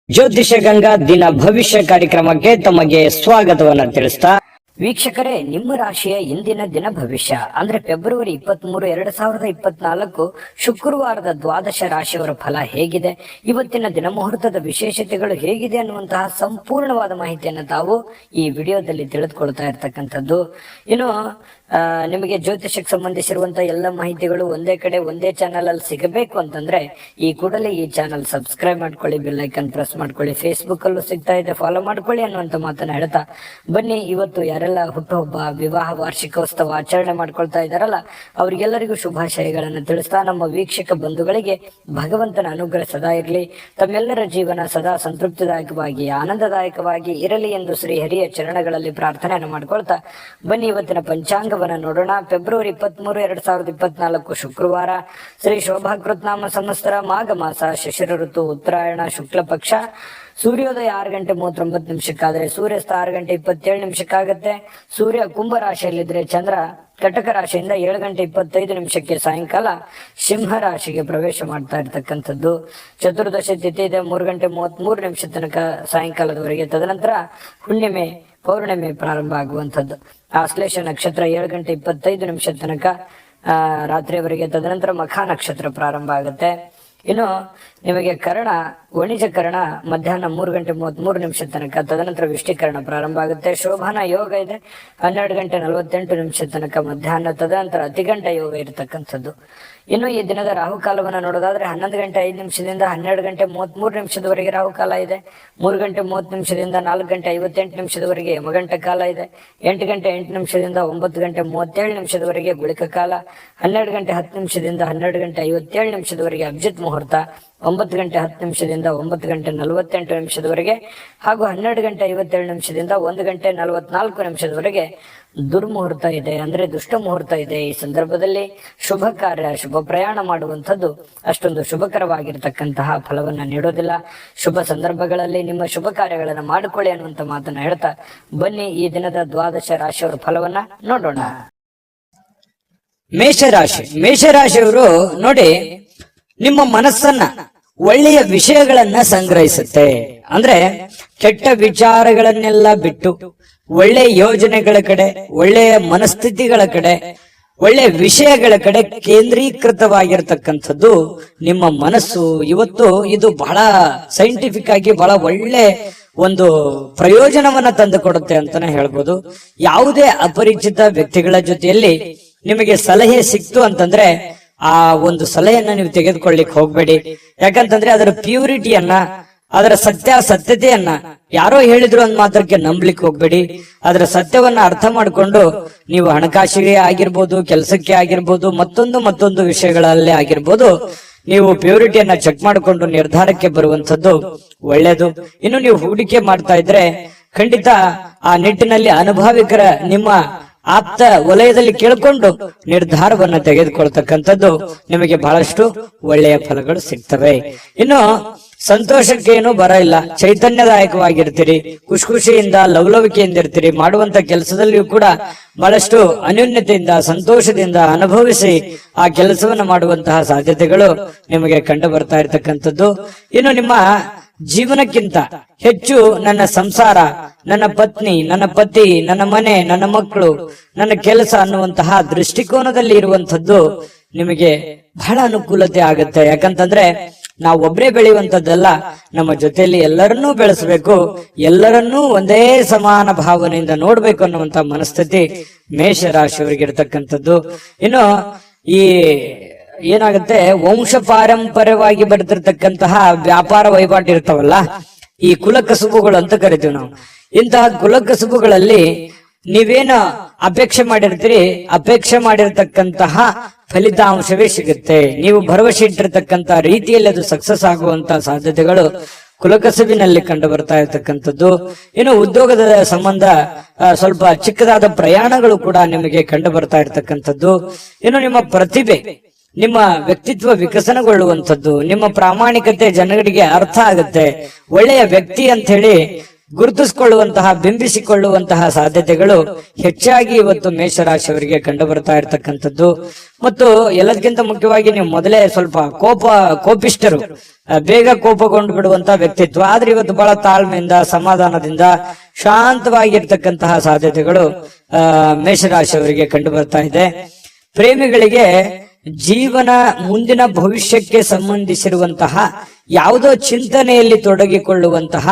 ಜ್ಯೋತಿಷ ಗಂಗಾ ದಿನ ಭವಿಷ್ಯ ಕಾರ್ಯಕ್ರಮಕ್ಕೆ ತಮಗೆ ಸ್ವಾಗತವನ್ನ ತಿಳಿಸ್ತಾ ವೀಕ್ಷಕರೇ, ನಿಮ್ಮ ರಾಶಿಯ ಇಂದಿನ ದಿನ ಭವಿಷ್ಯ ಅಂದ್ರೆ ಫೆಬ್ರವರಿ 23, 2024 ಶುಕ್ರವಾರದ ದ್ವಾದಶ ರಾಶಿಯವರ ಫಲ ಹೇಗಿದೆ, ಇವತ್ತಿನ ದಿನ ಮುಹೂರ್ತದ ವಿಶೇಷತೆಗಳು ಹೇಗಿದೆ ಅನ್ನುವಂತಹ ಸಂಪೂರ್ಣವಾದ ಮಾಹಿತಿಯನ್ನು ತಾವು ಈ ವಿಡಿಯೋದಲ್ಲಿ ತಿಳಿದುಕೊಳ್ತಾ ಇರ್ತಕ್ಕಂಥದ್ದು. ಇನ್ನು ನಿಮಗೆ ಜ್ಯೋತಿಷಕ್ಕೆ ಸಂಬಂಧಿಸಿರುವಂತಹ ಎಲ್ಲ ಮಾಹಿತಿಗಳು ಒಂದೇ ಕಡೆ ಒಂದೇ ಚಾನಲ್ ಅಲ್ಲಿ ಸಿಗಬೇಕು ಅಂತಂದ್ರೆ ಈ ಕೂಡಲೇ ಈ ಚಾನಲ್ ಸಬ್ಸ್ಕ್ರೈಬ್ ಮಾಡ್ಕೊಳ್ಳಿ, ಬೆಲ್ ಐಕನ್ ಪ್ರೆಸ್ ಮಾಡ್ಕೊಳ್ಳಿ, ಫೇಸ್ಬುಕ್ ಅಲ್ಲೂ ಸಿಗ್ತಾ ಇದೆ, ಫಾಲೋ ಮಾಡ್ಕೊಳ್ಳಿ ಅನ್ನುವಂತ ಮಾತನ್ನ ಹೇಳ್ತಾ ಬನ್ನಿ. ಇವತ್ತು ಯಾರೆಲ್ಲ ಹುಟ್ಟುಹಬ್ಬ, ವಿವಾಹ, ವಾರ್ಷಿಕೋತ್ಸವ ಆಚರಣೆ ಮಾಡ್ಕೊಳ್ತಾ ಇದಾರಲ್ಲ ಅವ್ರಿಗೆಲ್ಲರಿಗೂ ಶುಭಾಶಯಗಳನ್ನು ತಿಳಿಸ್ತಾ ನಮ್ಮ ವೀಕ್ಷಕ ಬಂಧುಗಳಿಗೆ ಭಗವಂತನ ಅನುಗ್ರಹ ಸದಾ ಇರಲಿ, ತಮ್ಮೆಲ್ಲರ ಜೀವನ ಸದಾ ಸಂತೃಪ್ತಿದಾಯಕವಾಗಿ ಆನಂದದಾಯಕವಾಗಿ ಇರಲಿ ಎಂದು ಶ್ರೀ ಹರಿಯ ಚರಣಗಳಲ್ಲಿ ಪ್ರಾರ್ಥನೆಯನ್ನು ಮಾಡ್ಕೊಳ್ತಾ ಬನ್ನಿ ಇವತ್ತಿನ ಪಂಚಾಂಗವನ್ನ ನೋಡೋಣ. ಫೆಬ್ರವರಿ 23, 2024 ಶುಕ್ರವಾರ, ಶ್ರೀ ಶೋಭಾಕೃತ್ ನಾಮ ಸಂವತ್ಸರ, ಮಾಘ ಮಾಸ, ಶಿಶಿರ ಋತು, ಉತ್ತರಾಯಣ, ಶುಕ್ಲ ಪಕ್ಷ. ಸೂರ್ಯೋದಯ 6:39 ಸೂರ್ಯಾಸ್ತ 6:27 ಸೂರ್ಯ ಕುಂಭ ರಾಶಿಯಲ್ಲಿದ್ರೆ ಚಂದ್ರ ಕಟಕ ರಾಶಿಯಿಂದ 7:25 ಸಾಯಂಕಾಲ ಸಿಂಹ ರಾಶಿಗೆ ಪ್ರವೇಶ ಮಾಡ್ತಾ ಇರ್ತಕ್ಕಂಥದ್ದು. ಚತುರ್ದಶಿ ತಿಥಿ ಇದೆ 3:33 ತನಕ ಸಾಯಂಕಾಲದವರೆಗೆ. ತದನಂತರ ಹುಣ್ಣಿಮೆ, ಪೌರ್ಣಿಮೆ ಪ್ರಾರಂಭ ಆಗುವಂಥದ್ದು. ಆಶ್ಲೇಷ ನಕ್ಷತ್ರ 7:25 ತನಕ ರಾತ್ರಿಯವರೆಗೆ. ತದನಂತರ ಮಖಾ ನಕ್ಷತ್ರ ಪ್ರಾರಂಭ ಆಗುತ್ತೆ. ಇನ್ನು ನಿಮಗೆ ಕರ್ಣ, ವಣಿಜ ಕರ್ಣ ಮಧ್ಯಾಹ್ನ 3:33 ತನಕ. ತದನಂತರ ವಿಷ್ಟಿಕರಣ ಪ್ರಾರಂಭ ಆಗುತ್ತೆ. ಶೋಭಾನ ಯೋಗ ಇದೆ 12:48 ತನಕ ಮಧ್ಯಾಹ್ನ. ತದನಂತರ ಅತಿಗಂಟ ಯೋಗ ಇರತಕ್ಕಂಥದ್ದು. ಇನ್ನು ಈ ದಿನದ ರಾಹುಕಾಲವನ್ನು ನೋಡೋದಾದ್ರೆ 11:05 12:33 ರಾಹುಕಾಲ ಇದೆ. 3:30 4:58 ಯಮಗಂಟ ಕಾಲ ಇದೆ. 8:08 9:37 ಗುಳಿಕ ಕಾಲ. 12:10 12:57 ಅಭಿಜಿತ್ ಮುಹೂರ್ತ. 9:10 9:48 ಹಾಗೂ 12:57 1:44 ದುರ್ಮುಹೂರ್ತ ಇದೆ, ಅಂದ್ರೆ ದುಷ್ಟ ಮುಹೂರ್ತ ಇದೆ. ಈ ಸಂದರ್ಭದಲ್ಲಿ ಶುಭ ಕಾರ್ಯ, ಶುಭ ಪ್ರಯಾಣ ಮಾಡುವಂಥದ್ದು ಅಷ್ಟೊಂದು ಶುಭಕರವಾಗಿರ್ತಕ್ಕಂತಹ ಫಲವನ್ನ ನೀಡೋದಿಲ್ಲ. ಶುಭ ಸಂದರ್ಭಗಳಲ್ಲಿ ನಿಮ್ಮ ಶುಭ ಕಾರ್ಯಗಳನ್ನ ಮಾಡಿಕೊಳ್ಳಿ ಅನ್ನುವಂತ ಮಾತನ್ನ ಹೇಳ್ತಾ ಬನ್ನಿ ಈ ದಿನದ ದ್ವಾದಶ ರಾಶಿಯವರ ಫಲವನ್ನ ನೋಡೋಣ. ಮೇಷರಾಶಿಯವರು ನೋಡಿ, ನಿಮ್ಮ ಮನಸ್ಸನ್ನ ಒಳ್ಳೆಯ ವಿಷಯಗಳನ್ನ ಸಂಗ್ರಹಿಸುತ್ತೆ. ಅಂದ್ರೆ ಕೆಟ್ಟ ವಿಚಾರಗಳನ್ನೆಲ್ಲ ಬಿಟ್ಟು ಒಳ್ಳೆಯ ಯೋಜನೆಗಳ ಕಡೆ, ಒಳ್ಳೆಯ ಮನಸ್ಥಿತಿಗಳ ಕಡೆ, ಒಳ್ಳೆಯ ವಿಷಯಗಳ ಕಡೆ ಕೇಂದ್ರೀಕೃತವಾಗಿರ್ತಕ್ಕಂಥದ್ದು ನಿಮ್ಮ ಮನಸ್ಸು. ಇವತ್ತು ಇದು ಬಹಳ ಸೈಂಟಿಫಿಕ್ ಆಗಿ ಬಹಳ ಒಳ್ಳೆ ಒಂದು ಪ್ರಯೋಜನವನ್ನ ತಂದು ಕೊಡುತ್ತೆ ಅಂತಾನೆ ಹೇಳ್ಬೋದು. ಯಾವುದೇ ಅಪರಿಚಿತ ವ್ಯಕ್ತಿಗಳ ಜೊತೆಯಲ್ಲಿ ನಿಮಗೆ ಸಲಹೆ ಸಿಕ್ತು ಅಂತಂದ್ರೆ ಆ ಒಂದು ಸಲಹೆಯನ್ನ ನೀವು ತೆಗೆದುಕೊಳ್ಳಿಕ್ ಹೋಗ್ಬೇಡಿ. ಯಾಕಂತಂದ್ರೆ ಅದರ ಪ್ಯೂರಿಟಿಯನ್ನ, ಅದರ ಸತ್ಯತೆಯನ್ನ ಯಾರೋ ಹೇಳಿದ್ರು ಅಂದ್ ಮಾತ್ರಕ್ಕೆ ನಂಬ್ಲಿಕ್ಕೆ ಹೋಗ್ಬೇಡಿ. ಅದರ ಸತ್ಯವನ್ನ ಅರ್ಥ ಮಾಡಿಕೊಂಡು ನೀವು ಹಣಕಾಸಿಗೆ ಆಗಿರ್ಬೋದು, ಕೆಲಸಕ್ಕೆ ಆಗಿರ್ಬೋದು, ಮತ್ತೊಂದು ವಿಷಯಗಳಲ್ಲೇ ಆಗಿರ್ಬೋದು, ನೀವು ಪ್ಯೂರಿಟಿಯನ್ನ ಚೆಕ್ ಮಾಡಿಕೊಂಡು ನಿರ್ಧಾರಕ್ಕೆ ಬರುವಂತದ್ದು ಒಳ್ಳೇದು. ಇನ್ನು ನೀವು ಹೂಡಿಕೆ ಮಾಡ್ತಾ ಇದ್ರೆ ಖಂಡಿತ ಆ ನಿಟ್ಟಿನಲ್ಲಿ ಅನುಭವಿಕರ ನಿಮ್ಮ ಆಪ್ತ ವಲಯದಲ್ಲಿ ಕೇಳಿಕೊಂಡು ನಿರ್ಧಾರವನ್ನ ತೆಗೆದುಕೊಳ್ತಕ್ಕಂಥದ್ದು ನಿಮಗೆ ಬಹಳಷ್ಟು ಒಳ್ಳೆಯ ಫಲಗಳು ಸಿಗ್ತವೆ. ಇನ್ನು ಸಂತೋಷಕ್ಕೆ ಏನು ಬರ ಇಲ್ಲ, ಚೈತನ್ಯದಾಯಕವಾಗಿರ್ತೀರಿ, ಖುಷಿಯಿಂದ ಲವಲವಿಕೆಯಿಂದ ಇರ್ತೀರಿ. ಮಾಡುವಂತ ಕೆಲಸದಲ್ಲಿಯೂ ಕೂಡ ಬಹಳಷ್ಟು ಅನ್ಯೋನ್ಯತೆಯಿಂದ, ಸಂತೋಷದಿಂದ ಅನುಭವಿಸಿ ಆ ಕೆಲಸವನ್ನ ಮಾಡುವಂತಹ ಸಾಧ್ಯತೆಗಳು ನಿಮಗೆ ಕಂಡು ಬರ್ತಾ ಇರ್ತಕ್ಕಂಥದ್ದು. ಇನ್ನು ನಿಮ್ಮ ಜೀವನಕ್ಕಿಂತ ಹೆಚ್ಚು ನನ್ನ ಸಂಸಾರ, ನನ್ನ ಪತ್ನಿ, ನನ್ನ ಪತಿ, ನನ್ನ ಮನೆ, ನನ್ನ ಮಕ್ಕಳು, ನನ್ನ ಕೆಲಸ ಅನ್ನುವಂತಹ ದೃಷ್ಟಿಕೋನದಲ್ಲಿ ಇರುವಂತದ್ದು ನಿಮಗೆ ಬಹಳ ಅನುಕೂಲತೆ ಆಗುತ್ತೆ. ಯಾಕಂತಂದ್ರೆ ನಾವು ಒಬ್ಬರೇ ಬೆಳೆಯುವಂತದ್ದಲ್ಲ, ನಮ್ಮ ಜೊತೆಯಲ್ಲಿ ಎಲ್ಲರನ್ನೂ ಬೆಳೆಸಬೇಕು, ಎಲ್ಲರನ್ನೂ ಒಂದೇ ಸಮಾನ ಭಾವನೆಯಿಂದ ನೋಡ್ಬೇಕು ಅನ್ನುವಂತ ಮನಸ್ಥಿತಿ ಮೇಷರಾಶಿಯವರಿಗೆ ಇರತಕ್ಕಂಥದ್ದು. ಇನ್ನು ಈ ಏನಾಗುತ್ತೆ, ವಂಶ ಪಾರಂಪರ್ಯವಾಗಿ ಬರ್ತಿರ್ತಕ್ಕಂತಹ ವ್ಯಾಪಾರ ವಹಿವಾಟು ಇರ್ತಾವಲ್ಲ, ಈ ಕುಲಕಸುಬುಗಳು ಅಂತ ಕರಿತೀವಿ ನಾವು. ಇಂತಹ ಕುಲಕಸುಬುಗಳಲ್ಲಿ ನೀವೇನು ಅಪೇಕ್ಷೆ ಮಾಡಿರ್ತೀರಿ, ಅಪೇಕ್ಷೆ ಮಾಡಿರ್ತಕ್ಕಂತಹ ಫಲಿತಾಂಶವೇ ಸಿಗುತ್ತೆ. ನೀವು ಭರವಸೆ ಇಟ್ಟಿರ್ತಕ್ಕಂತ ರೀತಿಯಲ್ಲಿ ಅದು ಸಕ್ಸಸ್ ಆಗುವಂತ ಸಾಧ್ಯತೆಗಳು ಕುಲಕಸುಬಿನಲ್ಲಿ ಕಂಡು ಬರ್ತಾ ಇರ್ತಕ್ಕಂಥದ್ದು. ಇನ್ನು ಉದ್ಯೋಗದ ಸಂಬಂಧ ಸ್ವಲ್ಪ ಚಿಕ್ಕದಾದ ಪ್ರಯಾಣಗಳು ಕೂಡ ನಿಮಗೆ ಕಂಡು ಬರ್ತಾ ಇರ್ತಕ್ಕಂಥದ್ದು. ಇನ್ನು ನಿಮ್ಮ ಪ್ರತಿಭೆ, ನಿಮ್ಮ ವ್ಯಕ್ತಿತ್ವ ವಿಕಸನಗೊಳ್ಳುವಂಥದ್ದು, ನಿಮ್ಮ ಪ್ರಾಮಾಣಿಕತೆ ಜನಗಳಿಗೆ ಅರ್ಥ ಆಗುತ್ತೆ. ಒಳ್ಳೆಯ ವ್ಯಕ್ತಿ ಅಂತ ಹೇಳಿ ಗುರುತಿಸಿಕೊಳ್ಳುವಂತಹ ಬಿಂಬಿಸಿಕೊಳ್ಳುವಂತಹ ಸಾಧ್ಯತೆಗಳು ಹೆಚ್ಚಾಗಿ ಇವತ್ತು ಮೇಷರಾಶಿಯವರಿಗೆ ಕಂಡು ಬರ್ತಾ ಇರತಕ್ಕಂಥದ್ದು. ಮತ್ತು ಎಲ್ಲದಕ್ಕಿಂತ ಮುಖ್ಯವಾಗಿ ನೀವು ಮೊದಲೇ ಸ್ವಲ್ಪ ಕೋಪಿಷ್ಟರು, ಬೇಗ ಕೋಪಗೊಂಡು ಬಿಡುವಂತಹ ವ್ಯಕ್ತಿತ್ವ. ಆದ್ರೆ ಇವತ್ತು ಬಹಳ ತಾಳ್ಮೆಯಿಂದ ಸಮಾಧಾನದಿಂದ ಶಾಂತವಾಗಿರ್ತಕ್ಕಂತಹ ಸಾಧ್ಯತೆಗಳು ಮೇಷರಾಶಿಯವರಿಗೆ ಕಂಡು ಬರ್ತಾ ಇದೆ. ಪ್ರೇಮಿಗಳಿಗೆ ಜೀವನ ಮುಂದಿನ ಭವಿಷ್ಯಕ್ಕೆ ಸಂಬಂಧಿಸಿರುವಂತಹ ಯಾವುದೋ ಚಿಂತನೆಯಲ್ಲಿ ತೊಡಗಿಕೊಳ್ಳುವಂತಹ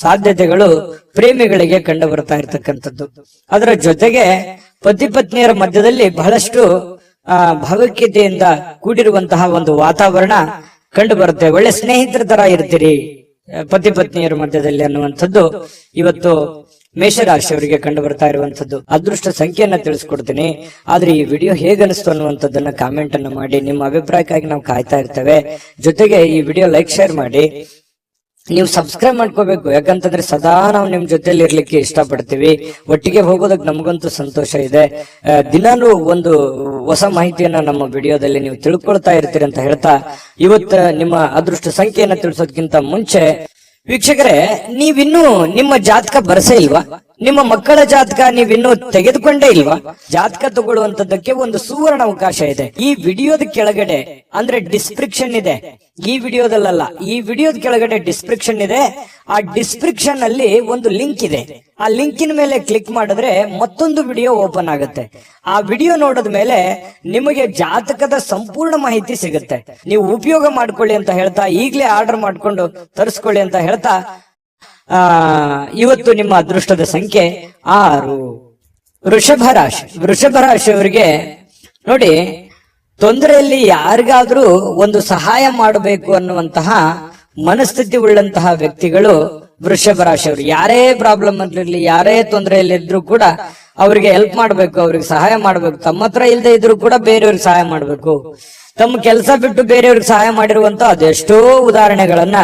ಸಾಧ್ಯತೆಗಳು ಪ್ರೇಮಿಗಳಿಗೆ ಕಂಡು ಬರ್ತಾ ಇರತಕ್ಕಂಥದ್ದು. ಅದರ ಜೊತೆಗೆ ಪತಿ ಪತ್ನಿಯರ ಮಧ್ಯದಲ್ಲಿ ಬಹಳಷ್ಟು ಭಾವೈಕ್ಯತೆಯಿಂದ ಕೂಡಿರುವಂತಹ ಒಂದು ವಾತಾವರಣ ಕಂಡು ಬರುತ್ತೆ. ಒಳ್ಳೆ ಸ್ನೇಹಿತರ ತರ ಇರ್ತೀರಿ ಪತಿ ಪತ್ನಿಯರ ಮಧ್ಯದಲ್ಲಿ ಅನ್ನುವಂಥದ್ದು ಇವತ್ತು ಮೇಷರಾಶಿಯವರಿಗೆ ಕಂಡು ಬರ್ತಾ ಇರುವಂತದ್ದು. ಅದೃಷ್ಟ ಸಂಖ್ಯೆಯನ್ನ ತಿಳಿಸ್ಕೊಡ್ತೀನಿ. ಆದ್ರೆ ಈ ವಿಡಿಯೋ ಹೇಗನಿಸ್ತು ಅನ್ನುವಂಥದ್ದನ್ನ ಕಾಮೆಂಟ್ ಅನ್ನು ಮಾಡಿ. ನಿಮ್ಮ ಅಭಿಪ್ರಾಯಕ್ಕಾಗಿ ನಾವು ಕಾಯ್ತಾ ಇರ್ತೇವೆ. ಜೊತೆಗೆ ಈ ವಿಡಿಯೋ ಲೈಕ್ ಶೇರ್ ಮಾಡಿ. ನೀವು ಸಬ್ಸ್ಕ್ರೈಬ್ ಮಾಡ್ಕೋಬೇಕು, ಯಾಕಂತಂದ್ರೆ ಸದಾ ನಾವು ನಿಮ್ ಜೊತೆಲಿ ಇರ್ಲಿಕ್ಕೆ ಇಷ್ಟಪಡ್ತೀವಿ. ಒಟ್ಟಿಗೆ ಹೋಗೋದಕ್ಕೆ ನಮಗಂತೂ ಸಂತೋಷ ಇದೆ. ದಿನಾನು ಒಂದು ಹೊಸ ಮಾಹಿತಿಯನ್ನ ನಮ್ಮ ವಿಡಿಯೋದಲ್ಲಿ ನೀವು ತಿಳ್ಕೊಳ್ತಾ ಇರ್ತೀರಿ ಅಂತ ಹೇಳ್ತಾ, ಇವತ್ತು ನಿಮ್ಮ ಅದೃಷ್ಟ ಸಂಖ್ಯೆಯನ್ನ ತಿಳಿಸೋದಕ್ಕಿಂತ ಮುಂಚೆ ವೀಕ್ಷಕರೇ, ನೀವಿನ್ನೂ ನಿಮ್ಮ ಜಾತಕ ಬರಸೇ ಇಲ್ವಾ? ನಿಮ್ಮ ಮಕ್ಕಳ ಜಾತಕ ನೀವಿನ್ನೂ ತೆಗೆದುಕೊಂಡೇ ಇಲ್ವಾ? ಜಾತಕ ತಗೊಳ್ಳುವಂತದ್ದಕ್ಕೆ ಒಂದು ಸುವರ್ಣ ಅವಕಾಶ ಇದೆ. ಈ ವಿಡಿಯೋದ ಕೆಳಗಡೆ ಅಂದ್ರೆ ಡಿಸ್ಕ್ರಿಪ್ಷನ್ ಇದೆ. ಈ ವಿಡಿಯೋದಲ್ಲ, ಈ ವಿಡಿಯೋದ ಕೆಳಗಡೆ ಡಿಸ್ಕ್ರಿಪ್ಷನ್ ಇದೆ. ಆ ಡಿಸ್ಕ್ರಿಪ್ಷನ್ ಅಲ್ಲಿ ಒಂದು ಲಿಂಕ್ ಇದೆ. ಆ ಲಿಂಕಿನ ಮೇಲೆ ಕ್ಲಿಕ್ ಮಾಡಿದ್ರೆ ಮತ್ತೊಂದು ವಿಡಿಯೋ ಓಪನ್ ಆಗುತ್ತೆ. ಆ ವಿಡಿಯೋ ನೋಡಿದ ಮೇಲೆ ನಿಮಗೆ ಜಾತಕದ ಸಂಪೂರ್ಣ ಮಾಹಿತಿ ಸಿಗುತ್ತೆ. ನೀವು ಉಪಯೋಗ ಮಾಡ್ಕೊಳ್ಳಿ ಅಂತ ಹೇಳ್ತಾ, ಈಗಲೇ ಆರ್ಡರ್ ಮಾಡ್ಕೊಂಡು ತರಿಸ್ಕೊಳ್ಳಿ ಅಂತ ಹೇಳ್ತಾ, ಇವತ್ತು ನಿಮ್ಮ ಅದೃಷ್ಟದ ಸಂಖ್ಯೆ 6. ವೃಷಭ ರಾಶಿಯವರಿಗೆ ನೋಡಿ, ತೊಂದರೆಯಲ್ಲಿ ಯಾರಿಗಾದ್ರೂ ಒಂದು ಸಹಾಯ ಮಾಡಬೇಕು ಅನ್ನುವಂತಹ ಮನಸ್ಥಿತಿ ಉಳ್ಳಂತಹ ವ್ಯಕ್ತಿಗಳು ವೃಷಭ ರಾಶಿಯವರು. ಯಾರೇ ಪ್ರಾಬ್ಲಮ್ ಅಲ್ಲಿರ್ಲಿ, ಯಾರೇ ತೊಂದರೆಯಲ್ಲಿದ್ರು ಕೂಡ ಅವ್ರಿಗೆ ಹೆಲ್ಪ್ ಮಾಡ್ಬೇಕು, ಅವ್ರಿಗೆ ಸಹಾಯ ಮಾಡ್ಬೇಕು. ತಮ್ಮ ಹತ್ರ ಇಲ್ಲದೆ ಇದ್ರು ಕೂಡ ಬೇರೆಯವ್ರಿಗೆ ಸಹಾಯ ಮಾಡ್ಬೇಕು. ತಮ್ಮ ಕೆಲಸ ಬಿಟ್ಟು ಬೇರೆಯವ್ರಿಗೆ ಸಹಾಯ ಮಾಡಿರುವಂತ ಅದೆಷ್ಟೋ ಉದಾಹರಣೆಗಳನ್ನ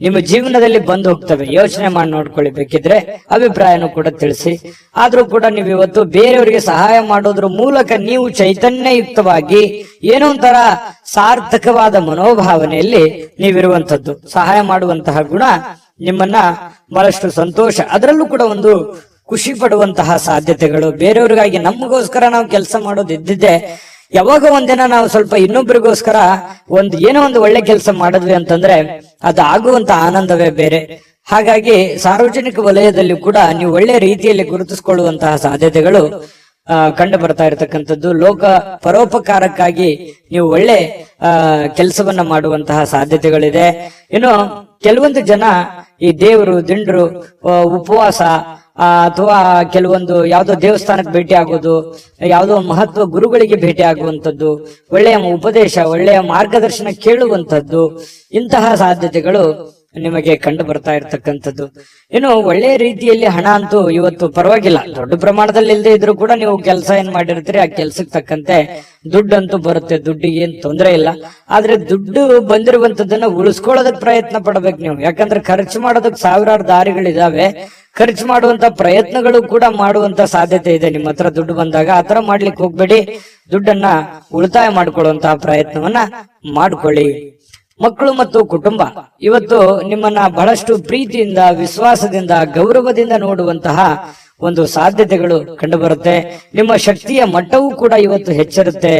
ನಿಮ್ಮ ಜೀವನದಲ್ಲಿ ಬಂದು ಹೋಗ್ತವೆ. ಯೋಚನೆ ಮಾಡಿ ನೋಡ್ಕೊಳ್ಳಿ, ಬೇಕಿದ್ರೆ ಅಭಿಪ್ರಾಯನೂ ಕೂಡ ತಿಳಿಸಿ. ಆದ್ರೂ ಕೂಡ ನೀವು ಇವತ್ತು ಬೇರೆಯವರಿಗೆ ಸಹಾಯ ಮಾಡೋದ್ರ ಮೂಲಕ ನೀವು ಚೈತನ್ಯಯುಕ್ತವಾಗಿ ಏನೋ ಒಂಥರ ಸಾರ್ಥಕವಾದ ಮನೋಭಾವನೆಯಲ್ಲಿ ನೀವಿರುವಂತದ್ದು. ಸಹಾಯ ಮಾಡುವಂತಹ ಗುಣ ನಿಮ್ಮನ್ನ ಬಹಳಷ್ಟು ಸಂತೋಷ, ಅದರಲ್ಲೂ ಕೂಡ ಒಂದು ಖುಷಿ ಪಡುವಂತಹ ಸಾಧ್ಯತೆಗಳು. ಬೇರೆಯವ್ರಿಗಾಗಿ ನಮಗೋಸ್ಕರ ನಾವು ಕೆಲಸ ಮಾಡೋದು ಇದ್ದಿದ್ದೆ, ಯಾವಾಗ ಒಂದಿನ ನಾವು ಸ್ವಲ್ಪ ಇನ್ನೊಬ್ಬರಿಗೋಸ್ಕರ ಏನೋ ಒಂದು ಒಳ್ಳೆ ಕೆಲಸ ಮಾಡಿದ್ವಿ ಅಂತಂದ್ರೆ ಅದು ಆಗುವಂತ ಆನಂದವೇ ಬೇರೆ. ಹಾಗಾಗಿ ಸಾರ್ವಜನಿಕ ವಲಯದಲ್ಲಿ ಕೂಡ ನೀವು ಒಳ್ಳೆ ರೀತಿಯಲ್ಲಿ ಗುರುತಿಸಿಕೊಳ್ಳುವಂತಹ ಸಾಧ್ಯತೆಗಳು ಕಂಡು ಬರ್ತಾ ಇರತಕ್ಕಂಥದ್ದು. ಲೋಕ ಪರೋಪಕಾರಕ್ಕಾಗಿ ನೀವು ಒಳ್ಳೆ ಕೆಲಸವನ್ನ ಮಾಡುವಂತಹ ಸಾಧ್ಯತೆಗಳಿದೆ. ಇನ್ನು ಕೆಲವೊಂದು ಜನ ಈ ದೇವರು ದಿಂಡ್ರು ಉಪವಾಸ ಅಥವಾ ಕೆಲವೊಂದು ಯಾವುದೋ ದೇವಸ್ಥಾನಕ್ಕೆ ಭೇಟಿ ಆಗೋದು, ಯಾವುದೋ ಮಹತ್ವ ಗುರುಗಳಿಗೆ ಭೇಟಿ ಆಗುವಂಥದ್ದು, ಒಳ್ಳೆಯ ಉಪದೇಶ, ಒಳ್ಳೆಯ ಮಾರ್ಗದರ್ಶನ ಕೇಳುವಂಥದ್ದು, ಇಂತಹ ಸಾಧ್ಯತೆಗಳು ನಿಮಗೆ ಕಂಡು ಬರ್ತಾ ಇರ್ತಕ್ಕಂಥದ್ದು. ಇನ್ನು ಒಳ್ಳೆಯ ರೀತಿಯಲ್ಲಿ ಹಣ ಅಂತೂ ಇವತ್ತು ಪರವಾಗಿಲ್ಲ, ದೊಡ್ಡ ಪ್ರಮಾಣದಲ್ಲಿ ಇಲ್ಲದೆ ಇದ್ರು ಕೂಡ ನೀವು ಕೆಲಸ ಏನ್ ಮಾಡಿರ್ತೀರಿ ಆ ಕೆಲ್ಸಕ್ಕೆ ತಕ್ಕಂತೆ ದುಡ್ಡಂತೂ ಬರುತ್ತೆ. ದುಡ್ಡಿಗೆ ಏನ್ ತೊಂದರೆ ಇಲ್ಲ. ಆದ್ರೆ ದುಡ್ಡು ಬಂದಿರುವಂತದ್ದನ್ನ ಉಳಿಸ್ಕೊಳ್ಳೋದಕ್ಕೆ ಪ್ರಯತ್ನ ಪಡ್ಬೇಕು ನೀವು. ಯಾಕಂದ್ರೆ ಖರ್ಚು ಮಾಡೋದಕ್ಕೆ ಸಾವಿರಾರು ದಾರಿಗಳಿದಾವೆ. ಖರ್ಚು ಮಾಡುವಂತ ಪ್ರಯತ್ನಗಳು ಕೂಡ ಮಾಡುವಂತ ಸಾಧ್ಯತೆ ಇದೆ. ನಿಮ್ಮ ಹತ್ರ ದುಡ್ಡು ಬಂದಾಗ ಆತರ ಮಾಡ್ಲಿಕ್ಕೆ ಹೋಗ್ಬೇಡಿ. ದುಡ್ಡನ್ನ ಉಳಿತಾಯ ಮಾಡ್ಕೊಳ್ಳುವಂತಹ ಪ್ರಯತ್ನವನ್ನ ಮಾಡ್ಕೊಳ್ಳಿ. ಮಕ್ಕಳು ಮತ್ತು ಕುಟುಂಬ ಇವತ್ತು ನಿಮ್ಮನ್ನ ಬಹಳಷ್ಟು ಪ್ರೀತಿಯಿಂದ, ವಿಶ್ವಾಸದಿಂದ, ಗೌರವದಿಂದ ನೋಡುವಂತಹ ಒಂದು ಸಾಧ್ಯತೆಗಳು ಕಂಡು ಬರುತ್ತೆ. ನಿಮ್ಮ ಶಕ್ತಿಯ ಮಟ್ಟವೂ ಕೂಡ ಇವತ್ತು ಹೆಚ್ಚಿರುತ್ತೆ.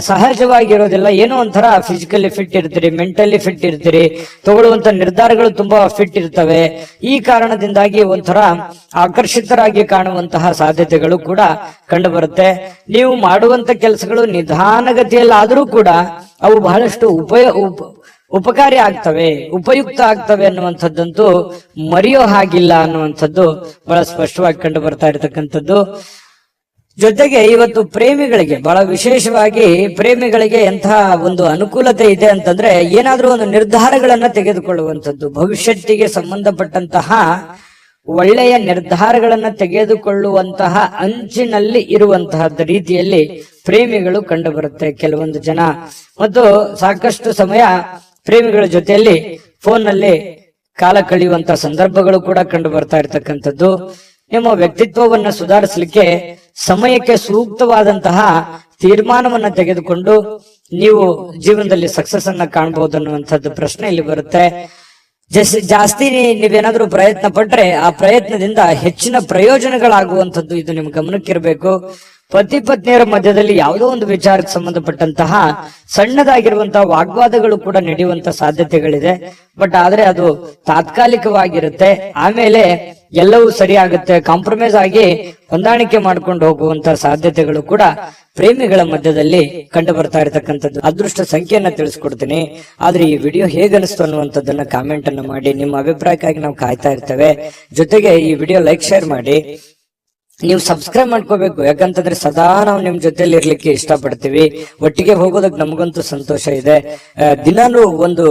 ಸಹಜವಾಗಿರೋದಿಲ್ಲ, ಏನೋ ಒಂಥರ ಫಿಸಿಕಲಿ ಫಿಟ್ ಇರ್ತೀರಿ, ಮೆಂಟಲಿ ಫಿಟ್ ಇರ್ತೀರಿ, ತಗೊಳ್ಳುವಂತ ನಿರ್ಧಾರಗಳು ತುಂಬಾ ಫಿಟ್ ಇರ್ತವೆ. ಈ ಕಾರಣದಿಂದಾಗಿ ಒಂಥರ ಆಕರ್ಷಿತರಾಗಿ ಕಾಣುವಂತಹ ಸಾಧ್ಯತೆಗಳು ಕೂಡ ಕಂಡು ಬರುತ್ತೆ. ನೀವು ಮಾಡುವಂತ ಕೆಲಸಗಳು ನಿಧಾನಗತಿಯಲ್ಲಿ ಆದರೂ ಕೂಡ ಅವು ಬಹಳಷ್ಟು ಉಪಕಾರಿ ಆಗ್ತವೆ, ಉಪಯುಕ್ತ ಆಗ್ತವೆ ಅನ್ನುವಂಥದ್ದಂತೂ ಮರೆಯೋ ಹಾಗಿಲ್ಲ ಅನ್ನುವಂಥದ್ದು ಬಹಳ ಸ್ಪಷ್ಟವಾಗಿ ಕಂಡು ಬರ್ತಾ ಇರತಕ್ಕಂಥದ್ದು. ಜೊತೆಗೆ ಇವತ್ತು ಪ್ರೇಮಿಗಳಿಗೆ ಬಹಳ ವಿಶೇಷವಾಗಿ ಪ್ರೇಮಿಗಳಿಗೆ ಎಂತಹ ಒಂದು ಅನುಕೂಲತೆ ಇದೆ ಅಂತಂದ್ರೆ, ಏನಾದ್ರೂ ಒಂದು ನಿರ್ಧಾರಗಳನ್ನ ತೆಗೆದುಕೊಳ್ಳುವಂಥದ್ದು, ಭವಿಷ್ಯತ್ತಿಗೆ ಸಂಬಂಧಪಟ್ಟಂತಹ ಒಳ್ಳೆಯ ನಿರ್ಧಾರಗಳನ್ನ ತೆಗೆದುಕೊಳ್ಳುವಂತಹ ಅಂಚಿನಲ್ಲಿ ಇರುವಂತಹ ರೀತಿಯಲ್ಲಿ ಪ್ರೇಮಿಗಳು ಕಂಡು ಬರುತ್ತೆ ಕೆಲವೊಂದು ಜನ. ಮತ್ತು ಸಾಕಷ್ಟು ಸಮಯ ಪ್ರೇಮಿಗಳ ಜೊತೆಯಲ್ಲಿ ಫೋನ್ ನಲ್ಲಿ ಕಾಲ ಕಳೆಯುವಂತಹ ಸಂದರ್ಭಗಳು ಕೂಡ ಕಂಡು ಬರ್ತಾ ಇರ್ತಕ್ಕಂಥದ್ದು. ನಿಮ್ಮ ವ್ಯಕ್ತಿತ್ವವನ್ನ ಸುಧಾರಿಸಲಿಕ್ಕೆ ಸಮಯಕ್ಕೆ ಸೂಕ್ತವಾದಂತಹ ತೀರ್ಮಾನವನ್ನ ತೆಗೆದುಕೊಂಡು ನೀವು ಜೀವನದಲ್ಲಿ ಸಕ್ಸಸ್ ಅನ್ನ ಕಾಣಬಹುದು ಅನ್ನುವಂಥದ್ದು ಪ್ರಶ್ನೆ ಇಲ್ಲಿ ಬರುತ್ತೆ. ಜಾಸ್ತಿ ನೀವೇನಾದ್ರೂ ಪ್ರಯತ್ನ ಪಟ್ರೆ ಆ ಪ್ರಯತ್ನದಿಂದ ಹೆಚ್ಚಿನ ಪ್ರಯೋಜನಗಳಾಗುವಂಥದ್ದು ಇದು ನಿಮ್ ಗಮನಕ್ಕಿರಬೇಕು. ಪತಿ ಪತ್ನಿಯರ ಮಧ್ಯದಲ್ಲಿ ಯಾವುದೋ ಒಂದು ವಿಚಾರಕ್ಕೆ ಸಂಬಂಧಪಟ್ಟಂತಹ ಸಣ್ಣದಾಗಿರುವಂತಹ ವಾಗ್ವಾದಗಳು ಕೂಡ ನಡೆಯುವಂತ ಸಾಧ್ಯತೆಗಳಿದೆ. ಬಟ್ ಆದ್ರೆ ಅದು ತಾತ್ಕಾಲಿಕವಾಗಿರುತ್ತೆ. ಆಮೇಲೆ ಎಲ್ಲವೂ ಸರಿ ಆಗುತ್ತೆ, ಕಾಂಪ್ರಮೈಸ್ ಆಗಿ ಹೊಂದಾಣಿಕೆ ಮಾಡ್ಕೊಂಡು ಹೋಗುವಂತ ಸಾಧ್ಯತೆಗಳು ಕೂಡ ಪ್ರೇಮಿಗಳ ಮಧ್ಯದಲ್ಲಿ ಕಂಡು ಬರ್ತಾ ಇರತಕ್ಕಂಥದ್ದು. ಅದೃಷ್ಟ ಸಂಖ್ಯೆಯನ್ನ ತಿಳಿಸ್ಕೊಡ್ತೀನಿ. ಆದ್ರೆ ಈ ವಿಡಿಯೋ ಹೇಗನಿಸ್ತು ಅನ್ನುವಂಥದ್ದನ್ನ ಕಾಮೆಂಟ್ ಅನ್ನು ಮಾಡಿ. ನಿಮ್ಮ ಅಭಿಪ್ರಾಯಕ್ಕಾಗಿ ನಾವು ಕಾಯ್ತಾ ಇರ್ತೇವೆ. ಜೊತೆಗೆ ಈ ವಿಡಿಯೋ ಲೈಕ್ ಶೇರ್ ಮಾಡಿ. ನೀವು ಸಬ್ಸ್ಕ್ರೈಬ್ ಮಾಡ್ಕೋಬೇಕು, ಯಾಕಂತಂದ್ರೆ ಸದಾ ನಾವು ನಿಮ್ ಜೊತೆಲಿ ಇರ್ಲಿಕ್ಕೆ ಇಷ್ಟಪಡ್ತೀವಿ. ಒಟ್ಟಿಗೆ ಹೋಗೋದಕ್ಕೆ ನಮಗಂತೂ ಸಂತೋಷ ಇದೆ. ದಿನಾನು ಒಂದು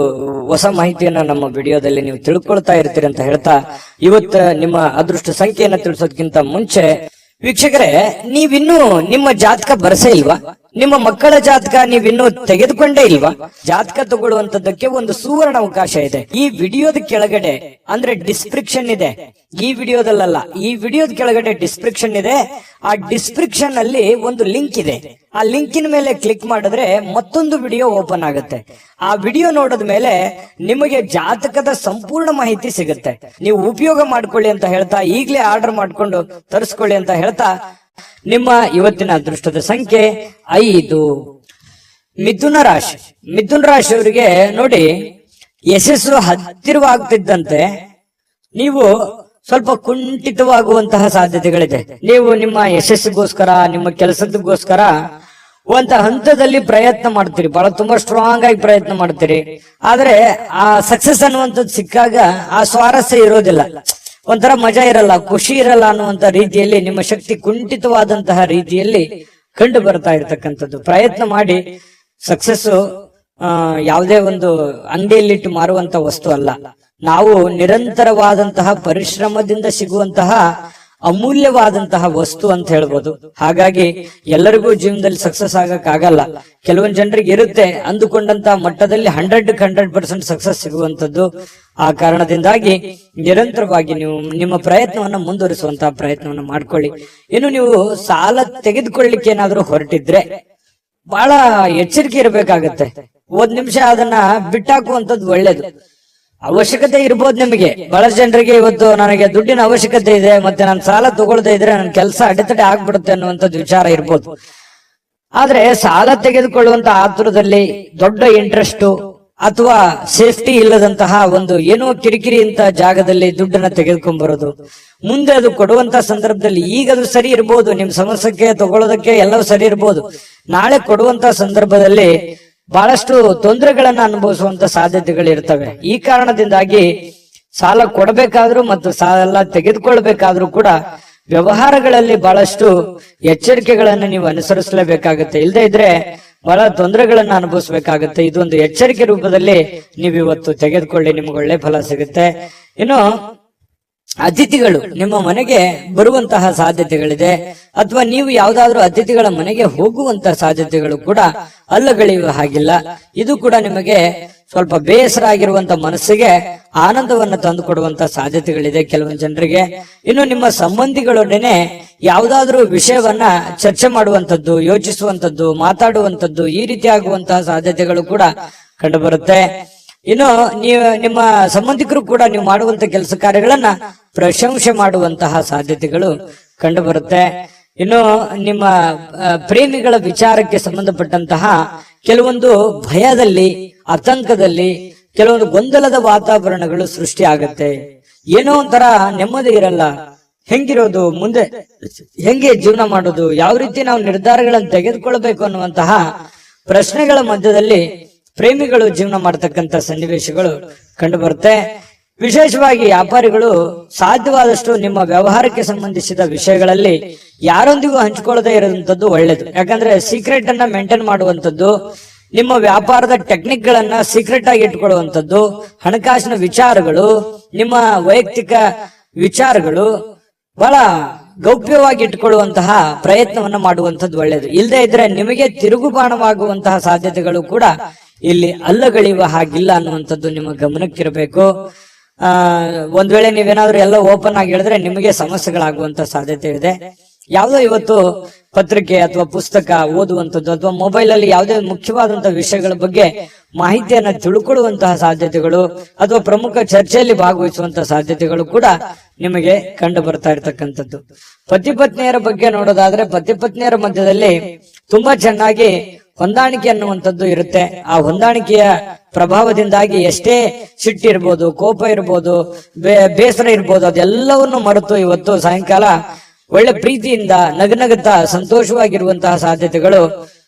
ಹೊಸ ಮಾಹಿತಿಯನ್ನ ನಮ್ಮ ವಿಡಿಯೋದಲ್ಲಿ ನೀವು ತಿಳ್ಕೊಳ್ತಾ ಇರ್ತೀರಿ ಅಂತ ಹೇಳ್ತಾ, ಇವತ್ತು ನಿಮ್ಮ ಅದೃಷ್ಟ ಸಂಖ್ಯೆಯನ್ನ ತಿಳಿಸೋದಕ್ಕಿಂತ ಮುಂಚೆ ವೀಕ್ಷಕರೇ, ನೀವಿನ್ನೂ ನಿಮ್ಮ ಜಾತಕ ಬರಸೇ ಇಲ್ವಾ? ನಿಮ್ಮ ಮಕ್ಕಳ ಜಾತಕ ನೀವಿನ್ನೂ ತೆಗೆದುಕೊಂಡೇ ಇಲ್ವಾ? ಜಾತಕ ತಗೊಳ್ಳುವಂತದ್ದಕ್ಕೆ ಒಂದು ಸುವರ್ಣ ಅವಕಾಶ ಇದೆ. ಈ ವಿಡಿಯೋದ ಕೆಳಗಡೆ ಅಂದ್ರೆ ಡಿಸ್ಕ್ರಿಪ್ಷನ್ ಇದೆ. ಈ ವಿಡಿಯೋದಲ್ಲ, ಈ ವಿಡಿಯೋದ ಕೆಳಗಡೆ ಡಿಸ್ಕ್ರಿಪ್ಷನ್ ಇದೆ. ಆ ಡಿಸ್ಕ್ರಿಪ್ಷನ್ ಅಲ್ಲಿ ಒಂದು ಲಿಂಕ್ ಇದೆ. ಆ ಲಿಂಕಿನ ಮೇಲೆ ಕ್ಲಿಕ್ ಮಾಡಿದ್ರೆ ಮತ್ತೊಂದು ವಿಡಿಯೋ ಓಪನ್ ಆಗುತ್ತೆ. ಆ ವಿಡಿಯೋ ನೋಡಿದ ಮೇಲೆ ನಿಮಗೆ ಜಾತಕದ ಸಂಪೂರ್ಣ ಮಾಹಿತಿ ಸಿಗುತ್ತೆ. ನೀವು ಉಪಯೋಗ ಮಾಡ್ಕೊಳ್ಳಿ ಅಂತ ಹೇಳ್ತಾ, ಈಗಲೇ ಆರ್ಡರ್ ಮಾಡ್ಕೊಂಡು ತರಿಸ್ಕೊಳ್ಳಿ ಅಂತ ಹೇಳ್ತಾ, ನಿಮ್ಮ ಇವತ್ತಿನ ಅದೃಷ್ಟದ ಸಂಖ್ಯೆ 5. ಮಿಥುನ ರಾಶಿ. ಮಿಥುನ ರಾಶಿಯವರಿಗೆ ನೋಡಿ, ಯಶಸ್ಸು ಹತ್ತಿರವಾಗ್ತಿದ್ದಂತೆ ನೀವು ಸ್ವಲ್ಪ ಕುಂಠಿತವಾಗುವಂತಹ ಸಾಧ್ಯತೆಗಳಿದೆ. ನೀವು ನಿಮ್ಮ ಯಶಸ್ಸಿಗೋಸ್ಕರ, ನಿಮ್ಮ ಕೆಲಸದಗೋಸ್ಕರ ಒಂದು ಹಂತದಲ್ಲಿ ಪ್ರಯತ್ನ ಮಾಡ್ತೀರಿ, ಬಹಳ ತುಂಬಾ ಸ್ಟ್ರಾಂಗ್ ಆಗಿ ಪ್ರಯತ್ನ ಮಾಡ್ತೀರಿ. ಆದ್ರೆ ಆ ಸಕ್ಸಸ್ ಅನ್ನುವಂಥದ್ದು ಸಿಕ್ಕಾಗ ಆ ಸ್ವಾರಸ್ಯ ಇರೋದಿಲ್ಲ, ಒಂಥರ ಮಜಾ ಇರಲ್ಲ, ಖುಷಿ ಇರಲ್ಲ ಅನ್ನುವಂತ ರೀತಿಯಲ್ಲಿ ನಿಮ್ಮ ಶಕ್ತಿ ಕುಂಠಿತವಾದಂತಹ ರೀತಿಯಲ್ಲಿ ಕಂಡು ಬರ್ತಾ ಇರ್ತಕ್ಕಂಥದ್ದು. ಪ್ರಯತ್ನ ಮಾಡಿ. ಸಕ್ಸಸ್ ಯಾವುದೇ ಒಂದು ಅಂಗಡಿಯಲ್ಲಿಟ್ಟು ಮಾರುವಂತ ವಸ್ತು ಅಲ್ಲ. ನಾವು ನಿರಂತರವಾದಂತಹ ಪರಿಶ್ರಮದಿಂದ ಸಿಗುವಂತಹ ಅಮೂಲ್ಯವಾದಂತಹ ವಸ್ತು ಅಂತ ಹೇಳ್ಬೋದು. ಹಾಗಾಗಿ ಎಲ್ಲರಿಗೂ ಜೀವನದಲ್ಲಿ ಸಕ್ಸಸ್ ಆಗಕ್ಕಾಗಲ್ಲ. ಕೆಲವೊಂದು ಜನರಿಗೆ ಇರುತ್ತೆ ಅಂದುಕೊಂಡಂತಹ ಮಟ್ಟದಲ್ಲಿ 100% ಸಕ್ಸಸ್ ಸಿಗುವಂತದ್ದು. ಆ ಕಾರಣದಿಂದಾಗಿ ನಿರಂತರವಾಗಿ ನೀವು ನಿಮ್ಮ ಪ್ರಯತ್ನವನ್ನ ಮುಂದುವರಿಸುವಂತಹ ಪ್ರಯತ್ನವನ್ನ ಮಾಡ್ಕೊಳ್ಳಿ. ಇನ್ನು ನೀವು ಸಾಲ ತೆಗೆದುಕೊಳ್ಳಿಕ್ಕೆ ಏನಾದ್ರೂ ಹೊರಟಿದ್ರೆ ಬಹಳ ಎಚ್ಚರಿಕೆ ಇರಬೇಕಾಗತ್ತೆ. 1 ನಿಮಿಷ ಅದನ್ನ ಬಿಟ್ಟಾಕುವಂಥದ್ದು ಒಳ್ಳೇದು. ಅವಶ್ಯಕತೆ ಇರ್ಬೋದು ನಿಮಗೆ. ಬಹಳಷ್ಟು ಜನರಿಗೆ ಇವತ್ತು ನನಗೆ ದುಡ್ಡಿನ ಅವಶ್ಯಕತೆ ಇದೆ, ಮತ್ತೆ ನಾನು ಸಾಲ ತಗೊಳ್ತಾ ಇದ್ರೆ ನನ್ನ ಕೆಲಸ ಅಡೆತಡೆ ಆಗ್ಬಿಡುತ್ತೆ ಅನ್ನುವಂಥದ್ದು ವಿಚಾರ ಇರ್ಬೋದು. ಆದ್ರೆ ಸಾಲ ತೆಗೆದುಕೊಳ್ಳುವಂತ ಆತುರದಲ್ಲಿ ದೊಡ್ಡ ಇಂಟ್ರೆಸ್ಟ್ ಅಥವಾ ಸೇಫ್ಟಿ ಇಲ್ಲದಂತಹ ಒಂದು ಏನೋ ಕಿರಿಕಿರಿ ಅಂತ ಜಾಗದಲ್ಲಿ ದುಡ್ಡನ್ನ ತೆಗೆದುಕೊಂಡ್ ಬರೋದು, ಮುಂದೆ ಅದು ಕೊಡುವಂತ ಸಂದರ್ಭದಲ್ಲಿ ಈಗ ಅದು ಸರಿ ಇರ್ಬೋದು, ನಿಮ್ ಸಮಸ್ಯೆಗೆ ತಗೊಳ್ಳೋದಕ್ಕೆ ಎಲ್ಲವೂ ಸರಿ ಇರ್ಬೋದು. ನಾಳೆ ಕೊಡುವಂತ ಸಂದರ್ಭದಲ್ಲಿ ಬಹಳಷ್ಟು ತೊಂದರೆಗಳನ್ನ ಅನುಭವಿಸುವಂತ ಸಾಧ್ಯತೆಗಳಿರ್ತವೆ. ಈ ಕಾರಣದಿಂದಾಗಿ ಸಾಲ ಕೊಡಬೇಕಾದ್ರೂ ಮತ್ತು ಸಾಲ ತೆಗೆದುಕೊಳ್ಬೇಕಾದ್ರೂ ಕೂಡ ವ್ಯವಹಾರಗಳಲ್ಲಿ ಬಹಳಷ್ಟು ಎಚ್ಚರಿಕೆಗಳನ್ನ ನೀವು ಅನುಸರಿಸಲೇಬೇಕಾಗುತ್ತೆ. ಇಲ್ಲದೆ ಇದ್ರೆ ಬಹಳ ತೊಂದರೆಗಳನ್ನ ಅನುಭವಿಸಬೇಕಾಗುತ್ತೆ. ಇದೊಂದು ಎಚ್ಚರಿಕೆ ರೂಪದಲ್ಲಿ ನೀವು ಇವತ್ತು ತೆಗೆದುಕೊಳ್ಳಿ, ನಿಮ್ಗೆ ಒಳ್ಳೆ ಫಲ ಸಿಗುತ್ತೆ. ಇನ್ನು ಅತಿಥಿಗಳು ನಿಮ್ಮ ಮನೆಗೆ ಬರುವಂತಹ ಸಾಧ್ಯತೆಗಳಿದೆ, ಅಥವಾ ನೀವು ಯಾವ್ದಾದ್ರು ಅತಿಥಿಗಳ ಮನೆಗೆ ಹೋಗುವಂತಹ ಸಾಧ್ಯತೆಗಳು ಕೂಡ ಅಲ್ಲಗಳೆಯುವ ಹಾಗಿಲ್ಲ. ಇದು ಕೂಡ ನಿಮಗೆ ಸ್ವಲ್ಪ ಬೇಸರ ಆಗಿರುವಂತ ಮನಸ್ಸಿಗೆ ಆನಂದವನ್ನ ತಂದು ಕೊಡುವಂತ ಸಾಧ್ಯತೆಗಳಿದೆ ಕೆಲವೊಂದು ಜನರಿಗೆ. ಇನ್ನು ನಿಮ್ಮ ಸಂಬಂಧಿಗಳೊಡನೆ ಯಾವುದಾದ್ರೂ ವಿಷಯವನ್ನ ಚರ್ಚೆ ಮಾಡುವಂತದ್ದು, ಯೋಚಿಸುವಂತದ್ದು, ಮಾತಾಡುವಂತದ್ದು, ಈ ರೀತಿ ಆಗುವಂತಹ ಸಾಧ್ಯತೆಗಳು ಕೂಡ ಕಂಡು ಬರುತ್ತೆ. ಇನ್ನು ನಿಮ್ಮ ಸಂಬಂಧಿಕರು ಕೂಡ ನೀವು ಮಾಡುವಂತ ಕೆಲಸ ಕಾರ್ಯಗಳನ್ನ ಪ್ರಶಂಸೆ ಮಾಡುವಂತಹ ಸಾಧ್ಯತೆಗಳು ಕಂಡು ಬರುತ್ತೆ. ಇನ್ನು ನಿಮ್ಮ ಪ್ರೇಮಿಗಳ ವಿಚಾರಕ್ಕೆ ಸಂಬಂಧಪಟ್ಟಂತಹ ಕೆಲವೊಂದು ಭಯದಲ್ಲಿ, ಆತಂಕದಲ್ಲಿ, ಕೆಲವೊಂದು ಗೊಂದಲದ ವಾತಾವರಣಗಳು ಸೃಷ್ಟಿ ಆಗತ್ತೆ. ಏನೋ ಒಂಥರ ನೆಮ್ಮದಿ ಇರಲ್ಲ. ಹೆಂಗಿರೋದು, ಮುಂದೆ ಹೆಂಗೆ ಜೀವನ ಮಾಡೋದು, ಯಾವ ರೀತಿ ನಾವು ನಿರ್ಧಾರಗಳನ್ನು ತೆಗೆದುಕೊಳ್ಬೇಕು ಅನ್ನುವಂತಹ ಪ್ರಶ್ನೆಗಳ ಮಧ್ಯದಲ್ಲಿ ಪ್ರೇಮಿಗಳು ಜೀವನ ಮಾಡತಕ್ಕಂತ ಸನ್ನಿವೇಶಗಳು ಕಂಡು ಬರುತ್ತೆ. ವಿಶೇಷವಾಗಿ ವ್ಯಾಪಾರಿಗಳು ಸಾಧ್ಯವಾದಷ್ಟು ನಿಮ್ಮ ವ್ಯವಹಾರಕ್ಕೆ ಸಂಬಂಧಿಸಿದ ವಿಷಯಗಳಲ್ಲಿ ಯಾರೊಂದಿಗೂ ಹಂಚಿಕೊಳ್ಳದೆ ಇರುವಂತದ್ದು ಒಳ್ಳೇದು. ಯಾಕಂದ್ರೆ ಸೀಕ್ರೆಟ್ ಅನ್ನ ಮೇಂಟೈನ್ ಮಾಡುವಂತದ್ದು, ನಿಮ್ಮ ವ್ಯಾಪಾರದ ಟೆಕ್ನಿಕ್ ಗಳನ್ನ ಸೀಕ್ರೆಟ್ ಆಗಿ ಇಟ್ಕೊಳ್ಳುವಂತದ್ದು, ಹಣಕಾಸಿನ ವಿಚಾರಗಳು, ನಿಮ್ಮ ವೈಯಕ್ತಿಕ ವಿಚಾರಗಳು ಬಹಳ ಗೌಪ್ಯವಾಗಿ ಇಟ್ಕೊಳ್ಳುವಂತಹ ಪ್ರಯತ್ನವನ್ನ ಮಾಡುವಂತದ್ದು ಒಳ್ಳೇದು. ಇಲ್ಲದೆ ಇದ್ರೆ ನಿಮಗೆ ತಿರುಗುಬಾಣವಾಗುವಂತಹ ಸಾಧ್ಯತೆಗಳು ಕೂಡ ಇಲ್ಲಿ ಅಲ್ಲಗಳೆಯುವ ಹಾಗಿಲ್ಲ ಅನ್ನುವಂಥದ್ದು ನಿಮ್ಮ ಗಮನಕ್ಕಿರಬೇಕು. ಒಂದ್ ವೇಳೆ ನೀವೇನಾದ್ರೂ ಎಲ್ಲ ಓಪನ್ ಆಗಿ ಹೇಳಿದ್ರೆ ನಿಮಗೆ ಸಮಸ್ಯೆಗಳಾಗುವಂತ ಸಾಧ್ಯತೆ ಇದೆ. ಯಾವುದೋ ಇವತ್ತು ಪತ್ರಿಕೆ ಅಥವಾ ಪುಸ್ತಕ ಓದುವಂಥದ್ದು ಅಥವಾ ಮೊಬೈಲ್ ಅಲ್ಲಿ ಯಾವುದೇ ಮುಖ್ಯವಾದಂತಹ ವಿಷಯಗಳ ಬಗ್ಗೆ ಮಾಹಿತಿಯನ್ನ ತಿಳ್ಕೊಳ್ಳುವಂತಹ ಸಾಧ್ಯತೆಗಳು ಅಥವಾ ಪ್ರಮುಖ ಚರ್ಚೆಯಲ್ಲಿ ಭಾಗವಹಿಸುವಂತಹ ಸಾಧ್ಯತೆಗಳು ಕೂಡ ನಿಮಗೆ ಕಂಡು ಬರ್ತಾ ಇರತಕ್ಕಂಥದ್ದು. ಪತಿ ಪತ್ನಿಯರ ಬಗ್ಗೆ ನೋಡೋದಾದ್ರೆ ಪತಿ ಪತ್ನಿಯರ ಮಧ್ಯದಲ್ಲಿ ತುಂಬಾ ಚೆನ್ನಾಗಿ ಹೊಂದಾಣಿಕೆ ಅನ್ನುವಂಥದ್ದು ಇರುತ್ತೆ. ಆ ಹೊಂದಾಣಿಕೆಯ ಪ್ರಭಾವದಿಂದಾಗಿ ಎಷ್ಟೇ ಸಿಟ್ಟಿರ್ಬೋದು, ಕೋಪ ಇರ್ಬೋದು, ಬೇಸರ ಇರ್ಬೋದು, ಅದೆಲ್ಲವನ್ನು ಮರೆತು ಇವತ್ತು ಸಾಯಂಕಾಲ ಒಳ್ಳೆ ಪ್ರೀತಿಯಿಂದ ನಗನಗುತ್ತಾ ಸಂತೋಷವಾಗಿರುವಂತಹ ಸಾಧ್ಯತೆಗಳು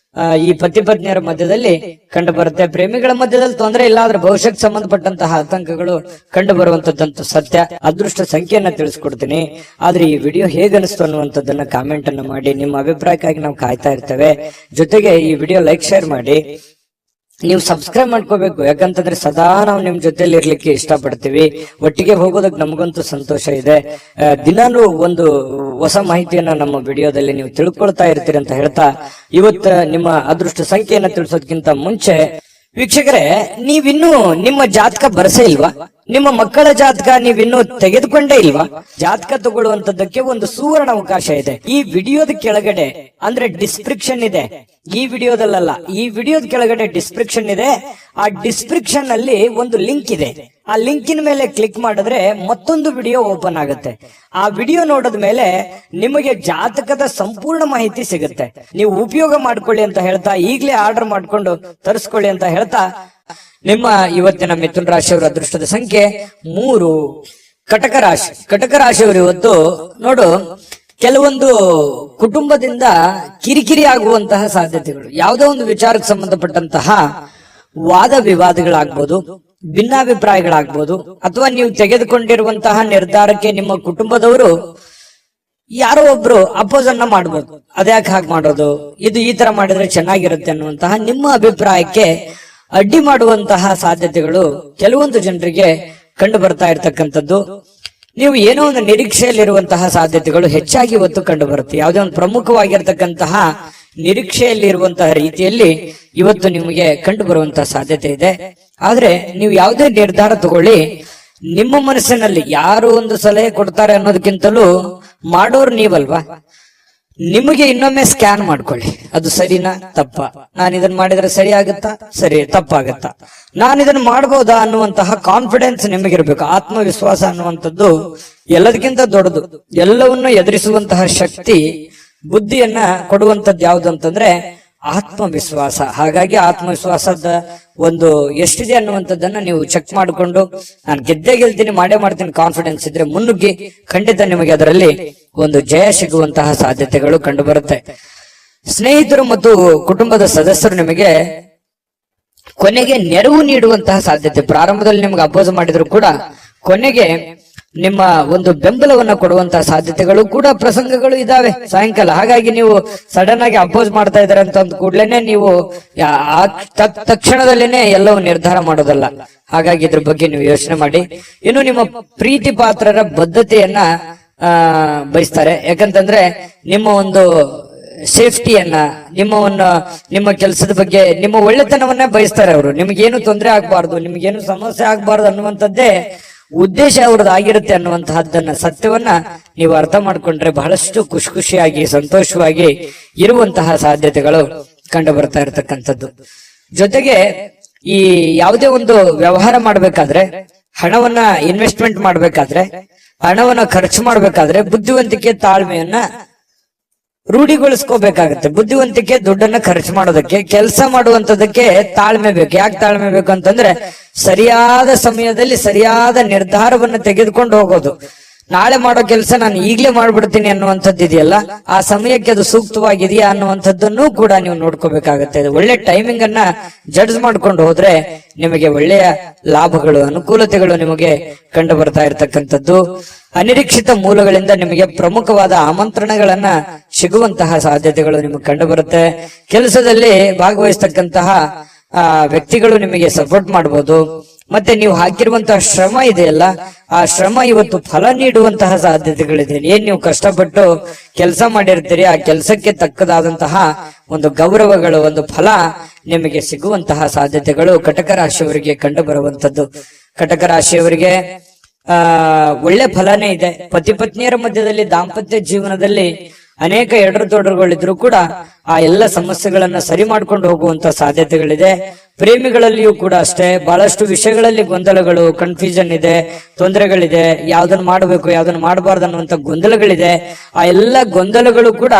ಈ ಪತಿ ಪತ್ನಿಯರ ಮಧ್ಯದಲ್ಲಿ ಕಂಡು ಬರುತ್ತೆ. ಪ್ರೇಮಿಗಳ ಮಧ್ಯದಲ್ಲಿ ತೊಂದರೆ ಇಲ್ಲ, ಆದ್ರೆ ಭವಿಷ್ಯಕ್ಕೆ ಸಂಬಂಧಪಟ್ಟಂತಹ ಆತಂಕಗಳು ಕಂಡು ಬರುವಂತದ್ದಂತೂ ಸತ್ಯ. ಅದೃಷ್ಟ ಸಂಖ್ಯೆಯನ್ನ ತಿಳಿಸ್ಕೊಡ್ತೀನಿ. ಆದ್ರೆ ಈ ವಿಡಿಯೋ ಹೇಗನಿಸ್ತು ಅನ್ನುವಂಥದ್ದನ್ನ ಕಾಮೆಂಟ್ ಅನ್ನ ಮಾಡಿ. ನಿಮ್ಮ ಅಭಿಪ್ರಾಯಕ್ಕಾಗಿ ನಾವು ಕಾಯ್ತಾ ಇರ್ತೇವೆ. ಜೊತೆಗೆ ಈ ವಿಡಿಯೋ ಲೈಕ್ ಶೇರ್ ಮಾಡಿ. ನೀವು ಸಬ್ಸ್ಕ್ರೈಬ್ ಮಾಡ್ಕೋಬೇಕು, ಯಾಕಂತಂದ್ರೆ ಸದಾ ನಾವು ನಿಮ್ ಜೊತೆಲಿ ಇರ್ಲಿಕ್ಕೆ ಇಷ್ಟಪಡ್ತೀವಿ. ಒಟ್ಟಿಗೆ ಹೋಗೋದಕ್ಕೆ ನಮಗಂತೂ ಸಂತೋಷ ಇದೆ. ದಿನಾನು ಒಂದು ಹೊಸ ಮಾಹಿತಿಯನ್ನ ನಮ್ಮ ವಿಡಿಯೋದಲ್ಲಿ ನೀವು ತಿಳ್ಕೊಳ್ತಾ ಇರ್ತೀರಿ ಅಂತ ಹೇಳ್ತಾ, ಇವತ್ತು ನಿಮ್ಮ ಅದೃಷ್ಟ ಸಂಖ್ಯೆಯನ್ನ ತಿಳಿಸೋದಕ್ಕಿಂತ ಮುಂಚೆ ವೀಕ್ಷಕರೇ, ನೀವಿನ್ನೂ ನಿಮ್ಮ ಜಾತಕ ಬರಸೇ ಇಲ್ವಾ? ನಿಮ್ಮ ಮಕ್ಕಳ ಜಾತಕ ನೀವಿನ್ನೂ ತೆಗೆದುಕೊಂಡೇ ಇಲ್ವಾ? ಜಾತಕ ತಗೊಳ್ಳುವಂತದ್ದಕ್ಕೆ ಒಂದು ಸುವರ್ಣ ಅವಕಾಶ ಇದೆ. ಈ ವಿಡಿಯೋದ ಕೆಳಗಡೆ ಅಂದ್ರೆ ಡಿಸ್ಕ್ರಿಪ್ಷನ್ ಇದೆ. ಈ ವಿಡಿಯೋದಲ್ಲ, ಈ ವಿಡಿಯೋದ ಕೆಳಗಡೆ ಡಿಸ್ಕ್ರಿಪ್ಷನ್ ಇದೆ. ಆ ಡಿಸ್ಕ್ರಿಪ್ಷನ್ ಅಲ್ಲಿ ಒಂದು ಲಿಂಕ್ ಇದೆ. ಆ ಲಿಂಕಿನ ಮೇಲೆ ಕ್ಲಿಕ್ ಮಾಡಿದ್ರೆ ಮತ್ತೊಂದು ವಿಡಿಯೋ ಓಪನ್ ಆಗುತ್ತೆ. ಆ ವಿಡಿಯೋ ನೋಡಿದ ಮೇಲೆ ನಿಮಗೆ ಜಾತಕದ ಸಂಪೂರ್ಣ ಮಾಹಿತಿ ಸಿಗುತ್ತೆ. ನೀವು ಉಪಯೋಗ ಮಾಡ್ಕೊಳ್ಳಿ ಅಂತ ಹೇಳ್ತಾ, ಈಗಲೇ ಆರ್ಡರ್ ಮಾಡ್ಕೊಂಡು ತರಿಸ್ಕೊಳ್ಳಿ ಅಂತ ಹೇಳ್ತಾ, ನಿಮ್ಮ ಇವತ್ತಿನ ಮಿಥುನ ರಾಶಿಯವರ ಅದೃಷ್ಟದ ಸಂಖ್ಯೆ 3. ಕಟಕ ರಾಶಿ. ಕಟಕ ರಾಶಿಯವರು ಇವತ್ತು ನೋಡು, ಕೆಲವೊಂದು ಕುಟುಂಬದಿಂದ ಕಿರಿಕಿರಿ ಆಗುವಂತಹ ಸಾಧ್ಯತೆಗಳು, ಯಾವುದೋ ಒಂದು ವಿಚಾರಕ್ಕೆ ಸಂಬಂಧಪಟ್ಟಂತಹ ವಾದ ವಿವಾದಗಳಾಗ್ಬೋದು, ಭಿನ್ನಾಭಿಪ್ರಾಯಗಳಾಗ್ಬೋದು, ಅಥವಾ ನೀವು ತೆಗೆದುಕೊಂಡಿರುವಂತಹ ನಿರ್ಧಾರಕ್ಕೆ ನಿಮ್ಮ ಕುಟುಂಬದವರು ಯಾರೋ ಒಬ್ರು ಅಪೋಸ್ ಅನ್ನ ಮಾಡ್ಬೋದು. ಅದ್ಯಾಕೆ ಹಾಗೆ ಮಾಡೋದು, ಇದು ಈ ತರ ಮಾಡಿದ್ರೆ ಚೆನ್ನಾಗಿರುತ್ತೆ ಅನ್ನುವಂತಹ ನಿಮ್ಮ ಅಭಿಪ್ರಾಯಕ್ಕೆ ಅಡ್ಡಿ ಮಾಡುವಂತಹ ಸಾಧ್ಯತೆಗಳು ಕೆಲವೊಂದು ಜನರಿಗೆ ಕಂಡು ಬರ್ತಾ ಇರ್ತಕ್ಕಂಥದ್ದು. ನೀವು ಏನೋ ಒಂದು ನಿರೀಕ್ಷೆಯಲ್ಲಿರುವಂತಹ ಸಾಧ್ಯತೆಗಳು ಹೆಚ್ಚಾಗಿ ಇವತ್ತು ಕಂಡು ಬರುತ್ತೆ. ಯಾವುದೇ ಒಂದು ಪ್ರಮುಖವಾಗಿರ್ತಕ್ಕಂತಹ ನಿರೀಕ್ಷೆಯಲ್ಲಿರುವಂತಹ ರೀತಿಯಲ್ಲಿ ಇವತ್ತು ನಿಮಗೆ ಕಂಡು ಬರುವಂತಹ ಸಾಧ್ಯತೆ ಇದೆ. ಆದ್ರೆ ನೀವು ಯಾವುದೇ ನಿರ್ಧಾರ ತಗೊಳ್ಳಿ, ನಿಮ್ಮ ಮನಸ್ಸಿನಲ್ಲಿ ಯಾರು ಒಂದು ಸಲಹೆ ಕೊಡ್ತಾರೆ ಅನ್ನೋದಕ್ಕಿಂತಲೂ ಮಾಡೋರು ನೀವಲ್ವಾ. ನಿಮಗೆ ಇನ್ನೊಮ್ಮೆ ಸ್ಕ್ಯಾನ್ ಮಾಡ್ಕೊಳ್ಳಿ, ಅದು ಸರಿನಾ ತಪ್ಪ, ನಾನು ಇದನ್ನ ಮಾಡಿದ್ರೆ ಸರಿ ಆಗುತ್ತಾ, ಸರಿ ತಪ್ಪಾಗತ್ತಾ, ನಾನು ಇದನ್ನ ಮಾಡಬಹುದಾ ಅನ್ನುವಂತಹ ಕಾನ್ಫಿಡೆನ್ಸ್ ನಿಮಗಿರ್ಬೇಕು. ಆತ್ಮವಿಶ್ವಾಸ ಅನ್ನುವಂಥದ್ದು ಎಲ್ಲದಕ್ಕಿಂತ ದೊಡ್ಡದು. ಎಲ್ಲವನ್ನೂ ಎದುರಿಸುವಂತಹ ಶಕ್ತಿ, ಬುದ್ಧಿಯನ್ನ ಕೊಡುವಂತದ್ದು ಯಾವುದು ಅಂತಂದ್ರೆ ಆತ್ಮವಿಶ್ವಾಸ. ಹಾಗಾಗಿ ಆತ್ಮವಿಶ್ವಾಸದ ಒಂದು ಎಷ್ಟಿದೆ ಅನ್ನುವಂಥದ್ದನ್ನ ನೀವು ಚೆಕ್ ಮಾಡಿಕೊಂಡು, ನಾನು ಗೆದ್ದೇ ಗೆಲ್ತೀನಿ, ಮಾಡೇ ಮಾಡ್ತೀನಿ ಕಾನ್ಫಿಡೆನ್ಸ್ ಇದ್ರೆ ಮುನ್ನುಗ್ಗಿ, ಖಂಡಿತ ನಿಮಗೆ ಅದರಲ್ಲಿ ಒಂದು ಜಯ ಸಿಗುವಂತಹ ಸಾಧ್ಯತೆಗಳು ಕಂಡು ಬರುತ್ತೆ. ಸ್ನೇಹಿತರು ಮತ್ತು ಕುಟುಂಬದ ಸದಸ್ಯರು ನಿಮಗೆ ಕೊನೆಗೆ ನೆರವು ನೀಡುವಂತಹ ಸಾಧ್ಯತೆ. ಪ್ರಾರಂಭದಲ್ಲಿ ನಿಮ್ಗೆ ಅಪೋಸ್ ಮಾಡಿದ್ರು ಕೂಡ ಕೊನೆಗೆ ನಿಮ್ಮ ಒಂದು ಬೆಂಬಲವನ್ನ ಕೊಡುವಂತಹ ಸಾಧ್ಯತೆಗಳು ಕೂಡ ಪ್ರಸಂಗಗಳು ಇದಾವೆ ಸಾಯಂಕಾಲ. ಹಾಗಾಗಿ ನೀವು ಸಡನ್ ಆಗಿ ಅಪೋಸ್ ಮಾಡ್ತಾ ಇದಾರೆ ಅಂತ ಅಂದ ಕೂಡ್ಲೇನೆ ನೀವು ತಕ್ಷಣದಲ್ಲೇನೆ ಎಲ್ಲವೂ ನಿರ್ಧಾರ ಮಾಡೋದಲ್ಲ. ಹಾಗಾಗಿ ಇದ್ರ ಬಗ್ಗೆ ನೀವು ಯೋಚನೆ ಮಾಡಿ. ಇನ್ನು ನಿಮ್ಮ ಪ್ರೀತಿ ಪಾತ್ರರ ಬದ್ಧತೆಯನ್ನ ಬಯಸ್ತಾರೆ. ಯಾಕಂತಂದ್ರೆ ನಿಮ್ಮ ಒಂದು ಸೇಫ್ಟಿಯನ್ನ, ನಿಮ್ಮ ಕೆಲಸದ ಬಗ್ಗೆ, ನಿಮ್ಮ ಒಳ್ಳೆತನವನ್ನ ಬಯಸ್ತಾರೆ ಅವರು. ನಿಮ್ಗೇನು ತೊಂದರೆ ಆಗ್ಬಾರ್ದು, ನಿಮ್ಗೇನು ಸಮಸ್ಯೆ ಆಗ್ಬಾರ್ದು ಅನ್ನುವಂಥದ್ದೇ ಉದ್ದೇಶ ಅವ್ರದ್ದು ಆಗಿರುತ್ತೆ ಅನ್ನುವಂತಹದ್ದನ್ನ, ಸತ್ಯವನ್ನ ನೀವು ಅರ್ಥ ಮಾಡ್ಕೊಂಡ್ರೆ ಬಹಳಷ್ಟು ಖುಷಿಯಾಗಿ ಸಂತೋಷವಾಗಿ ಇರುವಂತಹ ಸಾಧ್ಯತೆಗಳು ಕಂಡು ಬರ್ತಾ ಇರತಕ್ಕಂಥದ್ದು. ಜೊತೆಗೆ ಈ ಯಾವುದೇ ಒಂದು ವ್ಯವಹಾರ ಮಾಡ್ಬೇಕಾದ್ರೆ, ಹಣವನ್ನ ಇನ್ವೆಸ್ಟ್ಮೆಂಟ್ ಮಾಡ್ಬೇಕಾದ್ರೆ, ಹಣವನ್ನ ಖರ್ಚು ಮಾಡ್ಬೇಕಾದ್ರೆ ಬುದ್ಧಿವಂತಿಕೆ, ತಾಳ್ಮೆಯನ್ನ ರೂಢಿಗೊಳಿಸ್ಕೋಬೇಕಾಗತ್ತೆ. ಬುದ್ಧಿವಂತಿಕೆ ದುಡ್ಡನ್ನ ಖರ್ಚು ಮಾಡೋದಕ್ಕೆ, ಕೆಲಸ ಮಾಡುವಂತದಕ್ಕೆ ತಾಳ್ಮೆ ಬೇಕು. ಯಾಕೆ ತಾಳ್ಮೆ ಬೇಕು ಅಂತಂದ್ರೆ ಸರಿಯಾದ ಸಮಯದಲ್ಲಿ ಸರಿಯಾದ ನಿರ್ಧಾರವನ್ನು ತೆಗೆದುಕೊಂಡು ಹೋಗೋದು. ನಾಳೆ ಮಾಡೋ ಕೆಲಸ ನಾನು ಈಗಲೇ ಮಾಡ್ಬಿಡ್ತೀನಿ ಅನ್ನುವಂಥದ್ದು ಇದೆಯಲ್ಲ, ಆ ಸಮಯಕ್ಕೆ ಅದು ಸೂಕ್ತವಾಗಿದೆಯಾ ಅನ್ನುವಂಥದ್ದನ್ನು ಕೂಡ ನೀವು ನೋಡ್ಕೋಬೇಕಾಗತ್ತೆ. ಒಳ್ಳೆ ಟೈಮಿಂಗ್ ಅನ್ನ ಜಡ್ಜ್ ಮಾಡ್ಕೊಂಡು ಹೋದ್ರೆ ನಿಮಗೆ ಒಳ್ಳೆಯ ಲಾಭಗಳು, ಅನುಕೂಲತೆಗಳು ನಿಮಗೆ ಕಂಡು ಬರ್ತಾ ಇರತಕ್ಕಂಥದ್ದು. ಅನಿರೀಕ್ಷಿತ ಮೂಲಗಳಿಂದ ನಿಮಗೆ ಪ್ರಮುಖವಾದ ಆಮಂತ್ರಣಗಳನ್ನ ಸಿಗುವಂತಹ ಸಾಧ್ಯತೆಗಳು ನಿಮಗೆ ಕಂಡು ಬರುತ್ತೆ. ಕೆಲಸದಲ್ಲಿ ಭಾಗವಹಿಸ್ತಕ್ಕಂತಹ ವ್ಯಕ್ತಿಗಳು ನಿಮಗೆ ಸಪೋರ್ಟ್ ಮಾಡಬಹುದು. ಮತ್ತೆ ನೀವು ಹಾಕಿರುವಂತಹ ಶ್ರಮ ಇದೆಯಲ್ಲ, ಆ ಶ್ರಮ ಇವತ್ತು ಫಲ ನೀಡುವಂತಹ ಸಾಧ್ಯತೆಗಳಿದೆ. ಏನ್ ನೀವು ಕಷ್ಟಪಟ್ಟು ಕೆಲಸ ಮಾಡಿರ್ತೀರಿ, ಆ ಕೆಲಸಕ್ಕೆ ತಕ್ಕದಾದಂತಹ ಒಂದು ಗೌರವಗಳು, ಒಂದು ಫಲ ನಿಮಗೆ ಸಿಗುವಂತಹ ಸಾಧ್ಯತೆಗಳು ಕಟಕ ರಾಶಿಯವರಿಗೆ ಕಂಡು ಬರುವಂತದ್ದು. ಕಟಕ ರಾಶಿಯವರಿಗೆ ಒಳ್ಳೆ ಫಲನೇ ಇದೆ. ಪತಿ ಪತ್ನಿಯರ ಮಧ್ಯದಲ್ಲಿ ದಾಂಪತ್ಯ ಜೀವನದಲ್ಲಿ ಅನೇಕ ಎಡರುತೊಡರುಗಳಿದ್ರು ಕೂಡ ಆ ಎಲ್ಲ ಸಮಸ್ಯೆಗಳನ್ನ ಸರಿ ಮಾಡ್ಕೊಂಡು ಹೋಗುವಂತ ಸಾಧ್ಯತೆಗಳಿದೆ. ಪ್ರೇಮಿಗಳಲ್ಲಿಯೂ ಕೂಡ ಅಷ್ಟೇ ಬಹಳಷ್ಟು ವಿಷಯಗಳಲ್ಲಿ ಗೊಂದಲಗಳು, ಕನ್ಫ್ಯೂಷನ್ ಇದೆ, ತೊಂದರೆಗಳಿದೆ, ಯಾವ್ದನ್ನ ಮಾಡಬೇಕು ಯಾವ್ದನ್ನ ಮಾಡಬಾರ್ದು ಅನ್ನುವಂತ ಗೊಂದಲಗಳಿದೆ. ಆ ಎಲ್ಲ ಗೊಂದಲಗಳು ಕೂಡ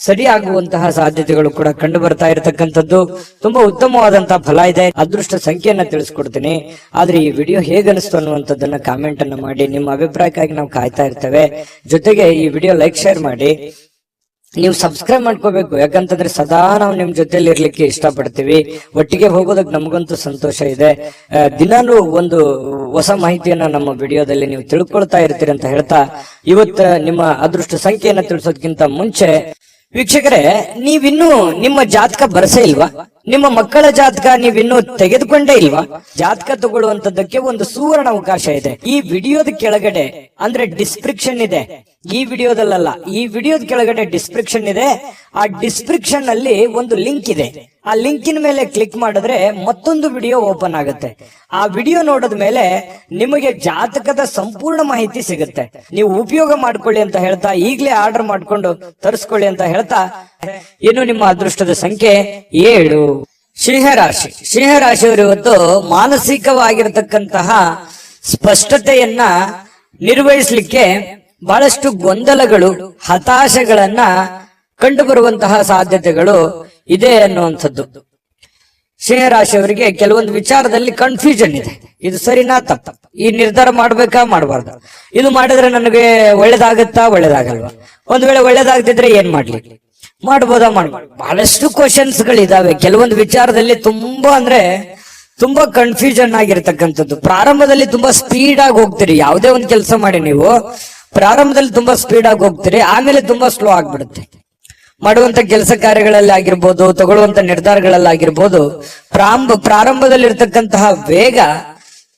ಸರಿ ಆಗುವಂತಹ ಸಾಧ್ಯತೆಗಳು ಕೂಡ ಕಂಡು ಬರ್ತಾ ಇರತಕ್ಕಂಥದ್ದು. ತುಂಬಾ ಉತ್ತಮವಾದಂತಹ ಫಲ ಇದೆ. ಅದೃಷ್ಟ ಸಂಖ್ಯೆಯನ್ನ ತಿಳಿಸ್ಕೊಡ್ತೀನಿ. ಆದ್ರೆ ಈ ವಿಡಿಯೋ ಹೇಗನಿಸ್ತು ಅನ್ನುವಂಥದ್ದನ್ನ ಕಾಮೆಂಟ್ ಅನ್ನ ಮಾಡಿ. ನಿಮ್ಮ ಅಭಿಪ್ರಾಯಕ್ಕಾಗಿ ನಾವು ಕಾಯ್ತಾ ಇರ್ತೇವೆ. ಜೊತೆಗೆ ಈ ವಿಡಿಯೋ ಲೈಕ್ ಶೇರ್ ಮಾಡಿ. ನೀವು ಸಬ್ಸ್ಕ್ರೈಬ್ ಮಾಡ್ಕೋಬೇಕು, ಯಾಕಂತಂದ್ರೆ ಸದಾ ನಾವು ನಿಮ್ ಜೊತೆಲಿ ಇರ್ಲಿಕ್ಕೆ ಇಷ್ಟಪಡ್ತೀವಿ. ಒಟ್ಟಿಗೆ ಹೋಗೋದಕ್ಕೆ ನಮಗಂತೂ ಸಂತೋಷ ಇದೆ. ದಿನಾನು ಒಂದು ಹೊಸ ಮಾಹಿತಿಯನ್ನ ನಮ್ಮ ವಿಡಿಯೋದಲ್ಲಿ ನೀವು ತಿಳ್ಕೊಳ್ತಾ ಇರ್ತೀರಿ ಅಂತ ಹೇಳ್ತಾ, ಇವತ್ತು ನಿಮ್ಮ ಅದೃಷ್ಟ ಸಂಖ್ಯೆಯನ್ನ ತಿಳಿಸೋದಕ್ಕಿಂತ ಮುಂಚೆ ವೀಕ್ಷಕರೇ, ನೀವಿನ್ನೂ ನಿಮ್ಮ ಜಾತಕ ಬರಸೇ ಇಲ್ವಾ? ನಿಮ್ಮ ಮಕ್ಕಳ ಜಾತಕ ನೀವಿನ್ನೂ ತೆಗೆದುಕೊಂಡೇ ಇಲ್ವಾ? ಜಾತಕ ತಗೊಳ್ಳುವಂತದ್ದಕ್ಕೆ ಒಂದು ಸುವರ್ಣ ಅವಕಾಶ ಇದೆ. ಈ ವಿಡಿಯೋದ ಕೆಳಗಡೆ ಅಂದ್ರೆ ಡಿಸ್ಕ್ರಿಪ್ಷನ್ ಇದೆ. ಈ ವಿಡಿಯೋದಲ್ಲ, ಈ ವಿಡಿಯೋದ ಕೆಳಗಡೆ ಡಿಸ್ಕ್ರಿಪ್ಷನ್ ಇದೆ. ಆ ಡಿಸ್ಕ್ರಿಪ್ಷನ್ ಅಲ್ಲಿ ಒಂದು ಲಿಂಕ್ ಇದೆ. ಆ ಲಿಂಕಿನ ಮೇಲೆ ಕ್ಲಿಕ್ ಮಾಡಿದ್ರೆ ಮತ್ತೊಂದು ವಿಡಿಯೋ ಓಪನ್ ಆಗುತ್ತೆ. ಆ ವಿಡಿಯೋ ನೋಡಿದ ಮೇಲೆ ನಿಮಗೆ ಜಾತಕದ ಸಂಪೂರ್ಣ ಮಾಹಿತಿ ಸಿಗುತ್ತೆ. ನೀವು ಉಪಯೋಗ ಮಾಡ್ಕೊಳ್ಳಿ ಅಂತ ಹೇಳ್ತಾ, ಈಗಲೇ ಆರ್ಡರ್ ಮಾಡ್ಕೊಂಡು ತರಿಸ್ಕೊಳ್ಳಿ ಅಂತ ಹೇಳ್ತಾ, ಇನ್ನು ನಿಮ್ಮ ಅದೃಷ್ಟದ ಸಂಖ್ಯೆ 7. ಸಿಂಹರಾಶಿ. ಸಿಂಹರಾಶಿಯವರು ಇವತ್ತು ಮಾನಸಿಕವಾಗಿರತಕ್ಕಂತಹ ಸ್ಪಷ್ಟತೆಯನ್ನ ನಿರ್ವಹಿಸಲಿಕ್ಕೆ ಬಹಳಷ್ಟು ಗೊಂದಲಗಳು, ಹತಾಶೆಗಳನ್ನ ಕಂಡು ಬರುವಂತಹ ಸಾಧ್ಯತೆಗಳು ಇದೆ ಅನ್ನುವಂಥದ್ದು. ಸಿಂಹರಾಶಿಯವರಿಗೆ ಕೆಲವೊಂದು ವಿಚಾರದಲ್ಲಿ ಕನ್ಫ್ಯೂಷನ್ ಇದೆ. ಇದು ಸರಿನಾ ತಪ್ಪ, ಈ ನಿರ್ಧಾರ ಮಾಡ್ಬೇಕಾ ಮಾಡಬಾರ್ದು, ಇದು ಮಾಡಿದ್ರೆ ನನಗೆ ಒಳ್ಳೇದಾಗತ್ತಾ ಒಳ್ಳೇದಾಗಲ್ವಾ, ಒಂದ್ ವೇಳೆ ಒಳ್ಳೇದಾಗದಿದ್ರೆ ಏನ್ ಮಾಡ್ಲಿ, ಮಾಡ್ಬೋದಾ ಮಾಡ್ಬೋದು, ಬಹಳಷ್ಟು ಕ್ವಶನ್ಸ್ ಗಳಿದಾವೆ. ಕೆಲವೊಂದು ವಿಚಾರದಲ್ಲಿ ತುಂಬಾ ಕನ್ಫ್ಯೂಷನ್ ಆಗಿರ್ತಕ್ಕಂಥದ್ದು. ಪ್ರಾರಂಭದಲ್ಲಿ ತುಂಬಾ ಸ್ಪೀಡ್ ಆಗಿ ಹೋಗ್ತೀರಿ. ಯಾವುದೇ ಒಂದು ಕೆಲಸ ಮಾಡಿ ನೀವು ಪ್ರಾರಂಭದಲ್ಲಿ ತುಂಬಾ ಸ್ಪೀಡ್ ಆಗಿ ಹೋಗ್ತೀರಿ, ಆಮೇಲೆ ತುಂಬಾ ಸ್ಲೋ ಆಗ್ಬಿಡುತ್ತೆ. ಮಾಡುವಂತ ಕೆಲಸ ಕಾರ್ಯಗಳಲ್ಲಿ ಆಗಿರ್ಬೋದು, ತಗೊಳ್ಳುವಂತ ನಿರ್ಧಾರಗಳಲ್ಲಾಗಿರ್ಬೋದು, ಪ್ರಾರಂಭದಲ್ಲಿ ಇರ್ತಕ್ಕಂತಹ ವೇಗ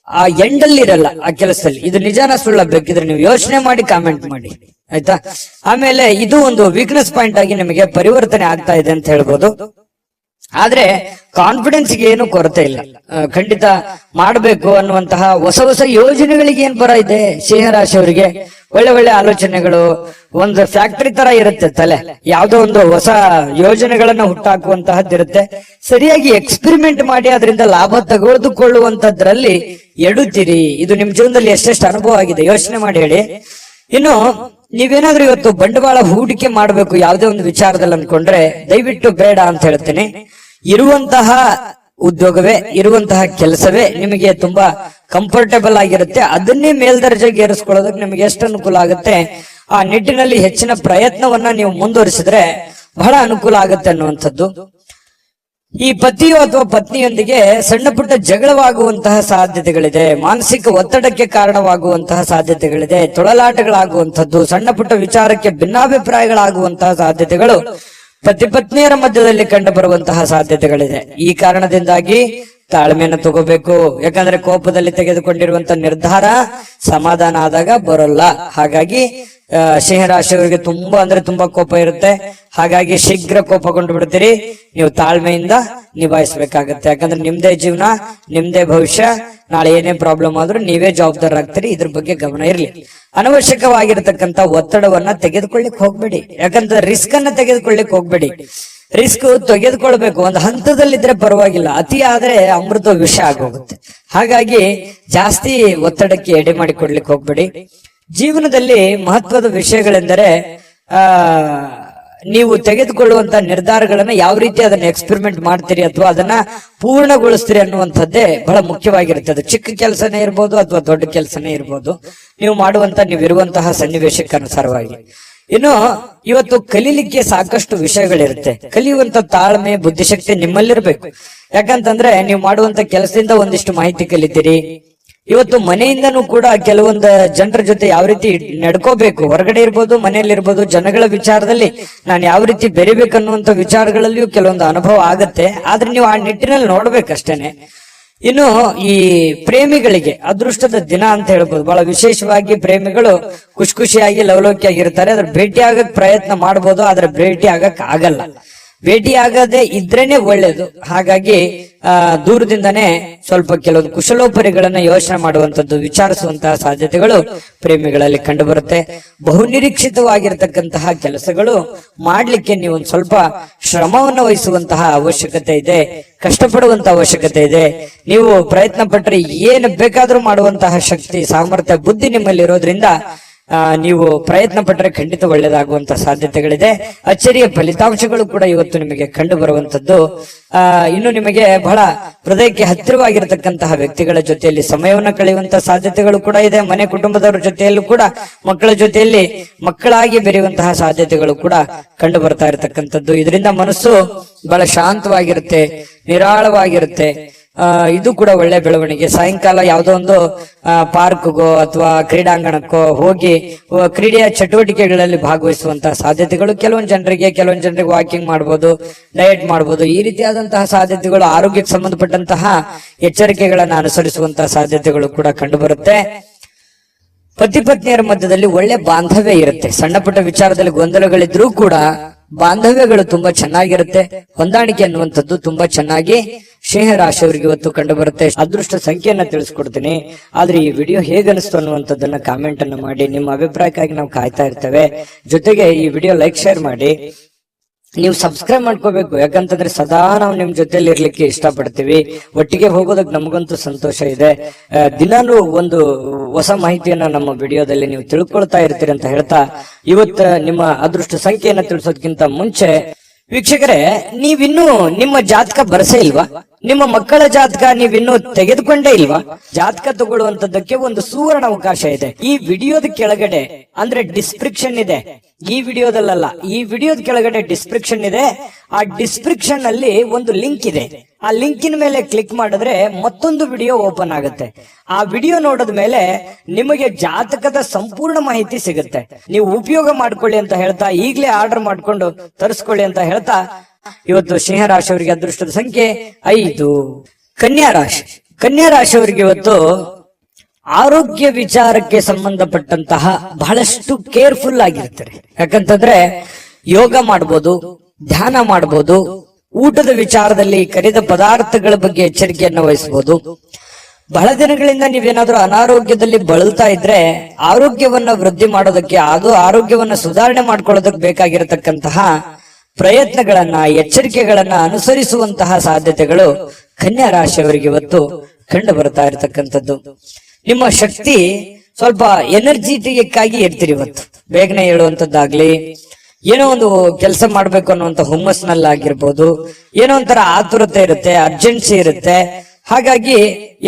ಆ ಎಂಡಲ್ಲಿ ಇರಲ್ಲ ಆ ಕೆಲಸದಲ್ಲಿ. ಇದು ನಿಜಾನ ಸುಳ್ಳ? ಬೇಕಿದ್ರೆ ನೀವು ಯೋಚನೆ ಮಾಡಿ ಕಾಮೆಂಟ್ ಮಾಡಿ, ಆಯ್ತಾ? ಆಮೇಲೆ ಇದು ಒಂದು ವೀಕ್ನೆಸ್ ಪಾಯಿಂಟ್ ಆಗಿ ನಿಮಗೆ ಪರಿವರ್ತನೆ ಆಗ್ತಾ ಇದೆ ಅಂತ ಹೇಳ್ಬೋದು. ಆದ್ರೆ ಕಾನ್ಫಿಡೆನ್ಸ್ ಗೆ ಏನು ಕೊರತೆ ಇಲ್ಲ. ಖಂಡಿತ ಮಾಡಬೇಕು ಅನ್ನುವಂತಹ ಹೊಸ ಯೋಜನೆಗಳಿಗೆ ಏನ್ ಬರ ಇದೆ ಸಿಂಹರಾಶಿಯವರಿಗೆ. ಒಳ್ಳೆ ಆಲೋಚನೆಗಳು, ಒಂದು ಫ್ಯಾಕ್ಟರಿ ತರ ಇರುತ್ತೆ ತಲೆ. ಯಾವ್ದೋ ಒಂದು ಹೊಸ ಯೋಜನೆಗಳನ್ನ ಹುಟ್ಟಾಕುವಂತಹದ್ದಿರುತ್ತೆ. ಸರಿಯಾಗಿ ಎಕ್ಸ್ಪೆರಿಮೆಂಟ್ ಮಾಡಿ ಅದರಿಂದ ಲಾಭ ತೆಗೆದುಕೊಳ್ಳುವಂತದ್ರಲ್ಲಿ ಎಡುತ್ತೀರಿ. ಇದು ನಿಮ್ ಜೀವನದಲ್ಲಿ ಎಷ್ಟೆಷ್ಟು ಅನುಭವ ಆಗಿದೆ ಯೋಚನೆ ಮಾಡಿ ಹೇಳಿ. ಇನ್ನು ನೀವೇನಾದ್ರೂ ಇವತ್ತು ಬಂಡವಾಳ ಹೂಡಿಕೆ ಮಾಡಬೇಕು ಯಾವುದೇ ಒಂದು ವಿಚಾರದಲ್ಲಿ ಅನ್ಕೊಂಡ್ರೆ ದಯವಿಟ್ಟು ಬೇಡ ಅಂತ ಹೇಳ್ತೀನಿ. ಇರುವಂತಹ ಉದ್ಯೋಗವೇ, ಇರುವಂತಹ ಕೆಲಸವೇ ನಿಮಗೆ ತುಂಬಾ ಕಂಫರ್ಟೇಬಲ್ ಆಗಿರುತ್ತೆ. ಅದನ್ನೇ ಮೇಲ್ದರ್ಜೆಗೆ ಏರಿಸ್ಕೊಳ್ಳೋದಕ್ಕೆ ನಿಮಗೆ ಎಷ್ಟು ಅನುಕೂಲ ಆಗುತ್ತೆ ಆ ನಿಟ್ಟಿನಲ್ಲಿ ಹೆಚ್ಚಿನ ಪ್ರಯತ್ನವನ್ನ ನೀವು ಮುಂದುವರಿಸಿದ್ರೆ ಬಹಳ ಅನುಕೂಲ ಆಗುತ್ತೆ ಅನ್ನುವಂಥದ್ದು. ಈ ಪತಿಯೋ ಅಥವಾ ಪತ್ನಿಯೊಂದಿಗೆ ಸಣ್ಣ ಪುಟ್ಟ ಜಗಳವಾಗುವಂತಹ ಸಾಧ್ಯತೆಗಳಿದೆ. ಮಾನಸಿಕ ಒತ್ತಡಕ್ಕೆ ಕಾರಣವಾಗುವಂತಹ ಸಾಧ್ಯತೆಗಳಿದೆ. ತೊಳಲಾಟಗಳಾಗುವಂಥದ್ದು, ಸಣ್ಣ ಪುಟ್ಟ ವಿಚಾರಕ್ಕೆ ಭಿನ್ನಾಭಿಪ್ರಾಯಗಳಾಗುವಂತಹ ಸಾಧ್ಯತೆಗಳು ಪತಿ ಪತ್ನಿಯರ ಮಧ್ಯದಲ್ಲಿ ಕಂಡು ಬರುವಂತಹ ಸಾಧ್ಯತೆಗಳಿದೆ. ಈ ಕಾರಣದಿಂದಾಗಿ ತಾಳ್ಮೆಯನ್ನು ತಗೋಬೇಕು. ಯಾಕಂದ್ರೆ ಕೋಪದಲ್ಲಿ ತೆಗೆದುಕೊಂಡಿರುವಂತ ನಿರ್ಧಾರ ಸಮಾಧಾನ ಆದಾಗ ಬರೋಲ್ಲ. ಹಾಗಾಗಿ ಸಿಂಹರಾಶಿಯವರಿಗೆ ತುಂಬಾ ಕೋಪ ಇರುತ್ತೆ. ಹಾಗಾಗಿ ಶೀಘ್ರ ಕೋಪಗೊಂಡು ಬಿಡ್ತೀರಿ. ನೀವು ತಾಳ್ಮೆಯಿಂದ ನಿಭಾಯಿಸಬೇಕಾಗತ್ತೆ. ಯಾಕಂದ್ರೆ ನಿಮ್ದೇ ಜೀವನ, ನಿಮ್ದೇ ಭವಿಷ್ಯ. ನಾಳೆ ಏನೇ ಪ್ರಾಬ್ಲಮ್ ಆದ್ರೂ ನೀವೇ ಜವಾಬ್ದಾರರಾಗ್ತೀರಿ. ಇದ್ರ ಬಗ್ಗೆ ಗಮನ ಇರ್ಲಿ. ಅನವಶ್ಯಕವಾಗಿರತಕ್ಕಂತ ಒತ್ತಡವನ್ನ ತೆಗೆದುಕೊಳ್ಳಿಕ್ ಹೋಗ್ಬೇಡಿ. ಯಾಕಂದ್ರೆ ರಿಸ್ಕ್ ಅನ್ನ ತೆಗೆದುಕೊಳ್ಳಿಕ್ ಹೋಗ್ಬೇಡಿ. ರಿಸ್ಕ್ ತೆಗೆದುಕೊಳ್ಬೇಕು, ಒಂದು ಹಂತದಲ್ಲಿದ್ರೆ ಪರವಾಗಿಲ್ಲ. ಅತಿ ಆದ್ರೆ ಅಮೃತ ವಿಷ ಆಗೋಗುತ್ತೆ. ಹಾಗಾಗಿ ಜಾಸ್ತಿ ಒತ್ತಡಕ್ಕೆ ಎಡೆ ಮಾಡಿ ಕೊಡ್ಲಿಕ್ಕೆ ಹೋಗ್ಬೇಡಿ. ಜೀವನದಲ್ಲಿ ಮಹತ್ವದ ವಿಷಯಗಳೆಂದರೆ ನೀವು ತೆಗೆದುಕೊಳ್ಳುವಂತ ನಿರ್ಧಾರಗಳನ್ನ ಯಾವ ರೀತಿ ಅದನ್ನ ಎಕ್ಸ್ಪೆರಿಮೆಂಟ್ ಮಾಡ್ತೀರಿ ಅಥವಾ ಅದನ್ನ ಪೂರ್ಣಗೊಳಿಸ್ತೀರಿ ಅನ್ನುವಂಥದ್ದೇ ಬಹಳ ಮುಖ್ಯವಾಗಿರುತ್ತೆ. ಅದು ಚಿಕ್ಕ ಕೆಲಸನೇ ಇರ್ಬೋದು ಅಥವಾ ದೊಡ್ಡ ಕೆಲಸನೇ ಇರ್ಬೋದು, ನೀವಿರುವಂತಹ ಸನ್ನಿವೇಶಕ್ಕೆ ಅನುಸಾರವಾಗಿ. ಇನ್ನು ಇವತ್ತು ಕಲೀಲಿಕ್ಕೆ ಸಾಕಷ್ಟು ವಿಷಯಗಳಿರುತ್ತೆ. ಕಲಿಯುವಂತ ತಾಳ್ಮೆ, ಬುದ್ಧಿಶಕ್ತಿ ನಿಮ್ಮಲ್ಲಿರ್ಬೇಕು. ಯಾಕಂತಂದ್ರೆ ನೀವು ಮಾಡುವಂತ ಕೆಲಸದಿಂದ ಒಂದಿಷ್ಟು ಮಾಹಿತಿ ಕಲಿತೀರಿ. ಇವತ್ತು ಮನೆಯಿಂದನೂ ಕೂಡ ಕೆಲವೊಂದು ಜನರ ಜೊತೆ ಯಾವ ರೀತಿ ನಡ್ಕೋಬೇಕು, ಹೊರಗಡೆ ಇರ್ಬೋದು, ಮನೆಯಲ್ಲಿ ಇರ್ಬೋದು, ಜನಗಳ ವಿಚಾರದಲ್ಲಿ ನಾನು ಯಾವ ರೀತಿ ಬೆರಿಬೇಕನ್ನುವಂತ ವಿಚಾರಗಳಲ್ಲಿಯೂ ಕೆಲವೊಂದು ಅನುಭವ ಆಗತ್ತೆ. ಆದ್ರೆ ನೀವು ಆ ನಿಟ್ಟಿನಲ್ಲಿ ನೋಡ್ಬೇಕಷ್ಟೇನೆ. ಇನ್ನು ಈ ಪ್ರೇಮಿಗಳಿಗೆ ಅದೃಷ್ಟದ ದಿನ ಅಂತ ಹೇಳ್ಬೋದು. ಬಹಳ ವಿಶೇಷವಾಗಿ ಪ್ರೇಮಿಗಳು ಖುಷಿಯಾಗಿ ಲವಲೋಕಿಯಾಗಿರ್ತಾರೆ. ಅದ್ರ ಭೇಟಿ ಆಗಕ್ ಪ್ರಯತ್ನ ಮಾಡ್ಬೋದು, ಆದ್ರೆ ಭೇಟಿ ಆಗಕ್ ಆಗಲ್ಲ. ಭೇಟಿಯಾಗದೆ ಇದ್ರೇನೆ ಒಳ್ಳೇದು. ಹಾಗಾಗಿ ದೂರದಿಂದನೇ ಸ್ವಲ್ಪ ಕೆಲವೊಂದು ಕುಶಲೋಪರಿಗಳನ್ನ ಯೋಚನೆ ಮಾಡುವಂತದ್ದು, ವಿಚಾರಿಸುವಂತಹ ಸಾಧ್ಯತೆಗಳು ಪ್ರೇಮಿಗಳಲ್ಲಿ ಕಂಡು ಬರುತ್ತೆ. ಬಹುನಿರೀಕ್ಷಿತವಾಗಿರ್ತಕ್ಕಂತಹ ಕೆಲಸಗಳು ಮಾಡ್ಲಿಕ್ಕೆ ನೀವು ಒಂದು ಸ್ವಲ್ಪ ಶ್ರಮವನ್ನು ವಹಿಸುವಂತಹ ಅವಶ್ಯಕತೆ ಇದೆ, ಕಷ್ಟಪಡುವಂತಹ ಅವಶ್ಯಕತೆ ಇದೆ. ನೀವು ಪ್ರಯತ್ನ ಪಟ್ಟರೆ ಏನು ಬೇಕಾದ್ರೂ ಮಾಡುವಂತಹ ಶಕ್ತಿ, ಸಾಮರ್ಥ್ಯ, ಬುದ್ಧಿ ನಿಮ್ಮಲ್ಲಿ ಇರೋದ್ರಿಂದ ನೀವು ಪ್ರಯತ್ನ ಪಟ್ಟರೆ ಖಂಡಿತ ಒಳ್ಳೆಯದಾಗುವಂತಹ ಸಾಧ್ಯತೆಗಳಿದೆ. ಅಚ್ಚರಿಯ ಫಲಿತಾಂಶಗಳು ಕೂಡ ಇವತ್ತು ನಿಮಗೆ ಕಂಡು ಬರುವಂತದ್ದು. ಇನ್ನು ನಿಮಗೆ ಬಹಳ ಹೃದಯಕ್ಕೆ ಹತ್ತಿರವಾಗಿರತಕ್ಕಂತಹ ವ್ಯಕ್ತಿಗಳ ಜೊತೆಯಲ್ಲಿ ಸಮಯವನ್ನು ಕಳೆಯುವಂತಹ ಸಾಧ್ಯತೆಗಳು ಕೂಡ ಇದೆ. ಮನೆ ಕುಟುಂಬದವರ ಜೊತೆಯಲ್ಲೂ ಕೂಡ ಮಕ್ಕಳ ಜೊತೆಯಲ್ಲಿ ಮಕ್ಕಳಾಗಿ ಬೆರೆಯುವಂತಹ ಸಾಧ್ಯತೆಗಳು ಕೂಡ ಕಂಡು ಬರ್ತಾ ಇರತಕ್ಕಂಥದ್ದು. ಇದರಿಂದ ಮನಸ್ಸು ಬಹಳ ಶಾಂತವಾಗಿರುತ್ತೆ, ನಿರಾಳವಾಗಿರುತ್ತೆ. ಇದು ಕೂಡ ಒಳ್ಳೆ ಬೆಳವಣಿಗೆ. ಸಾಯಂಕಾಲ ಯಾವುದೋ ಒಂದು ಪಾರ್ಕ್ಗೋ ಅಥವಾ ಕ್ರೀಡಾಂಗಣಕ್ಕೋ ಹೋಗಿ ಕ್ರೀಡೆಯ ಚಟುವಟಿಕೆಗಳಲ್ಲಿ ಭಾಗವಹಿಸುವಂತಹ ಸಾಧ್ಯತೆಗಳು ಕೆಲವೊಂದು ಜನರಿಗೆ ವಾಕಿಂಗ್ ಮಾಡ್ಬೋದು, ಡಯಟ್ ಮಾಡ್ಬೋದು. ಈ ರೀತಿಯಾದಂತಹ ಸಾಧ್ಯತೆಗಳು, ಆರೋಗ್ಯಕ್ಕೆ ಸಂಬಂಧಪಟ್ಟಂತಹ ಎಚ್ಚರಿಕೆಗಳನ್ನು ಅನುಸರಿಸುವಂತಹ ಸಾಧ್ಯತೆಗಳು ಕೂಡ ಕಂಡು ಬರುತ್ತೆ. ಪತಿ ಪತ್ನಿಯರ ಮಧ್ಯದಲ್ಲಿ ಒಳ್ಳೆ ಬಾಂಧವ್ಯ ಇರುತ್ತೆ. ಸಣ್ಣ ಪುಟ್ಟ ವಿಚಾರದಲ್ಲಿ ಗೊಂದಲಗಳಿದ್ರೂ ಕೂಡ ಬಾಂಧವ್ಯಗಳು ತುಂಬಾ ಚೆನ್ನಾಗಿರುತ್ತೆ. ಹೊಂದಾಣಿಕೆ ಅನ್ನುವಂಥದ್ದು ತುಂಬಾ ಚೆನ್ನಾಗಿ ಸಿಂಹ ರಾಶಿಯವರಿಗೆ ಇವತ್ತು ಕಂಡು ಬರುತ್ತೆ. ಅದೃಷ್ಟ ಸಂಖ್ಯೆಯನ್ನ ತಿಳಿಸ್ಕೊಡ್ತೀನಿ. ಆದ್ರೆ ಈ ವಿಡಿಯೋ ಹೇಗನಿಸ್ತು ಅನ್ನುವಂಥದ್ದನ್ನ ಕಾಮೆಂಟ್ ಅನ್ನು ಮಾಡಿ. ನಿಮ್ಮ ಅಭಿಪ್ರಾಯಕ್ಕಾಗಿ ನಾವು ಕಾಯ್ತಾ ಇರ್ತೇವೆ. ಜೊತೆಗೆ ಈ ವಿಡಿಯೋ ಲೈಕ್, ಶೇರ್ ಮಾಡಿ. ನೀವು ಸಬ್ಸ್ಕ್ರೈಬ್ ಮಾಡ್ಕೋಬೇಕು, ಯಾಕಂತಂದ್ರೆ ಸದಾ ನಾವು ನಿಮ್ ಜೊತೆಲಿ ಇರ್ಲಿಕ್ಕೆ ಇಷ್ಟಪಡ್ತೀವಿ. ಒಟ್ಟಿಗೆ ಹೋಗೋದಕ್ಕೆ ನಮಗಂತೂ ಸಂತೋಷ ಇದೆ. ದಿನಾನು ಒಂದು ಹೊಸ ಮಾಹಿತಿಯನ್ನ ನಮ್ಮ ವಿಡಿಯೋದಲ್ಲಿ ನೀವು ತಿಳ್ಕೊಳ್ತಾ ಇರ್ತೀರಿ ಅಂತ ಹೇಳ್ತಾ, ಇವತ್ತು ನಿಮ್ಮ ಅದೃಷ್ಟ ಸಂಖ್ಯೆಯನ್ನ ತಿಳಿಸೋದಕ್ಕಿಂತ ಮುಂಚೆ ವೀಕ್ಷಕರೇ, ನೀವಿನ್ನೂ ನಿಮ್ಮ ಜಾತಕ ಬರಸೇ ಇಲ್ವಾ? ನಿಮ್ಮ ಮಕ್ಕಳ ಜಾತಕ ನೀವಿನ್ನೂ ತೆಗೆದುಕೊಂಡೇ ಇಲ್ವಾ? ಜಾತಕ ತಗೊಳ್ಳುವಂತದ್ದಕ್ಕೆ ಒಂದು ಸುವರ್ಣ ಅವಕಾಶ ಇದೆ. ಈ ವಿಡಿಯೋದ ಕೆಳಗಡೆ ಅಂದ್ರೆ ಡಿಸ್ಕ್ರಿಪ್ಷನ್ ಇದೆ. ಈ ವಿಡಿಯೋದಲ್ಲ, ಈ ವಿಡಿಯೋದ ಕೆಳಗಡೆ ಡಿಸ್ಕ್ರಿಪ್ಷನ್ ಇದೆ. ಆ ಡಿಸ್ಕ್ರಿಪ್ಷನ್ ಅಲ್ಲಿ ಒಂದು ಲಿಂಕ್ ಇದೆ. ಆ ಲಿಂಕಿನ ಮೇಲೆ ಕ್ಲಿಕ್ ಮಾಡಿದ್ರೆ ಮತ್ತೊಂದು ವಿಡಿಯೋ ಓಪನ್ ಆಗುತ್ತೆ. ಆ ವಿಡಿಯೋ ನೋಡಿದ ಮೇಲೆ ನಿಮಗೆ ಜಾತಕದ ಸಂಪೂರ್ಣ ಮಾಹಿತಿ ಸಿಗುತ್ತೆ. ನೀವು ಉಪಯೋಗ ಮಾಡ್ಕೊಳ್ಳಿ ಅಂತ ಹೇಳ್ತಾ, ಈಗಲೇ ಆರ್ಡರ್ ಮಾಡ್ಕೊಂಡು ತರಿಸ್ಕೊಳ್ಳಿ ಅಂತ ಹೇಳ್ತಾ, ಇವತ್ತು ಸಿಂಹ ರಾಶಿಯವರಿಗೆ ಅದೃಷ್ಟದ ಸಂಖ್ಯೆ 5. ಕನ್ಯಾ ರಾಶಿಯವರಿಗೆ ಇವತ್ತು ಆರೋಗ್ಯ ವಿಚಾರಕ್ಕೆ ಸಂಬಂಧಪಟ್ಟಂತಹ ಬಹಳಷ್ಟು ಕೇರ್ಫುಲ್ ಆಗಿರ್ತಾರೆ. ಯಾಕಂತಂದ್ರೆ ಯೋಗ ಮಾಡ್ಬೋದು, ಧ್ಯಾನ ಮಾಡ್ಬೋದು, ಊಟದ ವಿಚಾರದಲ್ಲಿ ಕರಿದ ಪದಾರ್ಥಗಳ ಬಗ್ಗೆ ಎಚ್ಚರಿಕೆಯನ್ನು ವಹಿಸಬಹುದು. ಬಹಳ ದಿನಗಳಿಂದ ನೀವೇನಾದ್ರೂ ಅನಾರೋಗ್ಯದಲ್ಲಿ ಬಳಲ್ತಾ ಇದ್ರೆ ಆರೋಗ್ಯವನ್ನ ವೃದ್ಧಿ ಮಾಡೋದಕ್ಕೆ, ಅದು ಆರೋಗ್ಯವನ್ನ ಸುಧಾರಣೆ ಮಾಡ್ಕೊಳ್ಳೋದಕ್ಕೆ ಬೇಕಾಗಿರತಕ್ಕಂತಹ ಪ್ರಯತ್ನಗಳನ್ನ, ಎಚ್ಚರಿಕೆಗಳನ್ನ ಅನುಸರಿಸುವಂತಹ ಸಾಧ್ಯತೆಗಳು ಕನ್ಯಾ ರಾಶಿಯವರಿಗೆ ಇವತ್ತು ಕಂಡು ಬರ್ತಾ ಇರತಕ್ಕಂಥದ್ದು. ನಿಮ್ಮ ಶಕ್ತಿ ಸ್ವಲ್ಪ ಎನರ್ಜಿಟಿಕ್ ಆಗಿ ಇರ್ತೀರಿ ಇವತ್ತು. ಬೇಗನೆ ಹೇಳುವಂತದ್ದಾಗ್ಲಿ, ಏನೋ ಒಂದು ಕೆಲಸ ಮಾಡ್ಬೇಕು ಅನ್ನುವಂತ ಹುಮ್ಮಸ್ನಲ್ಲಾಗಿರ್ಬೋದು, ಏನೋ ಒಂಥರ ಆತುರತೆ ಇರುತ್ತೆ, ಅರ್ಜೆನ್ಸಿ ಇರುತ್ತೆ. ಹಾಗಾಗಿ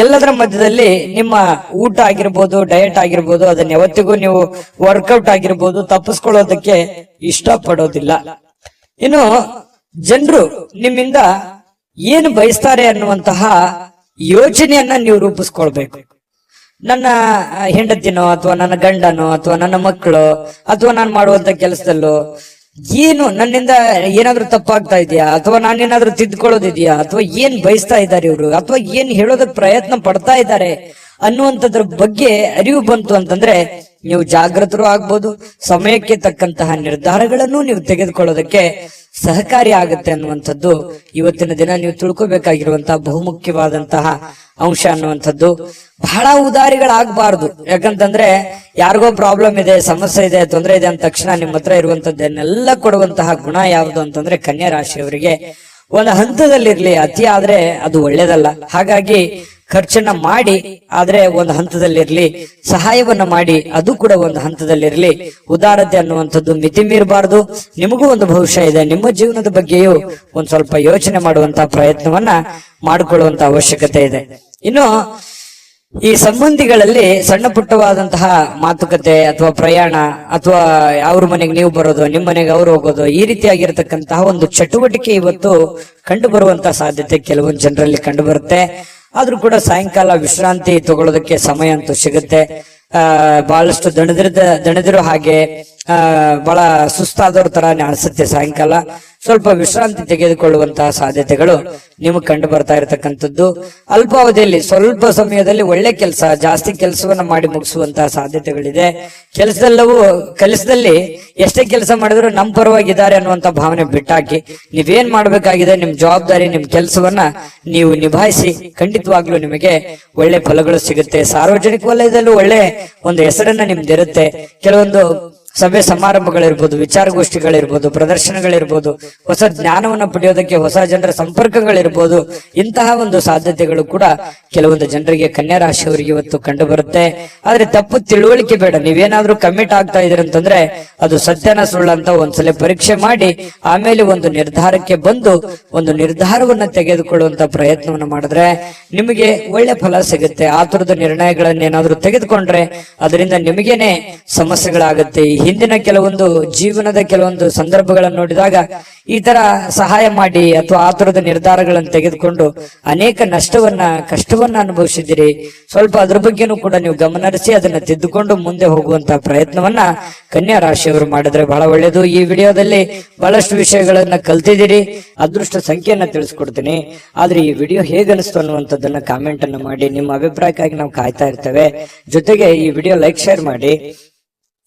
ಎಲ್ಲದರ ಮಧ್ಯದಲ್ಲಿ ನಿಮ್ಮ ಊಟ ಆಗಿರ್ಬೋದು, ಡಯಟ್ ಆಗಿರ್ಬೋದು, ಅದನ್ನ ಯಾವತ್ತಿಗೂ ನೀವು ವರ್ಕೌಟ್ ಆಗಿರ್ಬೋದು ತಪ್ಪಿಸ್ಕೊಳ್ಳೋದಕ್ಕೆ ಇಷ್ಟಪಡೋದಿಲ್ಲ. ಇನ್ನು ಜನರು ನಿಮ್ಮಿಂದ ಏನು ಬಯಸ್ತಾರೆ ಅನ್ನುವಂತಹ ಯೋಚನೆಯನ್ನ ನೀವು ರೂಪಿಸ್ಕೊಳ್ಬೇಕು. ನನ್ನ ಹೆಂಡತಿನೋ ಅಥವಾ ನನ್ನ ಗಂಡನೋ ಅಥವಾ ನನ್ನ ಮಕ್ಕಳು ಅಥವಾ ನಾನು ಮಾಡುವಂತ ಕೆಲಸದಲ್ಲೋ ಏನು ನನ್ನಿಂದ ಏನಾದ್ರೂ ತಪ್ಪಾಗ್ತಾ ಇದೆಯಾ, ಅಥವಾ ನಾನೇನಾದ್ರೂ ತಿದ್ಕೊಳ್ಳೋದಿದ್ಯಾ, ಅಥವಾ ಏನ್ ಬಯಸ್ತಾ ಇದ್ದಾರೆ ಇವರು, ಅಥವಾ ಏನ್ ಹೇಳೋದಕ್ಕೆ ಪ್ರಯತ್ನ ಪಡ್ತಾ ಇದ್ದಾರೆ ಅನ್ನುವಂಥದ್ರ ಬಗ್ಗೆ ಅರಿವು ಬಂತು ಅಂತಂದ್ರೆ ನೀವು ಜಾಗೃತರು ಆಗ್ಬೋದು. ಸಮಯಕ್ಕೆ ತಕ್ಕಂತಹ ನಿರ್ಧಾರಗಳನ್ನು ನೀವು ತೆಗೆದುಕೊಳ್ಳೋದಕ್ಕೆ ಸಹಕಾರಿ ಆಗುತ್ತೆ ಅನ್ನುವಂಥದ್ದು ಇವತ್ತಿನ ದಿನ ನೀವು ತಿಳ್ಕೊಬೇಕಾಗಿರುವಂತಹ ಬಹುಮುಖ್ಯವಾದಂತಹ ಅಂಶ ಅನ್ನುವಂಥದ್ದು. ಬಹಳ ಉದಾರಿಗಳಾಗಬಾರ್ದು. ಯಾಕಂತಂದ್ರೆ ಯಾರಿಗೋ ಪ್ರಾಬ್ಲಮ್ ಇದೆ, ಸಮಸ್ಯೆ ಇದೆ, ತೊಂದರೆ ಇದೆ ಅಂದ ತಕ್ಷಣ ನಿಮ್ಮ ಹತ್ರ ಇರುವಂತದ್ದನ್ನೆಲ್ಲ ಕೊಡುವಂತಹ ಗುಣ ಯಾವುದು ಅಂತಂದ್ರೆ ಕನ್ಯಾ ರಾಶಿಯವರಿಗೆ ಒಂದು ಹಂತದಲ್ಲಿರ್ಲಿ. ಅತಿ ಆದ್ರೆ ಅದು ಒಳ್ಳೇದಲ್ಲ. ಹಾಗಾಗಿ ಖರ್ಚನ್ನ ಮಾಡಿ, ಆದ್ರೆ ಒಂದು ಹಂತದಲ್ಲಿರ್ಲಿ. ಸಹಾಯವನ್ನ ಮಾಡಿ, ಅದು ಕೂಡ ಒಂದು ಹಂತದಲ್ಲಿರ್ಲಿ. ಉದಾರತೆ ಅನ್ನುವಂಥದ್ದು ಮಿತಿ ಮೀರಬಾರದು. ನಿಮಗೂ ಒಂದು ಭವಿಷ್ಯ ಇದೆ. ನಿಮ್ಮ ಜೀವನದ ಬಗ್ಗೆಯೂ ಒಂದ್ ಸ್ವಲ್ಪ ಯೋಚನೆ ಮಾಡುವಂತಹ ಪ್ರಯತ್ನವನ್ನ ಮಾಡಿಕೊಳ್ಳುವಂತ ಅವಶ್ಯಕತೆ ಇದೆ. ಇನ್ನು ಈ ಸಂಬಂಧಿಗಳಲ್ಲಿ ಸಣ್ಣ ಪುಟ್ಟವಾದಂತಹ ಮಾತುಕತೆ ಅಥವಾ ಪ್ರಯಾಣ, ಅಥವಾ ಅವ್ರ ಮನೆಗೆ ನೀವು ಬರೋದು, ನಿಮ್ಮ ಮನೆಗೆ ಅವ್ರು ಹೋಗೋದು, ಈ ರೀತಿಯಾಗಿರ್ತಕ್ಕಂತಹ ಒಂದು ಚಟುವಟಿಕೆ ಇವತ್ತು ಕಂಡು ಬರುವಂತಹ ಸಾಧ್ಯತೆ ಕೆಲವೊಂದು ಜನರಲ್ಲಿ ಕಂಡು ಬರುತ್ತೆ. ಆದ್ರೂ ಕೂಡ ಸಾಯಂಕಾಲ ವಿಶ್ರಾಂತಿ ತಗೊಳ್ಳೋದಕ್ಕೆ ಸಮಯ ಅಂತೂ ಸಿಗುತ್ತೆ. ಬಹಳಷ್ಟು ದಣಿದಿರೋ ಹಾಗೆ ಬಹಳ ಸುಸ್ತಾದವ್ರ ತರಾನೇ ಅನ್ಸುತ್ತೆ. ಸಾಯಂಕಾಲ ಸ್ವಲ್ಪ ವಿಶ್ರಾಂತಿ ತೆಗೆದುಕೊಳ್ಳುವಂತಹ ಸಾಧ್ಯತೆಗಳು ನಿಮಗೆ ಕಂಡು ಬರ್ತಾ ಇರತಕ್ಕಂಥದ್ದು. ಅಲ್ಪಾವಧಿಯಲ್ಲಿ ಸ್ವಲ್ಪ ಸಮಯದಲ್ಲಿ ಒಳ್ಳೆ ಕೆಲಸ, ಜಾಸ್ತಿ ಕೆಲಸವನ್ನ ಮಾಡಿ ಮುಗಿಸುವಂತಹ ಸಾಧ್ಯತೆಗಳಿದೆ. ಕೆಲಸದಲ್ಲಿ ಎಷ್ಟೇ ಕೆಲಸ ಮಾಡಿದ್ರು ನಮ್ಮ ಪರವಾಗಿದ್ದಾರೆ ಅನ್ನುವಂತ ಭಾವನೆ ಬಿಟ್ಟಾಕಿ ನೀವೇನ್ ಮಾಡ್ಬೇಕಾಗಿದೆ, ನಿಮ್ ಜವಾಬ್ದಾರಿ, ನಿಮ್ ಕೆಲಸವನ್ನ ನೀವು ನಿಭಾಯಿಸಿ ಖಂಡಿತವಾಗ್ಲೂ ನಿಮಗೆ ಒಳ್ಳೆ ಫಲಗಳು ಸಿಗುತ್ತೆ. ಸಾರ್ವಜನಿಕ ವಲಯದಲ್ಲೂ ಒಳ್ಳೆ ಒಂದು ಹೆಸರನ್ನ ನಿಮ್ದಿರುತ್ತೆ. ಕೆಲವೊಂದು ಸಭೆ ಸಮಾರಂಭಗಳಿರ್ಬೋದು, ವಿಚಾರಗೋಷ್ಠಿಗಳಿರ್ಬೋದು, ಪ್ರದರ್ಶನಗಳಿರ್ಬೋದು, ಹೊಸ ಜ್ಞಾನವನ್ನ ಪಡೆಯೋದಕ್ಕೆ ಹೊಸ ಜನರ ಸಂಪರ್ಕಗಳಿರ್ಬೋದು, ಇಂತಹ ಒಂದು ಸಾಧ್ಯತೆಗಳು ಕೂಡ ಕೆಲವೊಂದು ಜನರಿಗೆ, ಕನ್ಯಾ ರಾಶಿಯವರಿಗೆ ಇವತ್ತು ಕಂಡು ಬರುತ್ತೆ. ಆದ್ರೆ ತಪ್ಪು ತಿಳುವಳಿಕೆ ಬೇಡ. ನೀವೇನಾದ್ರೂ ಕಮಿಟ್ ಆಗ್ತಾ ಇದ್ರಂತಂದ್ರೆ ಅದು ಸತ್ಯನ ಸುಳ್ಳಂತ ಒಂದ್ಸಲ ಪರೀಕ್ಷೆ ಮಾಡಿ ಆಮೇಲೆ ಒಂದು ನಿರ್ಧಾರಕ್ಕೆ ಬಂದು ಒಂದು ನಿರ್ಧಾರವನ್ನ ತೆಗೆದುಕೊಳ್ಳುವಂತ ಪ್ರಯತ್ನವನ್ನ ಮಾಡಿದ್ರೆ ನಿಮಗೆ ಒಳ್ಳೆ ಫಲ ಸಿಗುತ್ತೆ. ಆತುರದ ನಿರ್ಣಯಗಳನ್ನೇನಾದ್ರೂ ತೆಗೆದುಕೊಂಡ್ರೆ ಅದರಿಂದ ನಿಮಗೇನೆ ಸಮಸ್ಯೆಗಳಾಗುತ್ತೆ. ಹಿಂದಿನ ಕೆಲವೊಂದು ಜೀವನದ ಕೆಲವೊಂದು ಸಂದರ್ಭಗಳನ್ನು ನೋಡಿದಾಗ ಈ ತರ ಸಹಾಯ ಮಾಡಿ ಅಥವಾ ಆತುರದ ನಿರ್ಧಾರಗಳನ್ನು ತೆಗೆದುಕೊಂಡು ಅನೇಕ ಕಷ್ಟವನ್ನ ಅನುಭವಿಸಿದ್ದೀರಿ. ಸ್ವಲ್ಪ ಅದ್ರ ಬಗ್ಗೆನೂ ಕೂಡ ನೀವು ಗಮನಹರಿಸಿ ಅದನ್ನ ತಿದ್ದುಕೊಂಡು ಮುಂದೆ ಹೋಗುವಂತಹ ಪ್ರಯತ್ನವನ್ನ ಕನ್ಯಾ ರಾಶಿಯವರು ಮಾಡಿದ್ರೆ ಬಹಳ ಒಳ್ಳೇದು. ಈ ವಿಡಿಯೋದಲ್ಲಿ ಬಹಳಷ್ಟು ವಿಷಯಗಳನ್ನ ಕಲ್ತಿದ್ದೀರಿ. ಅದೃಷ್ಟ ಸಂಖ್ಯೆಯನ್ನ ತಿಳಿಸ್ಕೊಡ್ತೀನಿ. ಆದ್ರೆ ಈ ವಿಡಿಯೋ ಹೇಗನಿಸ್ತು ಅನ್ನುವಂಥದ್ದನ್ನ ಕಾಮೆಂಟ್ ಅನ್ನ ಮಾಡಿ. ನಿಮ್ಮ ಅಭಿಪ್ರಾಯಕ್ಕಾಗಿ ನಾವು ಕಾಯ್ತಾ ಇರ್ತೇವೆ. ಜೊತೆಗೆ ಈ ವಿಡಿಯೋ ಲೈಕ್, ಶೇರ್ ಮಾಡಿ.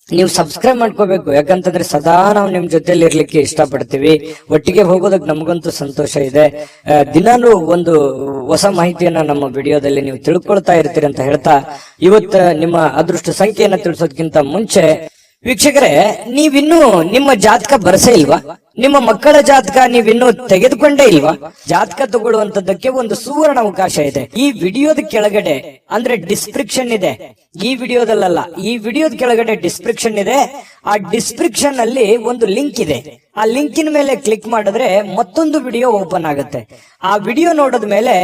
ನೀವು ಸಬ್ಸ್ಕ್ರೈಬ್ ಮಾಡ್ಕೋಬೇಕು. ಯಾಕಂತಂದ್ರೆ ಸದಾ ನಾವು ನಿಮ್ ಜೊತೆಲಿ ಇರ್ಲಿಕ್ಕೆ ಇಷ್ಟಪಡ್ತೀವಿ. ಒಟ್ಟಿಗೆ ಹೋಗೋದಕ್ಕೆ ನಮಗಂತೂ ಸಂತೋಷ ಇದೆ. ದಿನಾನು ಒಂದು ಹೊಸ ಮಾಹಿತಿಯನ್ನ ನಮ್ಮ ವಿಡಿಯೋದಲ್ಲಿ ನೀವು ತಿಳ್ಕೊಳ್ತಾ ಇರ್ತೀರಿ ಅಂತ ಹೇಳ್ತಾ, ಇವತ್ತು ನಿಮ್ಮ ಅದೃಷ್ಟ ಸಂಖ್ಯೆಯನ್ನ ತಿಳಿಸೋದಕ್ಕಿಂತ ಮುಂಚೆ ವೀಕ್ಷಕರೇ, ನೀವಿನ್ನೂ ನಿಮ್ಮ ಜಾತಕ ಬರಸೇ ಇಲ್ವಾ? ನಿಮ್ಮ ಮಕ್ಕಳ ಜಾತಕ ನೀವಿನ್ನೂ ತೆಗೆದುಕೊಂಡೇ ಇಲ್ವಾ? ಜಾತಕ ತಗೊಳ್ಳುವಂತದ್ದಕ್ಕೆ ಒಂದು ಸುವರ್ಣ ಅವಕಾಶ ಇದೆ. ಈ ವಿಡಿಯೋದ ಕೆಳಗಡೆ ಅಂದ್ರೆ ಡಿಸ್ಕ್ರಿಪ್ಷನ್ ಇದೆ. ಈ ವಿಡಿಯೋದಲ್ಲ, ಈ ವಿಡಿಯೋದ ಕೆಳಗಡೆ ಡಿಸ್ಕ್ರಿಪ್ಷನ್ ಇದೆ. ಆ ಡಿಸ್ಕ್ರಿಪ್ಷನ್ ಅಲ್ಲಿ ಒಂದು ಲಿಂಕ್ ಇದೆ. ಆ ಲಿಂಕಿನ ಮೇಲೆ ಕ್ಲಿಕ್ ಮಾಡಿದ್ರೆ ಮತ್ತೊಂದು ವಿಡಿಯೋ ಓಪನ್ ಆಗುತ್ತೆ. ಆ ವಿಡಿಯೋ ನೋಡಿದ ಮೇಲೆ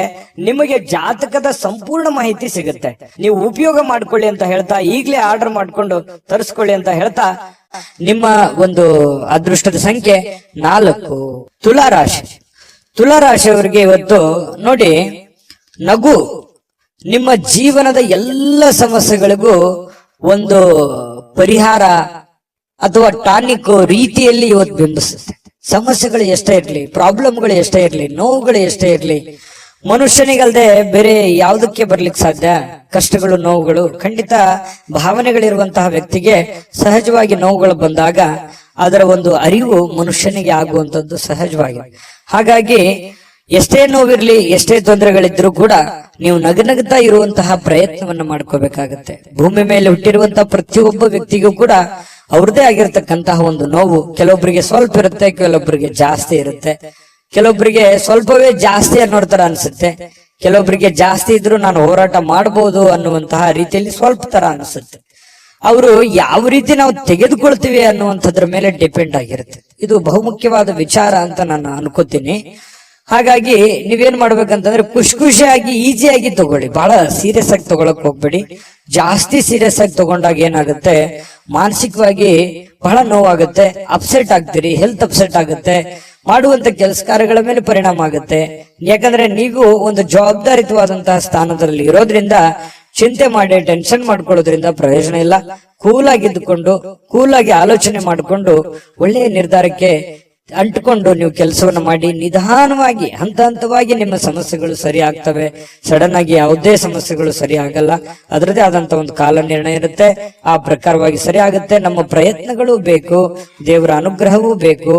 ನಿಮಗೆ ಜಾತಕದ ಸಂಪೂರ್ಣ ಮಾಹಿತಿ ಸಿಗುತ್ತೆ. ನೀವು ಉಪಯೋಗ ಮಾಡ್ಕೊಳ್ಳಿ ಅಂತ ಹೇಳ್ತಾ, ಈಗಲೇ ಆರ್ಡರ್ ಮಾಡ್ಕೊಂಡು ತರಿಸ್ಕೊಳ್ಳಿ ಅಂತ ಹೇಳ್ತಾ, ನಿಮ್ಮ ಒಂದು ಅದೃಷ್ಟದ ಸಂಖ್ಯೆ 4. ತುಲಾರಾಶಿಯವರಿಗೆ ಇವತ್ತು ನೋಡಿ, ನಗು ನಿಮ್ಮ ಜೀವನದ ಎಲ್ಲ ಸಮಸ್ಯೆಗಳಿಗೂ ಒಂದು ಪರಿಹಾರ ಅಥವಾ ಟಾನಿಕ್ ರೀತಿಯಲ್ಲಿ ಇವತ್ತು ಬಿಂಬಿಸುತ್ತೆ. ಸಮಸ್ಯೆಗಳು ಎಷ್ಟೇ ಇರ್ಲಿ, ಪ್ರಾಬ್ಲಮ್ಗಳು ಎಷ್ಟೇ ಇರ್ಲಿ, ನೋವುಗಳು ಎಷ್ಟೇ ಇರ್ಲಿ, ಮನುಷ್ಯನಿಗಲ್ದೆ ಬೇರೆ ಯಾವುದಕ್ಕೆ ಬರ್ಲಿಕ್ಕೆ ಸಾಧ್ಯ? ಕಷ್ಟಗಳು, ನೋವುಗಳು ಖಂಡಿತ ಭಾವನೆಗಳಿರುವಂತಹ ವ್ಯಕ್ತಿಗೆ ಸಹಜವಾಗಿ ನೋವುಗಳು ಬಂದಾಗ ಅದರ ಒಂದು ಅರಿವು ಮನುಷ್ಯನಿಗೆ ಆಗುವಂತದ್ದು ಸಹಜವಾಗಿ. ಹಾಗಾಗಿ ಎಷ್ಟೇ ನೋವಿರ್ಲಿ, ಎಷ್ಟೇ ತೊಂದರೆಗಳಿದ್ರು ಕೂಡ ನೀವು ನಗನಗ್ತಾ ಇರುವಂತಹ ಪ್ರಯತ್ನವನ್ನ ಮಾಡ್ಕೋಬೇಕಾಗತ್ತೆ. ಭೂಮಿ ಮೇಲೆ ಹುಟ್ಟಿರುವಂತಹ ಪ್ರತಿಯೊಬ್ಬ ವ್ಯಕ್ತಿಗೂ ಕೂಡ ಅವ್ರದೇ ಆಗಿರ್ತಕ್ಕಂತಹ ಒಂದು ನೋವು ಕೆಲವೊಬ್ಬರಿಗೆ ಸ್ವಲ್ಪ ಇರುತ್ತೆ, ಕೆಲವೊಬ್ಬರಿಗೆ ಜಾಸ್ತಿ ಇರುತ್ತೆ. ಕೆಲವೊಬ್ಬರಿಗೆ ಸ್ವಲ್ಪವೇ ಜಾಸ್ತಿ ಅನ್ನೋರ್ ತರ ಅನ್ಸುತ್ತೆ, ಕೆಲವೊಬ್ಬರಿಗೆ ಜಾಸ್ತಿ ಇದ್ರು ನಾನು ಹೋರಾಟ ಮಾಡಬಹುದು ಅನ್ನುವಂತಹ ರೀತಿಯಲ್ಲಿ ಸ್ವಲ್ಪ ತರ ಅನ್ಸುತ್ತೆ. ಅವರು ಯಾವ ರೀತಿ ನಾವು ತೆಗೆದುಕೊಳ್ತೀವಿ ಅನ್ನುವಂಥದ್ರ ಮೇಲೆ ಡಿಪೆಂಡ್ ಆಗಿರುತ್ತೆ. ಇದು ಬಹುಮುಖ್ಯವಾದ ವಿಚಾರ ಅಂತ ನಾನು ಅನ್ಕೋತೀನಿ. ಹಾಗಾಗಿ ನೀವೇನ್ ಮಾಡ್ಬೇಕಂತಂದ್ರೆ ಖುಷಿಯಾಗಿ ಈಸಿಯಾಗಿ ತಗೊಳ್ಳಿ. ಬಹಳ ಸೀರಿಯಸ್ ಆಗಿ ತಗೊಳಕ್ ಹೋಗ್ಬೇಡಿ. ಜಾಸ್ತಿ ಸೀರಿಯಸ್ ಆಗಿ ತಗೊಂಡಾಗ ಏನಾಗುತ್ತೆ, ಮಾನಸಿಕವಾಗಿ ಬಹಳ ನೋವಾಗುತ್ತೆ, ಅಪ್ಸೆಟ್ ಆಗ್ತೀರಿ, ಹೆಲ್ತ್ ಅಪ್ಸೆಟ್ ಆಗುತ್ತೆ, ಮಾಡುವಂತ ಕೆಲಸ ಕಾರ್ಯಗಳ ಮೇಲೆ ಪರಿಣಾಮ ಆಗುತ್ತೆ. ಯಾಕಂದ್ರೆ ನೀವು ಒಂದು ಜವಾಬ್ದಾರಿತವಾದಂತಹ ಸ್ಥಾನದಲ್ಲಿ ಇರೋದ್ರಿಂದ ಚಿಂತೆ ಮಾಡಿ ಟೆನ್ಷನ್ ಮಾಡ್ಕೊಳ್ಳೋದ್ರಿಂದ ಪ್ರಯೋಜನ ಇಲ್ಲ. ಕೂಲಾಗಿದ್ದುಕೊಂಡು, ಕೂಲಾಗಿ ಆಲೋಚನೆ ಮಾಡಿಕೊಂಡು ಒಳ್ಳೆಯ ನಿರ್ಧಾರಕ್ಕೆ ಅಂಟ್ಕೊಂಡು ನೀವು ಕೆಲಸವನ್ನ ಮಾಡಿ ನಿಧಾನವಾಗಿ ಹಂತ ಹಂತವಾಗಿ ನಿಮ್ಮ ಸಮಸ್ಯೆಗಳು ಸರಿ ಆಗ್ತವೆ. ಸಡನ್ ಆಗಿ ಯಾವುದೇ ಸಮಸ್ಯೆಗಳು ಸರಿ ಆಗಲ್ಲ. ಅದರದೇ ಆದಂತ ಒಂದು ಕಾಲ ನಿರ್ಣಯ ಇರುತ್ತೆ. ಆ ಪ್ರಕಾರವಾಗಿ ಸರಿ ಆಗುತ್ತೆ. ನಮ್ಮ ಪ್ರಯತ್ನಗಳು ಬೇಕು, ದೇವರ ಅನುಗ್ರಹವೂ ಬೇಕು.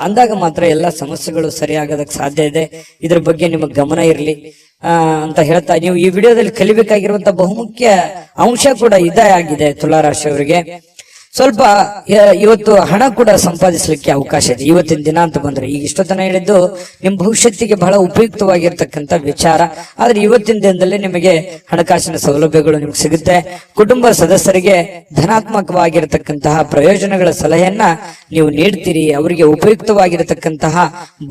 ಅಂದಾಗ ಮಾತ್ರ ಎಲ್ಲ ಸಮಸ್ಯೆಗಳು ಸರಿ ಆಗೋದಕ್ಕೆ ಸಾಧ್ಯ ಇದೆ. ಇದ್ರ ಬಗ್ಗೆ ನಿಮಗೆ ಗಮನ ಇರಲಿ ಅಂತ ಹೇಳ್ತಾ, ನೀವು ಈ ವಿಡಿಯೋದಲ್ಲಿ ಕಲಿಬೇಕಾಗಿರುವಂತ ಬಹುಮುಖ್ಯ ಅಂಶ ಕೂಡ ಇದೇ ಆಗಿದೆ. ತುಲಾರಾಶಿಯವರಿಗೆ ಸ್ವಲ್ಪ ಇವತ್ತು ಹಣ ಕೂಡ ಸಂಪಾದಿಸಲಿಕ್ಕೆ ಅವಕಾಶ ಇದೆ ಇವತ್ತಿನ ದಿನ ಅಂತ ಬಂದ್ರೆ. ಈಗ ಇಷ್ಟೊತ್ತನ ಹೇಳಿದ್ದು ನಿಮ್ ಭವಿಷ್ಯತ್ತಿಗೆ ಬಹಳ ಉಪಯುಕ್ತವಾಗಿರ್ತಕ್ಕಂಥ ವಿಚಾರ. ಆದ್ರೆ ಇವತ್ತಿನ ದಿನದಲ್ಲಿ ನಿಮಗೆ ಹಣಕಾಸಿನ ಸೌಲಭ್ಯಗಳು ನಿಮ್ಗೆ ಸಿಗುತ್ತೆ. ಕುಟುಂಬ ಸದಸ್ಯರಿಗೆ ಧನಾತ್ಮಕವಾಗಿರತಕ್ಕಂತಹ ಪ್ರಯೋಜನಗಳ ಸಲಹೆಯನ್ನ ನೀವು ನೀಡ್ತೀರಿ. ಅವರಿಗೆ ಉಪಯುಕ್ತವಾಗಿರತಕ್ಕಂತಹ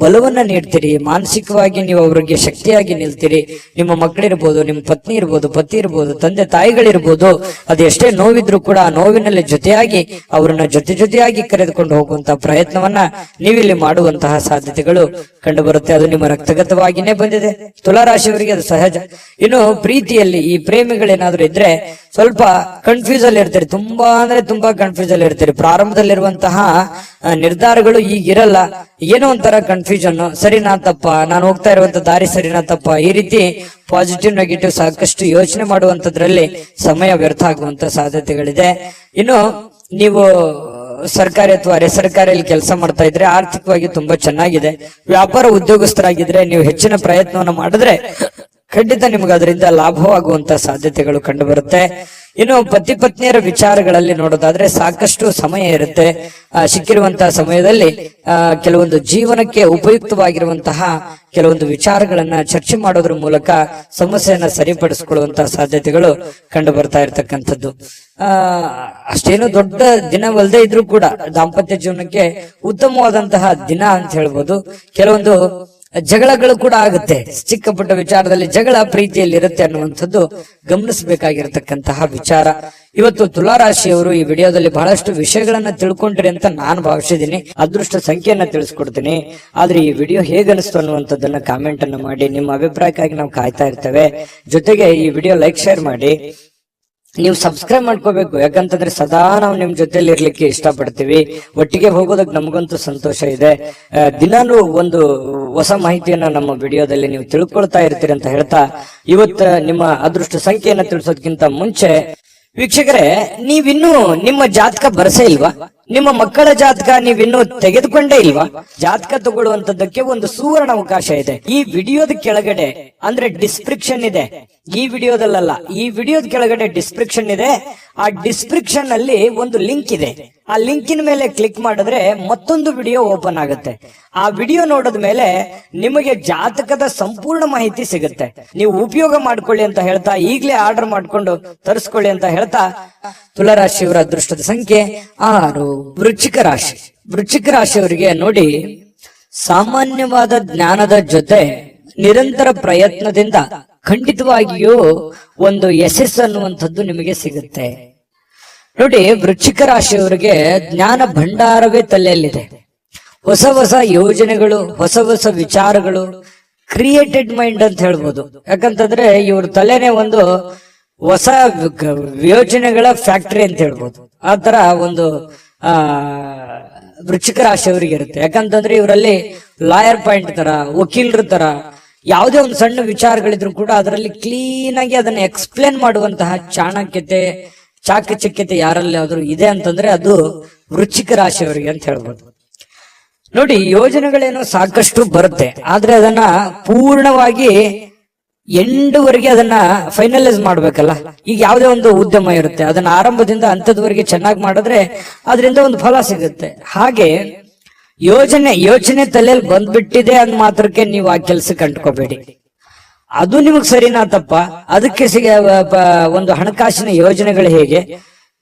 ಬಲವನ್ನ ನೀಡ್ತೀರಿ. ಮಾನಸಿಕವಾಗಿ ನೀವು ಅವರಿಗೆ ಶಕ್ತಿಯಾಗಿ ನಿಲ್ತೀರಿ. ನಿಮ್ಮ ಮಕ್ಕಳಿರ್ಬೋದು, ನಿಮ್ಮ ಪತ್ನಿ ಇರ್ಬೋದು, ಪತಿ ಇರ್ಬೋದು, ತಂದೆ ತಾಯಿಗಳಿರ್ಬೋದು, ಅದು ಎಷ್ಟೇ ನೋವಿದ್ರು ಕೂಡ ಆ ನೋವಿನಲ್ಲಿ ಜೊತೆಯಾಗಿ ಜೊತೆಯಾಗಿ ಅವರನ್ನ ಜೊತೆಯಾಗಿ ಕರೆದುಕೊಂಡು ಹೋಗುವಂತಹ ಪ್ರಯತ್ನವನ್ನ ನೀವಿಲ್ಲಿ ಮಾಡುವಂತಹ ಸಾಧ್ಯತೆಗಳು ಕಂಡು ಬರುತ್ತೆ. ಅದು ನಿಮ್ಮ ರಕ್ತಗತವಾಗಿನೇ ಬಂದಿದೆ. ತುಲಾರಾಶಿಯವರಿಗೆ ಅದು ಸಹಜ. ಇನ್ನು ಪ್ರೀತಿಯಲ್ಲಿ ಈ ಪ್ರೇಮಿಗಳೇನಾದ್ರೂ ಇದ್ರೆ ಸ್ವಲ್ಪ ಕನ್ಫ್ಯೂಸ್ ಅಲ್ಲಿ ಇರ್ತೀರಿ, ತುಂಬಾ ಅಂದ್ರೆ ತುಂಬಾ ಕನ್ಫ್ಯೂಸ್ ಅಲ್ಲಿ ಇರ್ತೀರಿ. ಪ್ರಾರಂಭದಲ್ಲಿರುವಂತಹ ನಿರ್ಧಾರಗಳು ಈಗಿರಲ್ಲ, ಏನೋ ಒಂಥರ ಕನ್ಫ್ಯೂಷನ್, ಸರಿನಾ ತಪ್ಪ, ನಾನು ಹೋಗ್ತಾ ಇರುವಂತ ದಾರಿ ಸರಿನಾ ತಪ್ಪ, ಈ ರೀತಿ ಪಾಸಿಟಿವ್ ನೆಗೆಟಿವ್ ಸಾಕಷ್ಟು ಯೋಚನೆ ಮಾಡುವಂತದ್ರಲ್ಲಿ ಸಮಯ ವ್ಯರ್ಥ ಆಗುವಂತ ಸಾಧ್ಯತೆಗಳಿದೆ. ಇನ್ನು ನೀವು ಸರ್ಕಾರಿ ಅಥವಾ ಅರೆ ಸರ್ಕಾರಿಯಲ್ಲಿ ಕೆಲಸ ಮಾಡ್ತಾ ಇದ್ರೆ ಆರ್ಥಿಕವಾಗಿ ತುಂಬಾ ಚೆನ್ನಾಗಿದೆ. ವ್ಯಾಪಾರ ಉದ್ಯೋಗಸ್ಥರಾಗಿದ್ರೆ ನೀವು ಹೆಚ್ಚಿನ ಪ್ರಯತ್ನವನ್ನು ಮಾಡಿದ್ರೆ ಖಂಡಿತ ನಿಮ್ಗೆ ಅದರಿಂದ ಲಾಭವಾಗುವಂತ ಸಾಧ್ಯತೆಗಳು ಕಂಡು ಬರುತ್ತೆ. ಇನ್ನು ಪತಿ ಪತ್ನಿಯರ ವಿಚಾರಗಳಲ್ಲಿ ನೋಡೋದಾದ್ರೆ ಸಾಕಷ್ಟು ಸಮಯ ಇರುತ್ತೆ. ಸಿಕ್ಕಿರುವಂತಹ ಸಮಯದಲ್ಲಿ ಕೆಲವೊಂದು ಜೀವನಕ್ಕೆ ಉಪಯುಕ್ತವಾಗಿರುವಂತಹ ಕೆಲವೊಂದು ವಿಚಾರಗಳನ್ನ ಚರ್ಚೆ ಮಾಡೋದ್ರ ಮೂಲಕ ಸಮಸ್ಯೆಯನ್ನ ಸರಿಪಡಿಸಿಕೊಳ್ಳುವಂತಹ ಸಾಧ್ಯತೆಗಳು ಕಂಡು ಬರ್ತಾ ಇರತಕ್ಕಂಥದ್ದು. ಅಷ್ಟೇನು ದೊಡ್ಡ ದಿನವಲ್ಲದೆ ಇದ್ರೂ ಕೂಡ ದಾಂಪತ್ಯ ಜೀವನಕ್ಕೆ ಉತ್ತಮವಾದಂತಹ ದಿನ ಅಂತ ಹೇಳ್ಬೋದು. ಕೆಲವೊಂದು ಜಗಳಗಳು ಕೂಡ ಆಗುತ್ತೆ, ಚಿಕ್ಕ ಪುಟ್ಟ ವಿಚಾರದಲ್ಲಿ ಜಗಳ ಪ್ರೀತಿಯಲ್ಲಿ ಇರುತ್ತೆ ಅನ್ನುವಂಥದ್ದು ಗಮನಿಸಬೇಕಾಗಿರತಕ್ಕಂತಹ ವಿಚಾರ. ಇವತ್ತು ತುಲಾರಾಶಿಯವರು ಈ ವಿಡಿಯೋದಲ್ಲಿ ಬಹಳಷ್ಟು ವಿಷಯಗಳನ್ನ ತಿಳ್ಕೊಂಡ್ರಿ ಅಂತ ನಾನು ಭಾವಿಸಿದ್ದೀನಿ. ಅದೃಷ್ಟ ಸಂಖ್ಯೆಯನ್ನ ತಿಳಿಸ್ಕೊಡ್ತೀನಿ. ಆದ್ರೆ ಈ ವಿಡಿಯೋ ಹೇಗನಿಸ್ತು ಅನ್ನುವಂಥದ್ದನ್ನ ಕಾಮೆಂಟ್ ಅನ್ನ ಮಾಡಿ. ನಿಮ್ಮ ಅಭಿಪ್ರಾಯಕ್ಕಾಗಿ ನಾವು ಕಾಯ್ತಾ ಇರ್ತೇವೆ. ಜೊತೆಗೆ ಈ ವಿಡಿಯೋ ಲೈಕ್ ಶೇರ್ ಮಾಡಿ. ನೀವು ಸಬ್ಸ್ಕ್ರೈಬ್ ಮಾಡ್ಕೋಬೇಕು, ಯಾಕಂತಂದ್ರೆ ಸದಾ ನಾವು ನಿಮ್ ಜೊತೆಲಿ ಇರ್ಲಿಕ್ಕೆ ಇಷ್ಟಪಡ್ತೀವಿ. ಒಟ್ಟಿಗೆ ಹೋಗೋದಕ್ಕೆ ನಮಗಂತೂ ಸಂತೋಷ ಇದೆ. ದಿನಾನು ಒಂದು ಹೊಸ ಮಾಹಿತಿಯನ್ನ ನಮ್ಮ ವಿಡಿಯೋದಲ್ಲಿ ನೀವು ತಿಳ್ಕೊಳ್ತಾ ಇರ್ತೀರಿ ಅಂತ ಹೇಳ್ತಾ, ಇವತ್ತ ನಿಮ್ಮ ಅದೃಷ್ಟ ಸಂಖ್ಯೆಯನ್ನ ತಿಳಿಸೋದಕ್ಕಿಂತ ಮುಂಚೆ ವೀಕ್ಷಕರೇ, ನೀವಿನ್ನೂ ನಿಮ್ಮ ಜಾತಕ ಬರಸೇ ಇಲ್ವಾ? ನಿಮ್ಮ ಮಕ್ಕಳ ಜಾತಕ ನೀವಿನ್ನೂ ತೆಗೆದುಕೊಂಡೇ ಇಲ್ವಾ? ಜಾತಕ ತಗೊಳ್ಳುವಂತದ್ದಕ್ಕೆ ಒಂದು ಸುವರ್ಣ ಅವಕಾಶ ಇದೆ. ಈ ವಿಡಿಯೋದ ಕೆಳಗಡೆ ಅಂದ್ರೆ ಡಿಸ್ಕ್ರಿಪ್ಷನ್ ಇದೆ. ಈ ವಿಡಿಯೋದಲ್ಲ, ಈ ವಿಡಿಯೋದ ಕೆಳಗಡೆ ಡಿಸ್ಕ್ರಿಪ್ಷನ್ ಇದೆ. ಆ ಡಿಸ್ಕ್ರಿಪ್ಷನ್ ಅಲ್ಲಿ ಒಂದು ಲಿಂಕ್ ಇದೆ. ಆ ಲಿಂಕಿನ ಮೇಲೆ ಕ್ಲಿಕ್ ಮಾಡಿದ್ರೆ ಮತ್ತೊಂದು ವಿಡಿಯೋ ಓಪನ್ ಆಗುತ್ತೆ. ಆ ವಿಡಿಯೋ ನೋಡಿದ ಮೇಲೆ ನಿಮಗೆ ಜಾತಕದ ಸಂಪೂರ್ಣ ಮಾಹಿತಿ ಸಿಗುತ್ತೆ. ನೀವು ಉಪಯೋಗ ಮಾಡ್ಕೊಳ್ಳಿ ಅಂತ ಹೇಳ್ತಾ, ಈಗಲೇ ಆರ್ಡರ್ ಮಾಡ್ಕೊಂಡು ತರಿಸ್ಕೊಳ್ಳಿ ಅಂತ ಹೇಳ್ತಾ, ತುಲಾರಾಶಿಯವರ ಅದೃಷ್ಟದ ಸಂಖ್ಯೆ 6. ವೃಶ್ಚಿಕ ರಾಶಿ. ವೃಶ್ಚಿಕ ರಾಶಿಯವರಿಗೆ ನೋಡಿ, ಸಾಮಾನ್ಯವಾದ ಜ್ಞಾನದ ಜೊತೆ ನಿರಂತರ ಪ್ರಯತ್ನದಿಂದ ಖಂಡಿತವಾಗಿಯೂ ಒಂದು ಯಶಸ್ಸು ಅನ್ನುವಂಥದ್ದು ನಿಮಗೆ ಸಿಗುತ್ತೆ. ನೋಡಿ, ವೃಶ್ಚಿಕ ರಾಶಿಯವರಿಗೆ ಜ್ಞಾನ ಭಂಡಾರವೇ ತಲೆಯಲ್ಲಿದೆ. ಹೊಸ ಹೊಸ ಯೋಜನೆಗಳು, ಹೊಸ ಹೊಸ ವಿಚಾರಗಳು, ಕ್ರಿಯೇಟೆಡ್ ಮೈಂಡ್ ಅಂತ ಹೇಳ್ಬೋದು. ಯಾಕಂತಂದ್ರೆ ಇವ್ರ ತಲೆನೇ ಒಂದು ಹೊಸ ಯೋಜನೆಗಳ ಫ್ಯಾಕ್ಟರಿ ಅಂತ ಹೇಳ್ಬೋದು. ಆ ತರ ಒಂದು ವೃಶ್ಚಿಕ ರಾಶಿಯವರಿಗೆ ಇರುತ್ತೆ. ಯಾಕಂತಂದ್ರೆ ಇವರಲ್ಲಿ ಲಾಯರ್ ಪಾಯಿಂಟ್ ತರ, ವಕೀಲರ ತರ ಯಾವುದೇ ಒಂದು ಸಣ್ಣ ವಿಚಾರಗಳಿದ್ರು ಕೂಡ ಅದರಲ್ಲಿ ಕ್ಲೀನ್ ಆಗಿ ಅದನ್ನ ಎಕ್ಸ್ಪ್ಲೇನ್ ಮಾಡುವಂತಹ ಚಾಕಚಕ್ಯತೆ ಯಾರಲ್ಲಿ ಆದ್ರೂ ಇದೆ ಅಂತಂದ್ರೆ ಅದು ವೃಶ್ಚಿಕ ರಾಶಿಯವರಿಗೆ ಅಂತ ಹೇಳ್ಬೋದು. ನೋಡಿ, ಯೋಜನೆಗಳೇನೋ ಸಾಕಷ್ಟು ಬರುತ್ತೆ, ಆದ್ರೆ ಅದನ್ನ ಪೂರ್ಣವಾಗಿ ಎಂಡ್ವರೆಗೆ ಅದನ್ನ ಫೈನಲೈಸ್ ಮಾಡ್ಬೇಕಲ್ಲ. ಈಗ ಯಾವುದೇ ಒಂದು ಉದ್ಯಮ ಇರುತ್ತೆ, ಅದನ್ನ ಆರಂಭದಿಂದ ಹಂತದವರೆಗೆ ಚೆನ್ನಾಗಿ ಮಾಡಿದ್ರೆ ಅದರಿಂದ ಒಂದು ಫಲ ಸಿಗುತ್ತೆ. ಹಾಗೆ ಯೋಚನೆ ತಲೆಯಲ್ಲಿ ಬಂದ್ಬಿಟ್ಟಿದೆ ಅಂದ್ ಮಾತ್ರಕ್ಕೆ ನೀವು ಆ ಕೆಲ್ಸಕ್ಕೆ ಅಂಟ್ಕೋಬೇಡಿ. ಅದು ನಿಮಗ್ ಸರಿನಾ ತಪ್ಪ, ಅದಕ್ಕೆ ಒಂದು ಹಣಕಾಸಿನ ಯೋಜನೆಗಳು ಹೇಗೆ,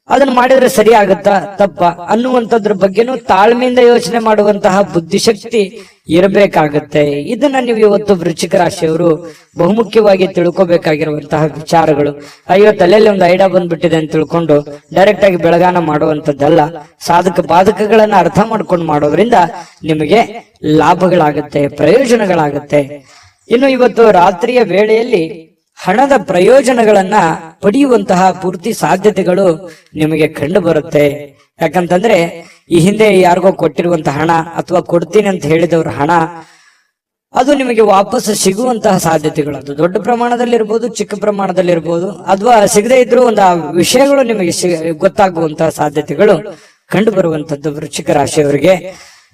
ಅದನ್ನ ಮಾಡಿದ್ರೆ ಸರಿ ಆಗತ್ತಾ ತಪ್ಪ ಅನ್ನುವಂಥದ್ರ ಬಗ್ಗೆನೂ ತಾಳ್ಮೆಯಿಂದ ಯೋಚನೆ ಮಾಡುವಂತಹ ಬುದ್ಧಿಶಕ್ತಿ ಇರಬೇಕಾಗತ್ತೆ. ಇದನ್ನ ನೀವು ಇವತ್ತು ವೃಶ್ಚಿಕ ರಾಶಿಯವರು ಬಹುಮುಖ್ಯವಾಗಿ ತಿಳ್ಕೊಬೇಕಾಗಿರುವಂತಹ ವಿಚಾರಗಳು. ಅಯ್ಯೋ, ತಲೆಯಲ್ಲಿ ಒಂದು ಐಡಿಯಾ ಬಂದ್ಬಿಟ್ಟಿದೆ ಅಂತ ತಿಳ್ಕೊಂಡು ಡೈರೆಕ್ಟ್ ಆಗಿ ಬೆಳಗಾನ ಮಾಡುವಂತದ್ದಲ್ಲ. ಸಾಧಕ ಬಾಧಕಗಳನ್ನ ಅರ್ಥ ಮಾಡ್ಕೊಂಡು ಮಾಡೋದ್ರಿಂದ ನಿಮಗೆ ಲಾಭಗಳಾಗತ್ತೆ, ಪ್ರಯೋಜನಗಳಾಗತ್ತೆ. ಇನ್ನು ಇವತ್ತು ರಾತ್ರಿಯ ವೇಳೆಯಲ್ಲಿ ಹಣದ ಪ್ರಯೋಜನಗಳನ್ನ ಪಡೆಯುವಂತಹ ಪೂರ್ತಿ ಸಾಧ್ಯತೆಗಳು ನಿಮಗೆ ಕಂಡು ಬರುತ್ತೆ. ಯಾಕಂತಂದ್ರೆ ಈ ಹಿಂದೆ ಯಾರಿಗೋ ಕೊಟ್ಟಿರುವಂತಹ ಹಣ ಅಥವಾ ಕೊಡ್ತೀನಿ ಅಂತ ಹೇಳಿದವ್ರ ಹಣ ಅದು ನಿಮಗೆ ವಾಪಸ್ ಸಿಗುವಂತಹ ಸಾಧ್ಯತೆಗಳು, ಅದು ದೊಡ್ಡ ಪ್ರಮಾಣದಲ್ಲಿರ್ಬೋದು, ಚಿಕ್ಕ ಪ್ರಮಾಣದಲ್ಲಿರ್ಬೋದು, ಅಥವಾ ಸಿಗದೇ ಇದ್ರೂ ಒಂದು ಆ ವಿಷಯಗಳು ನಿಮಗೆ ಗೊತ್ತಾಗುವಂತಹ ಸಾಧ್ಯತೆಗಳು ಕಂಡು ಬರುವಂತದ್ದು ವೃಶ್ಚಿಕ ರಾಶಿಯವರಿಗೆ.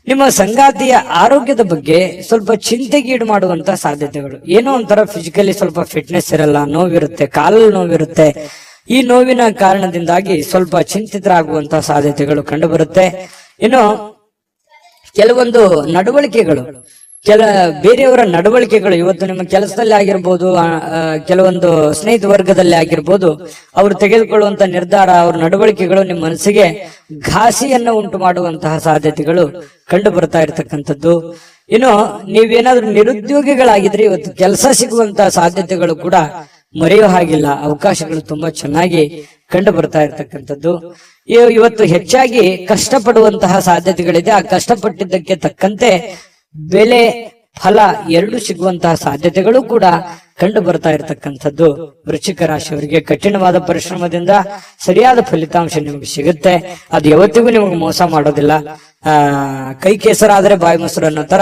ನಿಮ್ಮ ಸಂಗಾತಿಯ ಆರೋಗ್ಯದ ಬಗ್ಗೆ ಸ್ವಲ್ಪ ಚಿಂತೆಗೀಡು ಮಾಡುವಂತಹ ಸಾಧ್ಯತೆಗಳು. ಏನೋ ಒಂಥರ ಫಿಸಿಕಲಿ ಸ್ವಲ್ಪ ಫಿಟ್ನೆಸ್ ಇರಲ್ಲ, ನೋವಿರುತ್ತೆ, ಕಾಲಲ್ಲಿ ನೋವಿರುತ್ತೆ. ಈ ನೋವಿನ ಕಾರಣದಿಂದಾಗಿ ಸ್ವಲ್ಪ ಚಿಂತಿತರಾಗುವಂತಹ ಸಾಧ್ಯತೆಗಳು ಕಂಡು ಬರುತ್ತೆ. ಇನ್ನು ಕೆಲವೊಂದು ನಡವಳಿಕೆಗಳು, ಬೇರೆಯವರ ನಡವಳಿಕೆಗಳು ಇವತ್ತು ನಿಮ್ಮ ಕೆಲಸದಲ್ಲಿ ಆಗಿರ್ಬೋದು, ಕೆಲವೊಂದು ಸ್ನೇಹಿತ ವರ್ಗದಲ್ಲಿ ಆಗಿರ್ಬೋದು, ಅವರು ತೆಗೆದುಕೊಳ್ಳುವಂತ ನಿರ್ಧಾರ, ಅವ್ರ ನಡವಳಿಕೆಗಳು ನಿಮ್ಮ ಮನಸ್ಸಿಗೆ ಘಾಸಿಯನ್ನು ಉಂಟು ಮಾಡುವಂತಹ ಸಾಧ್ಯತೆಗಳು ಕಂಡು ಬರ್ತಾ ಇರತಕ್ಕಂಥದ್ದು. ಇನ್ನು ನೀವೇನಾದ್ರೂ ನಿರುದ್ಯೋಗಿಗಳಾಗಿದ್ರೆ ಇವತ್ತು ಕೆಲಸ ಸಿಗುವಂತಹ ಸಾಧ್ಯತೆಗಳು ಕೂಡ ಮರೆಯೋ ಹಾಗಿಲ್ಲ. ಅವಕಾಶಗಳು ತುಂಬಾ ಚೆನ್ನಾಗಿ ಕಂಡು ಬರ್ತಾ ಇರ್ತಕ್ಕಂಥದ್ದು. ಇವತ್ತು ಹೆಚ್ಚಾಗಿ ಕಷ್ಟಪಡುವಂತಹ ಸಾಧ್ಯತೆಗಳಿದೆ. ಆ ಕಷ್ಟಪಟ್ಟಿದ್ದಕ್ಕೆ ತಕ್ಕಂತೆ ಬೆಲೆ ಫಲ ಎರಡು ಸಿಗುವಂತಹ ಸಾಧ್ಯತೆಗಳು ಕೂಡ ಕಂಡು ಬರ್ತಾ ಇರತಕ್ಕಂಥದ್ದು. ವೃಶ್ಚಿಕ ರಾಶಿಯವರಿಗೆ ಕಠಿಣವಾದ ಪರಿಶ್ರಮದಿಂದ ಸರಿಯಾದ ಫಲಿತಾಂಶ ನಿಮಗೆ ಸಿಗುತ್ತೆ. ಅದು ಯಾವತ್ತಿಗೂ ನಿಮಗೆ ಮೋಸ ಮಾಡೋದಿಲ್ಲ. ಕೈ ಕೆಸರಾದ್ರೆ ಬಾಯಿ ಮೊಸರು ಅನ್ನೋ ತರ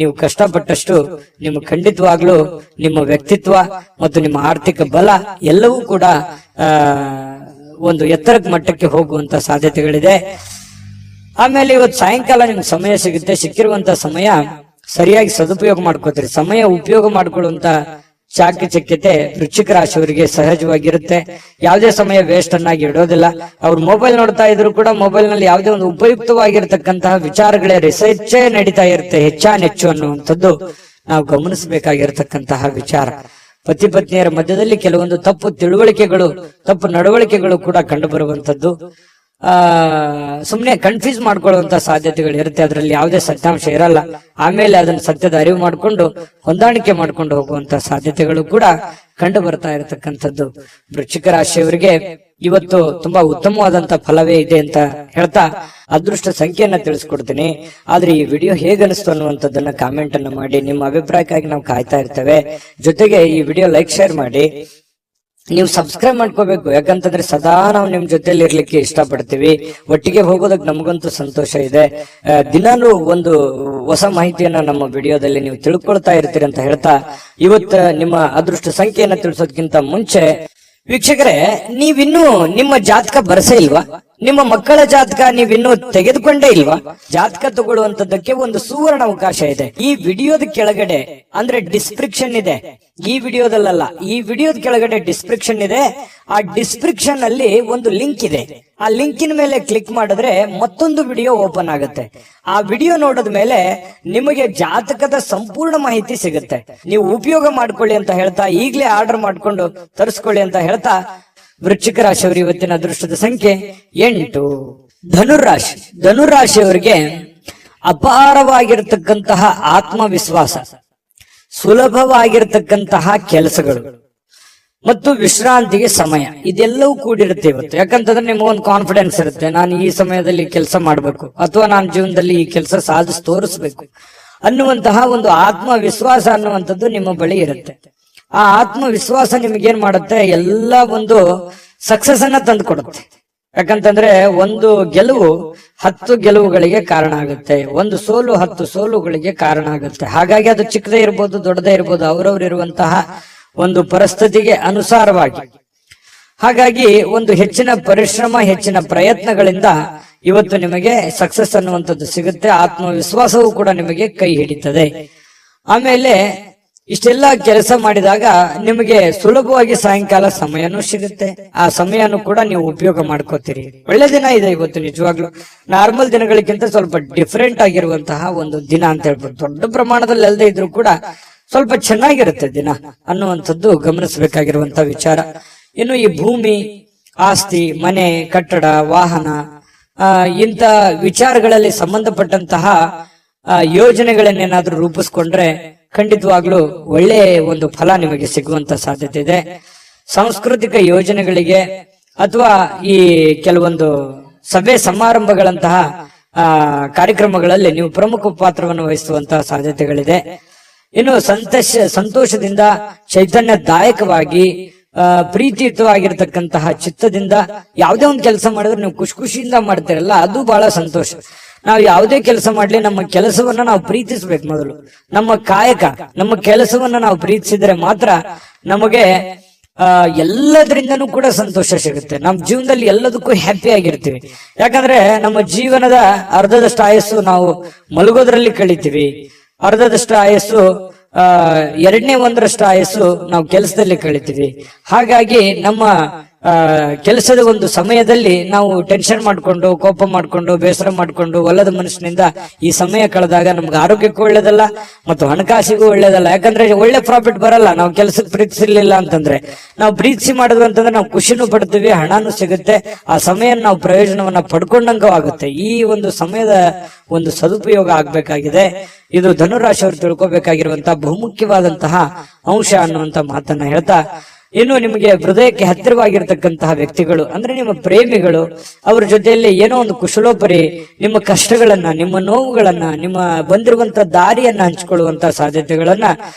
ನೀವು ಕಷ್ಟಪಟ್ಟಷ್ಟು ನಿಮಗೆ ಖಂಡಿತವಾಗ್ಲೂ ನಿಮ್ಮ ವ್ಯಕ್ತಿತ್ವ ಮತ್ತು ನಿಮ್ಮ ಆರ್ಥಿಕ ಬಲ ಎಲ್ಲವೂ ಕೂಡ ಒಂದು ಎತ್ತರದ ಮಟ್ಟಕ್ಕೆ ಹೋಗುವಂತ ಸಾಧ್ಯತೆಗಳಿದೆ. ಆಮೇಲೆ ಇವತ್ತು ಸಾಯಂಕಾಲ ನಿಮ್ಗೆ ಸಮಯ ಸಿಗುತ್ತೆ. ಸಿಕ್ಕಿರುವಂತ ಸಮಯ ಸರಿಯಾಗಿ ಸದುಪಯೋಗ ಮಾಡ್ಕೋತೀರಿ. ಸಮಯ ಉಪಯೋಗ ಮಾಡ್ಕೊಳ್ಳುವಂತ ಚಾಕಚಕ್ಯತೆ ವೃಶ್ಚಿಕ ರಾಶಿಯವರಿಗೆ ಸಹಜವಾಗಿರುತ್ತೆ. ಯಾವುದೇ ಸಮಯ ವೇಸ್ಟ್ ಅನ್ನಾಗಿ ಇಡೋದಿಲ್ಲ. ಅವ್ರು ಮೊಬೈಲ್ ನೋಡ್ತಾ ಇದ್ರು ಕೂಡ ಮೊಬೈಲ್ ನಲ್ಲಿ ಯಾವುದೇ ಒಂದು ಉಪಯುಕ್ತವಾಗಿರ್ತಕ್ಕಂತಹ ವಿಚಾರಗಳೇ ರಿಸರ್ಚ್ ನಡೀತಾ ಇರುತ್ತೆ ಹೆಚ್ಚಾನೆಚ್ಚು ಅನ್ನುವಂಥದ್ದು ನಾವು ಗಮನಿಸಬೇಕಾಗಿರ್ತಕ್ಕಂತಹ ವಿಚಾರ. ಪತಿ ಪತ್ನಿಯರ ಮಧ್ಯದಲ್ಲಿ ಕೆಲವೊಂದು ತಪ್ಪು ತಿಳುವಳಿಕೆಗಳು, ತಪ್ಪು ನಡವಳಿಕೆಗಳು ಕೂಡ ಕಂಡು ಬರುವಂತದ್ದು. ಸುಮ್ನೆ ಕನ್ಫ್ಯೂಸ್ ಮಾಡ್ಕೊಳ್ಳುವಂತ ಸಾಧ್ಯತೆಗಳು ಇರುತ್ತೆ. ಅದರಲ್ಲಿ ಯಾವುದೇ ಸತ್ಯಾಂಶ ಇರಲ್ಲ. ಆಮೇಲೆ ಅದನ್ನ ಸತ್ಯದ ಅರಿವು ಮಾಡಿಕೊಂಡು ಹೊಂದಾಣಿಕೆ ಮಾಡ್ಕೊಂಡು ಹೋಗುವಂತ ಸಾಧ್ಯತೆಗಳು ಕೂಡ ಕಂಡು ಬರ್ತಾ ಇರತಕ್ಕಂಥದ್ದು. ವೃಶ್ಚಿಕ ರಾಶಿಯವರಿಗೆ ಇವತ್ತು ತುಂಬಾ ಉತ್ತಮವಾದಂತ ಫಲವೇ ಇದೆ ಅಂತ ಹೇಳ್ತಾ ಅದೃಷ್ಟ ಸಂಖ್ಯೆಯನ್ನ ತಿಳಿಸ್ಕೊಡ್ತೀನಿ. ಆದ್ರೆ ಈ ವಿಡಿಯೋ ಹೇಗನಿಸ್ತು ಅನ್ನುವಂಥದ್ದನ್ನ ಕಾಮೆಂಟ್ ಅನ್ನ ಮಾಡಿ. ನಿಮ್ಮ ಅಭಿಪ್ರಾಯಕ್ಕಾಗಿ ನಾವು ಕಾಯ್ತಾ ಇರ್ತೇವೆ. ಜೊತೆಗೆ ಈ ವಿಡಿಯೋ ಲೈಕ್ ಶೇರ್ ಮಾಡಿ. ನೀವು ಸಬ್ಸ್ಕ್ರೈಬ್ ಮಾಡ್ಕೋಬೇಕು. ಯಾಕಂತಂದ್ರೆ ಸದಾ ನಾವು ನಿಮ್ ಜೊತೆಲಿ ಇರ್ಲಿಕ್ಕೆ ಇಷ್ಟಪಡ್ತೀವಿ. ಒಟ್ಟಿಗೆ ಹೋಗೋದಕ್ಕೆ ನಮಗಂತೂ ಸಂತೋಷ ಇದೆ. ದಿನಾಲೂ ಒಂದು ಹೊಸ ಮಾಹಿತಿಯನ್ನ ನಮ್ಮ ವಿಡಿಯೋದಲ್ಲಿ ನೀವು ತಿಳ್ಕೊಳ್ತಾ ಇರ್ತೀರಿ ಅಂತ ಹೇಳ್ತಾ ಇವತ್ತು ನಿಮ್ಮ ಅದೃಷ್ಟ ಸಂಖ್ಯೆಯನ್ನ ತಿಳಿಸೋದಕ್ಕಿಂತ ಮುಂಚೆ ವೀಕ್ಷಕರೇ, ನೀವಿನ್ನೂ ನಿಮ್ಮ ಜಾತಕ ಬರಸೇ ಇಲ್ವಾ? ನಿಮ್ಮ ಮಕ್ಕಳ ಜಾತಕ ನೀವಿನ್ನೂ ತೆಗೆದುಕೊಂಡೇ ಇಲ್ವಾ? ಜಾತಕ ತಗೊಳ್ಳುವಂತದ್ದಕ್ಕೆ ಒಂದು ಸುವರ್ಣ ಅವಕಾಶ ಇದೆ. ಈ ವಿಡಿಯೋದ ಕೆಳಗಡೆ ಅಂದ್ರೆ ಡಿಸ್ಕ್ರಿಪ್ಷನ್ ಇದೆ. ಈ ವಿಡಿಯೋದಲ್ಲ, ಈ ವಿಡಿಯೋದ ಕೆಳಗಡೆ ಡಿಸ್ಕ್ರಿಪ್ಷನ್ ಇದೆ. ಆ ಡಿಸ್ಕ್ರಿಪ್ಷನ್ ಅಲ್ಲಿ ಒಂದು ಲಿಂಕ್ ಇದೆ. ಆ ಲಿಂಕಿನ ಮೇಲೆ ಕ್ಲಿಕ್ ಮಾಡಿದ್ರೆ ಮತ್ತೊಂದು ವಿಡಿಯೋ ಓಪನ್ ಆಗುತ್ತೆ. ಆ ವಿಡಿಯೋ ನೋಡಿದ ಮೇಲೆ ನಿಮಗೆ ಜಾತಕದ ಸಂಪೂರ್ಣ ಮಾಹಿತಿ ಸಿಗುತ್ತೆ. ನೀವು ಉಪಯೋಗ ಮಾಡ್ಕೊಳ್ಳಿ ಅಂತ ಹೇಳ್ತಾ, ಈಗಲೇ ಆರ್ಡರ್ ಮಾಡ್ಕೊಂಡು ತರಿಸ್ಕೊಳ್ಳಿ ಅಂತ ಹೇಳ್ತಾ, ವೃಶ್ಚಿಕ ರಾಶಿಯವರು ಇವತ್ತಿನ ಅದೃಷ್ಟದ ಸಂಖ್ಯೆ 8. ಧನುರಾಶಿ. ಧನುರಾಶಿಯವರಿಗೆ ಅಪಾರವಾಗಿರ್ತಕ್ಕಂತಹ ಆತ್ಮವಿಶ್ವಾಸ, ಸುಲಭವಾಗಿರ್ತಕ್ಕಂತಹ ಕೆಲಸಗಳು ಮತ್ತು ವಿಶ್ರಾಂತಿಗೆ ಸಮಯ ಇದೆಲ್ಲವೂ ಕೂಡಿರುತ್ತೆ ಇವತ್ತು. ಯಾಕಂತಂದ್ರೆ ನಿಮಗೊಂದು ಕಾನ್ಫಿಡೆನ್ಸ್ ಇರುತ್ತೆ, ನಾನು ಈ ಸಮಯದಲ್ಲಿ ಕೆಲಸ ಮಾಡಬೇಕು ಅಥವಾ ನಾನು ಜೀವನದಲ್ಲಿ ಈ ಕೆಲಸ ಸಾಧಿಸಿ ತೋರಿಸ್ಬೇಕು ಅನ್ನುವಂತಹ ಒಂದು ಆತ್ಮವಿಶ್ವಾಸ ಅನ್ನುವಂಥದ್ದು ನಿಮ್ಮ ಬಳಿ ಇರುತ್ತೆ. ಆ ಆತ್ಮವಿಶ್ವಾಸ ನಿಮಗೇನ್ ಮಾಡುತ್ತೆ, ಎಲ್ಲ ಒಂದು ಸಕ್ಸಸ್ ಅನ್ನ ತಂದು ಕೊಡುತ್ತೆ. ಯಾಕಂತಂದ್ರೆ ಒಂದು ಗೆಲುವು 10 ಗೆಲುವುಗಳಿಗೆ ಕಾರಣ ಆಗುತ್ತೆ, ಒಂದು ಸೋಲು 10 ಸೋಲುಗಳಿಗೆ ಕಾರಣ ಆಗುತ್ತೆ. ಹಾಗಾಗಿ ಅದು ಚಿಕ್ಕದೇ ಇರ್ಬೋದು, ದೊಡ್ಡದೇ ಇರ್ಬೋದು, ಅವರವ್ರು ಇರುವಂತಹ ಒಂದು ಪರಿಸ್ಥಿತಿಗೆ ಅನುಸಾರವಾಗಿ. ಹಾಗಾಗಿ ಒಂದು ಹೆಚ್ಚಿನ ಪರಿಶ್ರಮ, ಹೆಚ್ಚಿನ ಪ್ರಯತ್ನಗಳಿಂದ ಇವತ್ತು ನಿಮಗೆ ಸಕ್ಸಸ್ ಅನ್ನುವಂಥದ್ದು ಸಿಗುತ್ತೆ. ಆತ್ಮವಿಶ್ವಾಸವೂ ಕೂಡ ನಿಮಗೆ ಕೈ ಹಿಡಿತದೆ. ಆಮೇಲೆ ಇಷ್ಟೆಲ್ಲ ಕೆಲಸ ಮಾಡಿದಾಗ ನಿಮಗೆ ಸುಲಭವಾಗಿ ಸಾಯಂಕಾಲ ಸಮಯನೂ ಸಿಗುತ್ತೆ. ಆ ಸಮಯನೂ ಕೂಡ ನೀವು ಉಪಯೋಗ ಮಾಡ್ಕೋತೀರಿ. ಒಳ್ಳೆ ದಿನ ಇದೆ ಇವತ್ತು. ನಿಜವಾಗ್ಲು ನಾರ್ಮಲ್ ದಿನಗಳಿಗಿಂತ ಸ್ವಲ್ಪ ಡಿಫರೆಂಟ್ ಆಗಿರುವಂತಹ ಒಂದು ದಿನ ಅಂತ ಹೇಳ್ಬೋದು. ದೊಡ್ಡ ಪ್ರಮಾಣದಲ್ಲಿ ಅಲ್ಲದೆ ಇದ್ರೂ ಕೂಡ ಸ್ವಲ್ಪ ಚೆನ್ನಾಗಿರುತ್ತೆ ದಿನ ಅನ್ನುವಂಥದ್ದು ಗಮನಿಸಬೇಕಾಗಿರುವಂತಹ ವಿಚಾರ. ಇನ್ನು ಈ ಭೂಮಿ, ಆಸ್ತಿ, ಮನೆ, ಕಟ್ಟಡ, ವಾಹನ ಇಂಥ ವಿಚಾರಗಳಲ್ಲಿ ಸಂಬಂಧಪಟ್ಟಂತಹ ಯೋಜನೆಗಳನ್ನೇನಾದ್ರೂ ರೂಪಿಸ್ಕೊಂಡ್ರೆ ಖಂಡಿತವಾಗ್ಲೂ ಒಳ್ಳೆ ಒಂದು ಫಲ ನಿಮಗೆ ಸಿಗುವಂತ ಸಾಧ್ಯತೆ ಇದೆ. ಸಾಂಸ್ಕೃತಿಕ ಯೋಜನೆಗಳಿಗೆ ಅಥವಾ ಈ ಕೆಲವೊಂದು ಸಭೆ ಸಮಾರಂಭಗಳಂತಹ ಕಾರ್ಯಕ್ರಮಗಳಲ್ಲಿ ನೀವು ಪ್ರಮುಖ ಪಾತ್ರವನ್ನು ವಹಿಸುವಂತಹ ಸಾಧ್ಯತೆಗಳಿದೆ. ಇನ್ನು ಸಂತೋಷದಿಂದ, ಚೈತನ್ಯದಾಯಕವಾಗಿ, ಪ್ರೀತಿಯುತವಾಗಿರ್ತಕ್ಕಂತಹ ಚಿತ್ತದಿಂದ ಯಾವುದೇ ಒಂದು ಕೆಲಸ ಮಾಡಿದ್ರೆ ನೀವು ಖುಷಿಯಿಂದ ಮಾಡ್ತೀರಲ್ಲ, ಅದು ಬಹಳ ಸಂತೋಷ. ನಾವು ಯಾವುದೇ ಕೆಲಸ ಮಾಡ್ಲಿ ನಮ್ಮ ಕೆಲಸವನ್ನ ನಾವು ಪ್ರೀತಿಸ್ಬೇಕು. ಮೊದಲು ನಮ್ಮ ಕಾಯಕ, ನಮ್ಮ ಕೆಲಸವನ್ನ ನಾವು ಪ್ರೀತಿಸಿದ್ರೆ ಮಾತ್ರ ನಮಗೆ ಎಲ್ಲದರಿಂದನೂ ಕೂಡ ಸಂತೋಷ ಸಿಗುತ್ತೆ. ನಮ್ಮ ಜೀವನದಲ್ಲಿ ಎಲ್ಲದಕ್ಕೂ ಹ್ಯಾಪಿ ಆಗಿರ್ತೀವಿ. ಯಾಕಂದ್ರೆ ನಮ್ಮ ಜೀವನದ ಅರ್ಧದಷ್ಟು ಆಯಸ್ಸು ನಾವು ಮಲಗೋದ್ರಲ್ಲಿ ಕಳಿತೀವಿ, ಅರ್ಧದಷ್ಟು ಆಯಸ್ಸು 1/2 ಆಯಸ್ಸು ನಾವು ಕೆಲಸದಲ್ಲಿ ಕಳಿತೀವಿ. ಹಾಗಾಗಿ ನಮ್ಮ ಕೆಲಸದ ಒಂದು ಸಮಯದಲ್ಲಿ ನಾವು ಟೆನ್ಷನ್ ಮಾಡ್ಕೊಂಡು, ಕೋಪ ಮಾಡ್ಕೊಂಡು, ಬೇಸರ ಮಾಡ್ಕೊಂಡು, ಒಲ್ಲದ ಮನಸ್ಸಿನಿಂದ ಈ ಸಮಯ ಕಳೆದಾಗ ನಮ್ಗೆ ಆರೋಗ್ಯಕ್ಕೂ ಒಳ್ಳೇದಲ್ಲ ಮತ್ತು ಹಣಕಾಸಿಗೂ ಒಳ್ಳೇದಲ್ಲ. ಯಾಕಂದ್ರೆ ಒಳ್ಳೆ ಪ್ರಾಫಿಟ್ ಬರಲ್ಲ ನಾವು ಕೆಲಸಕ್ಕೆ ಪ್ರೀತಿಸಿರ್ಲಿಲ್ಲ ಅಂತಂದ್ರೆ. ನಾವು ಪ್ರೀತಿಸಿ ಮಾಡಿದ್ವಿ ಅಂತಂದ್ರೆ ನಾವು ಖುಷಿನೂ ಪಡ್ತೀವಿ, ಹಣನೂ ಸಿಗುತ್ತೆ, ಆ ಸಮಯ ನಾವು ಪ್ರಯೋಜನವನ್ನ ಪಡ್ಕೊಂಡಂಗೂ ಆಗುತ್ತೆ. ಈ ಒಂದು ಸಮಯದ ಒಂದು ಸದುಪಯೋಗ ಆಗ್ಬೇಕಾಗಿದೆ. ಇದು ಧನುರಾಶಿಯವರು ತಿಳ್ಕೊಬೇಕಾಗಿರುವಂತಹ ಬಹುಮುಖ್ಯವಾದಂತಹ ಅಂಶ ಅನ್ನುವಂತ ಮಾತನ್ನ ಹೇಳ್ತಾ ಇನ್ನು ನಿಮಗೆ ಹೃದಯಕ್ಕೆ ಹತ್ತಿರವಾಗಿರ್ತಕ್ಕಂತಹ ವ್ಯಕ್ತಿಗಳು ಅಂದ್ರೆ ನಿಮ್ಮ ಪ್ರೇಮಿಗಳು, ಅವ್ರ ಜೊತೆಯಲ್ಲಿ ಏನೋ ಒಂದು ಕುಶಲೋಪರಿ ನಿಮ್ಮ ಕಷ್ಟಗಳನ್ನ, ನಿಮ್ಮ ನೋವುಗಳನ್ನ, ನಿಮ್ಮ ಬಂದಿರುವಂತಹ ದಾರಿಯನ್ನ ಹಂಚಿಕೊಳ್ಳುವಂತಹ ಸಾಧ್ಯತೆಗಳನ್ನ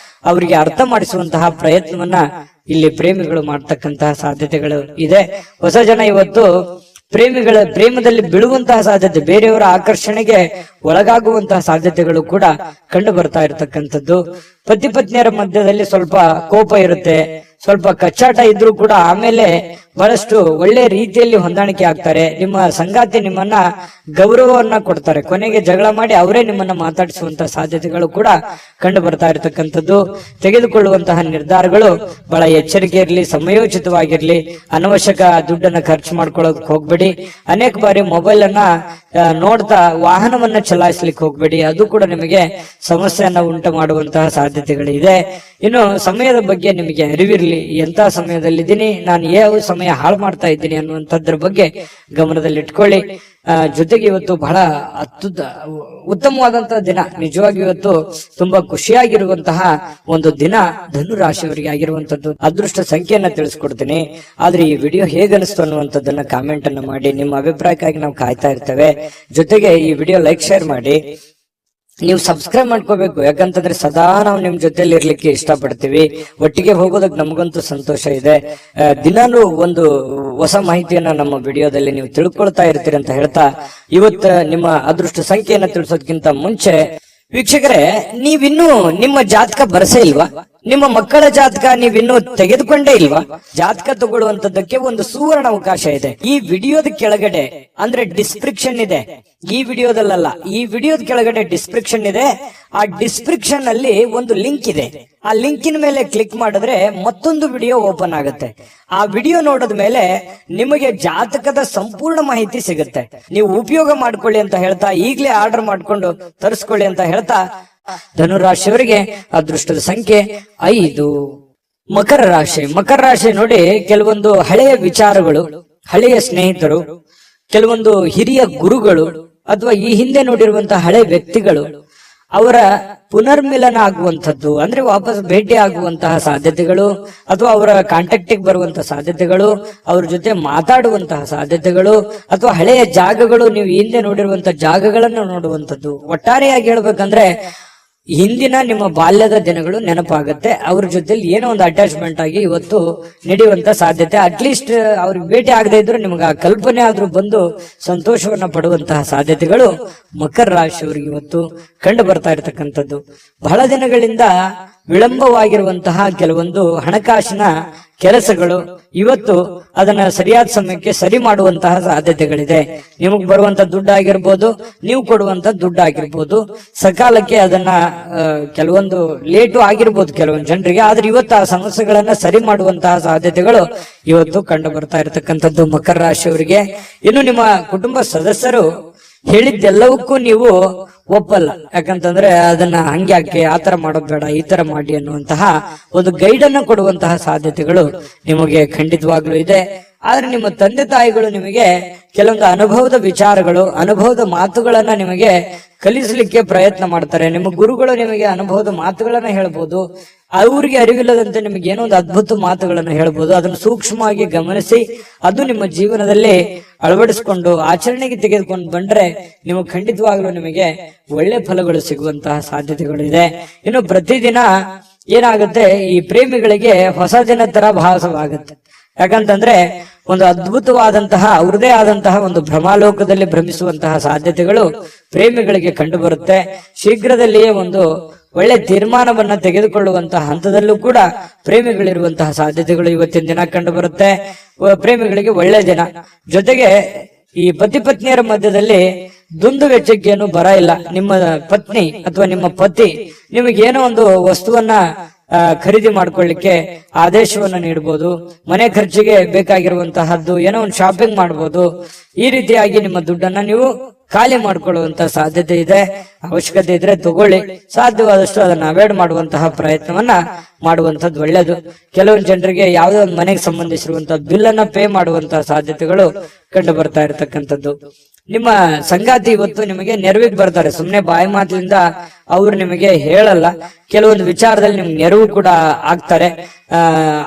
ಅವರಿಗೆ ಅರ್ಥ ಮಾಡಿಸುವಂತಹ ಪ್ರಯತ್ನವನ್ನ ಇಲ್ಲಿ ಪ್ರೇಮಿಗಳು ಮಾಡ್ತಕ್ಕಂತಹ ಸಾಧ್ಯತೆಗಳು ಇದೆ. ಹೊಸ ಜನ ಇವತ್ತು ಪ್ರೇಮದಲ್ಲಿ ಬೀಳುವಂತಹ ಸಾಧ್ಯತೆ, ಬೇರೆಯವರ ಆಕರ್ಷಣೆಗೆ ಒಳಗಾಗುವಂತಹ ಸಾಧ್ಯತೆಗಳು ಕೂಡ ಕಂಡು ಬರ್ತಾ ಇರತಕ್ಕಂಥದ್ದು. ಪತಿ ಪತ್ನಿಯರ ಮಧ್ಯದಲ್ಲಿ ಸ್ವಲ್ಪ ಕೋಪ ಇರುತ್ತೆ, ಸ್ವಲ್ಪ ಕಚ್ಚಾಟ ಇದ್ರೂ ಕೂಡ ಆಮೇಲೆ ಬಹಳಷ್ಟು ಒಳ್ಳೆ ರೀತಿಯಲ್ಲಿ ಹೊಂದಾಣಿಕೆ ಆಗ್ತಾರೆ. ನಿಮ್ಮ ಸಂಗಾತಿ ನಿಮ್ಮನ್ನ ಗೌರವವನ್ನ ಕೊಡ್ತಾರೆ, ಕೊನೆಗೆ ಜಗಳ ಮಾಡಿ ಅವರೇ ನಿಮ್ಮನ್ನ ಮಾತಾಡಿಸುವಂತಹ ಸಾಧ್ಯತೆಗಳು ಕೂಡ ಕಂಡು ಬರ್ತಾ ಇರತಕ್ಕಂಥದ್ದು. ತೆಗೆದುಕೊಳ್ಳುವಂತಹ ನಿರ್ಧಾರಗಳು ಬಹಳ ಎಚ್ಚರಿಕೆ ಇರಲಿ, ಸಮಯೋಚಿತವಾಗಿರ್ಲಿ. ಅನವಶ್ಯಕ ದುಡ್ಡನ್ನ ಖರ್ಚು ಮಾಡ್ಕೊಳ್ಳೋಕೆ ಹೋಗ್ಬೇಡಿ. ಅನೇಕ ಬಾರಿ ಮೊಬೈಲ್ ಅನ್ನ ನೋಡ್ತಾ ವಾಹನವನ್ನ ಚಲಾಯಿಸ್ಲಿಕ್ಕೆ ಹೋಗ್ಬೇಡಿ, ಅದು ಕೂಡ ನಿಮಗೆ ಸಮಸ್ಯೆಯನ್ನ ಉಂಟು ಮಾಡುವಂತಹ ಸಾಧ್ಯತೆಗಳಿದೆ. ಇನ್ನು ಸಮಯದ ಬಗ್ಗೆ ನಿಮಗೆ ಅರಿವಿರ್ಲಿ, ಎಂತ ಸಮಯದಲ್ಲಿದ್ದೀನಿ, ನಾನು ಯಾವ ಸಮಯ ಹಾಳು ಮಾಡ್ತಾ ಇದ್ದೀನಿ ಅನ್ನುವಂಥದ್ರ ಬಗ್ಗೆ ಗಮನದಲ್ಲಿ ಇಟ್ಕೊಳ್ಳಿ. ಜೊತೆಗೆ ಇವತ್ತು ಬಹಳ ಉತ್ತಮವಾದಂತಹ ದಿನ, ನಿಜವಾಗಿ ಇವತ್ತು ತುಂಬಾ ಖುಷಿಯಾಗಿರುವಂತಹ ಒಂದು ದಿನ ಧನು ರಾಶಿಯವರಿಗೆ ಆಗಿರುವಂತದ್ದು. ಅದೃಷ್ಟ ಸಂಖ್ಯೆಯನ್ನ ತಿಳಿಸ್ಕೊಡ್ತೀನಿ, ಆದ್ರೆ ಈ ವಿಡಿಯೋ ಹೇಗನಿಸ್ತು ಅನ್ನುವಂಥದ್ದನ್ನ ಕಾಮೆಂಟ್ ಅನ್ನ ಮಾಡಿ. ನಿಮ್ಮ ಅಭಿಪ್ರಾಯಕ್ಕಾಗಿ ನಾವು ಕಾಯ್ತಾ ಇರ್ತೇವೆ. ಜೊತೆಗೆ ಈ ವಿಡಿಯೋ ಲೈಕ್, ಶೇರ್ ಮಾಡಿ. ನೀವು ಸಬ್ಸ್ಕ್ರೈಬ್ ಮಾಡ್ಕೋಬೇಕು, ಯಾಕಂತಂದ್ರೆ ಸದಾ ನಾವು ನಿಮ್ ಜೊತೆಲಿ ಇರ್ಲಿಕ್ಕೆ ಇಷ್ಟಪಡ್ತೀವಿ. ಒಟ್ಟಿಗೆ ಹೋಗೋದಕ್ಕೆ ನಮಗಂತೂ ಸಂತೋಷ ಇದೆ. ದಿನಾನು ಒಂದು ಹೊಸ ಮಾಹಿತಿಯನ್ನ ನಮ್ಮ ವಿಡಿಯೋದಲ್ಲಿ ನೀವು ತಿಳ್ಕೊಳ್ತಾ ಇರ್ತೀರಿ ಅಂತ ಹೇಳ್ತಾ, ಇವತ್ತು ನಿಮ್ಮ ಅದೃಷ್ಟ ಸಂಖ್ಯೆಯನ್ನ ತಿಳಿಸೋದಕ್ಕಿಂತ ಮುಂಚೆ ವೀಕ್ಷಕರೇ, ನೀವಿನ್ನೂ ನಿಮ್ಮ ಜಾತಕ ಬರಸೇ ಇಲ್ವಾ? ನಿಮ್ಮ ಮಕ್ಕಳ ಜಾತಕ ನೀವಿನ್ನೂ ತೆಗೆದುಕೊಂಡೇ ಇಲ್ವಾ? ಜಾತಕ ತಗೊಳ್ಳುವಂತದ್ದಕ್ಕೆ ಒಂದು ಸುವರ್ಣ ಅವಕಾಶ ಇದೆ. ಈ ವಿಡಿಯೋದ ಕೆಳಗಡೆ ಅಂದ್ರೆ ಡಿಸ್ಕ್ರಿಪ್ಷನ್ ಇದೆ, ಈ ವಿಡಿಯೋದಲ್ಲ, ಈ ವಿಡಿಯೋದ ಕೆಳಗಡೆ ಡಿಸ್ಕ್ರಿಪ್ಷನ್ ಇದೆ. ಆ ಡಿಸ್ಕ್ರಿಪ್ಷನ್ ಅಲ್ಲಿ ಒಂದು ಲಿಂಕ್ ಇದೆ. ಆ ಲಿಂಕಿನ ಮೇಲೆ ಕ್ಲಿಕ್ ಮಾಡಿದ್ರೆ ಮತ್ತೊಂದು ವಿಡಿಯೋ ಓಪನ್ ಆಗುತ್ತೆ. ಆ ವಿಡಿಯೋ ನೋಡಿದ ಮೇಲೆ ನಿಮಗೆ ಜಾತಕದ ಸಂಪೂರ್ಣ ಮಾಹಿತಿ ಸಿಗುತ್ತೆ. ನೀವು ಉಪಯೋಗ ಮಾಡ್ಕೊಳ್ಳಿ ಅಂತ ಹೇಳ್ತಾ, ಈಗಲೇ ಆರ್ಡರ್ ಮಾಡ್ಕೊಂಡು ತರಿಸ್ಕೊಳ್ಳಿ ಅಂತ ಹೇಳ್ತಾ, ಧನುರಾಶಿಯವರಿಗೆ ಅದೃಷ್ಟದ ಸಂಖ್ಯೆ 5. ಮಕರ ರಾಶಿ ನೋಡಿ, ಕೆಲವೊಂದು ಹಳೆಯ ವಿಚಾರಗಳು, ಹಳೆಯ ಸ್ನೇಹಿತರು, ಕೆಲವೊಂದು ಹಿರಿಯ ಗುರುಗಳು ಅಥವಾ ಈ ಹಿಂದೆ ನೋಡಿರುವಂತಹ ಹಳೆ ವ್ಯಕ್ತಿಗಳು ಅವರ ಪುನರ್ಮಿಲನ ಆಗುವಂಥದ್ದು, ಅಂದ್ರೆ ವಾಪಸ್ ಭೇಟಿ ಆಗುವಂತಹ ಸಾಧ್ಯತೆಗಳು, ಅಥವಾ ಅವರ ಕಾಂಟ್ಯಾಕ್ಟಿಗೆ ಬರುವಂತಹ ಸಾಧ್ಯತೆಗಳು, ಅವ್ರ ಜೊತೆ ಮಾತಾಡುವಂತಹ ಸಾಧ್ಯತೆಗಳು, ಅಥವಾ ಹಳೆಯ ಜಾಗಗಳು, ನೀವು ಹಿಂದೆ ನೋಡಿರುವಂತಹ ಜಾಗಗಳನ್ನು ನೋಡುವಂಥದ್ದು. ಒಟ್ಟಾರೆಯಾಗಿ ಹೇಳ್ಬೇಕಂದ್ರೆ ಹಿಂದಿನ ನಿಮ್ಮ ಬಾಲ್ಯದ ದಿನಗಳು ನೆನಪಾಗುತ್ತೆ. ಅವ್ರ ಜೊತೆಲಿ ಏನೋ ಒಂದು ಅಟ್ಯಾಚ್ಮೆಂಟ್ ಆಗಿ ಇವತ್ತು ನಡೆಯುವಂತ ಸಾಧ್ಯತೆ. ಅಟ್ಲೀಸ್ಟ್ ಅವ್ರಿಗೆ ಭೇಟಿ ಆಗದೆ ಇದ್ರು ನಿಮ್ಗೆ ಆ ಕಲ್ಪನೆ ಆದ್ರೂ ಬಂದು ಸಂತೋಷವನ್ನ ಪಡುವಂತಹ ಸಾಧ್ಯತೆಗಳು ಮಕರ ರಾಶಿಯವರಿಗೆ ಇವತ್ತು ಕಂಡು ಬರ್ತಾ ಇರತಕ್ಕಂಥದ್ದು. ಬಹಳ ದಿನಗಳಿಂದ ವಿಳಂಬವಾಗಿರುವಂತಹ ಕೆಲವೊಂದು ಹಣಕಾಸಿನ ಕೆಲಸಗಳು ಇವತ್ತು ಅದನ್ನ ಸರಿಯಾದ ಸಮಯಕ್ಕೆ ಸರಿ ಮಾಡುವಂತಹ ಸಾಧ್ಯತೆಗಳಿದೆ. ನಿಮಗ್ ಬರುವಂತ ದುಡ್ಡಾಗಿರ್ಬೋದು, ನೀವು ಕೊಡುವಂತ ದುಡ್ಡಾಗಿರ್ಬೋದು, ಸಕಾಲಕ್ಕೆ ಅದನ್ನ ಕೆಲವೊಂದು ಲೇಟು ಆಗಿರ್ಬೋದು ಕೆಲವೊಂದು ಜನರಿಗೆ, ಆದ್ರೆ ಇವತ್ತು ಆ ಸಮಸ್ಯೆಗಳನ್ನ ಸರಿ ಮಾಡುವಂತಹ ಸಾಧ್ಯತೆಗಳು ಇವತ್ತು ಕಂಡು ಬರ್ತಾ ಇರತಕ್ಕಂಥದ್ದು ಮಕರ ರಾಶಿಯವರಿಗೆ. ಇನ್ನು ನಿಮ್ಮ ಕುಟುಂಬ ಸದಸ್ಯರು ಹೇಳಿದ್ದೆಲ್ಲವಕ್ಕೂ ನೀವು ಒಪ್ಪಲ್ಲ, ಯಾಕಂತಂದ್ರೆ ಅದನ್ನ ಹಂಗ್ಯಾಕೆ, ಆತರ ಮಾಡೋದ್ ಬೇಡ, ಈ ತರ ಮಾಡಿ ಅನ್ನುವಂತಹ ಒಂದು ಗೈಡ್ ಅನ್ನು ಕೊಡುವಂತಹ ಸಾಧ್ಯತೆಗಳು ನಿಮಗೆ ಖಂಡಿತವಾಗ್ಲೂ ಇದೆ. ಆದ್ರೆ ನಿಮ್ಮ ತಂದೆ ತಾಯಿಗಳು ನಿಮಗೆ ಕೆಲವೊಂದು ಅನುಭವದ ವಿಚಾರಗಳು, ಅನುಭವದ ಮಾತುಗಳನ್ನ ನಿಮಗೆ ಕಲಿಸಲಿಕ್ಕೆ ಪ್ರಯತ್ನ ಮಾಡ್ತಾರೆ. ನಿಮ್ಮ ಗುರುಗಳು ನಿಮಗೆ ಅನುಭವದ ಮಾತುಗಳನ್ನ ಹೇಳ್ಬೋದು, ಅವ್ರಿಗೆ ಅರಿವಿಲ್ಲದಂತೆ ನಿಮಗೆ ಏನೋ ಒಂದು ಅದ್ಭುತ ಮಾತುಗಳನ್ನು ಹೇಳ್ಬೋದು. ಅದನ್ನು ಸೂಕ್ಷ್ಮವಾಗಿ ಗಮನಿಸಿ ಅದು ನಿಮ್ಮ ಜೀವನದಲ್ಲಿ ಅಳವಡಿಸಿಕೊಂಡು ಆಚರಣೆಗೆ ತೆಗೆದುಕೊಂಡು ಬಂದ್ರೆ ನಿಮಗೆ ಖಂಡಿತವಾಗ್ಲೂ ನಿಮಗೆ ಒಳ್ಳೆ ಫಲಗಳು ಸಿಗುವಂತಹ ಸಾಧ್ಯತೆಗಳಿದೆ. ಇನ್ನು ಪ್ರತಿದಿನ ಏನಾಗುತ್ತೆ, ಈ ಪ್ರೇಮಿಗಳಿಗೆ ಹೊಸ ದಿನ ತರ ಭಾಸವಾಗುತ್ತೆ. ಯಾಕಂತಂದ್ರೆ ಒಂದು ಅದ್ಭುತವಾದಂತಹ ಅವ್ರದೇ ಆದಂತಹ ಒಂದು ಭ್ರಮಾಲೋಕದಲ್ಲಿ ಭ್ರಮಿಸುವಂತಹ ಸಾಧ್ಯತೆಗಳು ಪ್ರೇಮಿಗಳಿಗೆ ಕಂಡು ಬರುತ್ತೆ. ಶೀಘ್ರದಲ್ಲಿಯೇ ಒಂದು ಒಳ್ಳೆ ತೀರ್ಮಾನವನ್ನ ತೆಗೆದುಕೊಳ್ಳುವಂತಹ ಹಂತದಲ್ಲೂ ಕೂಡ ಪ್ರೇಮಿಗಳಿರುವಂತಹ ಸಾಧ್ಯತೆಗಳು ಇವತ್ತಿನ ದಿನ ಕಂಡು ಬರುತ್ತೆ. ಪ್ರೇಮಿಗಳಿಗೆ ಒಳ್ಳೆ ದಿನ. ಜೊತೆಗೆ ಈ ಪತಿ ಪತ್ನಿಯರ ಮಧ್ಯದಲ್ಲಿ ದುಂದು ವೆಚ್ಚಕ್ಕೇನು ಬರ ಇಲ್ಲ. ನಿಮ್ಮ ಪತ್ನಿ ಅಥವಾ ನಿಮ್ಮ ಪತಿ ನಿಮಗೇನೋ ಒಂದು ವಸ್ತುವನ್ನ ಖರೀದಿ ಮಾಡ್ಕೊಳ್ಳಿಕ್ಕೆ ಆದೇಶವನ್ನ ನೀಡಬಹುದು. ಮನೆ ಖರ್ಚಿಗೆ ಬೇಕಾಗಿರುವಂತಹದ್ದು ಏನೋ ಒಂದು ಶಾಪಿಂಗ್ ಮಾಡಬಹುದು. ಈ ರೀತಿಯಾಗಿ ನಿಮ್ಮ ದುಡ್ಡನ್ನ ನೀವು ಖಾಲಿ ಮಾಡ್ಕೊಳ್ಳುವಂತ ಸಾಧ್ಯತೆ ಇದೆ. ಅವಶ್ಯಕತೆ ಇದ್ರೆ ತಗೊಳ್ಳಿ, ಸಾಧ್ಯವಾದಷ್ಟು ಅದನ್ನ ಅವಾಯ್ಡ್ ಮಾಡುವಂತಹ ಪ್ರಯತ್ನವನ್ನ ಮಾಡುವಂತದ್ದು ಒಳ್ಳೇದು. ಕೆಲವೊಂದು ಜನರಿಗೆ ಯಾವುದೋ ಒಂದು ಮನೆಗೆ ಸಂಬಂಧಿಸಿರುವಂತಹ ಬಿಲ್ ಅನ್ನ ಪೇ ಮಾಡುವಂತಹ ಸಾಧ್ಯತೆಗಳು ಕಂಡು ಬರ್ತಾ ಇರತಕ್ಕಂಥದ್ದು. ನಿಮ್ಮ ಸಂಗಾತಿ ಇವತ್ತು ನಿಮಗೆ ನೆರವಿಗೆ ಬರ್ತಾರೆ. ಸುಮ್ನೆ ಬಾಯಿ ಮಾತಿನಿಂದ ಅವ್ರು ನಿಮಗೆ ಹೇಳಲ್ಲ, ಕೆಲವೊಂದು ವಿಚಾರದಲ್ಲಿ ನಿಮ್ಗೆ ನೆರವು ಕೂಡ ಆಗ್ತಾರೆ.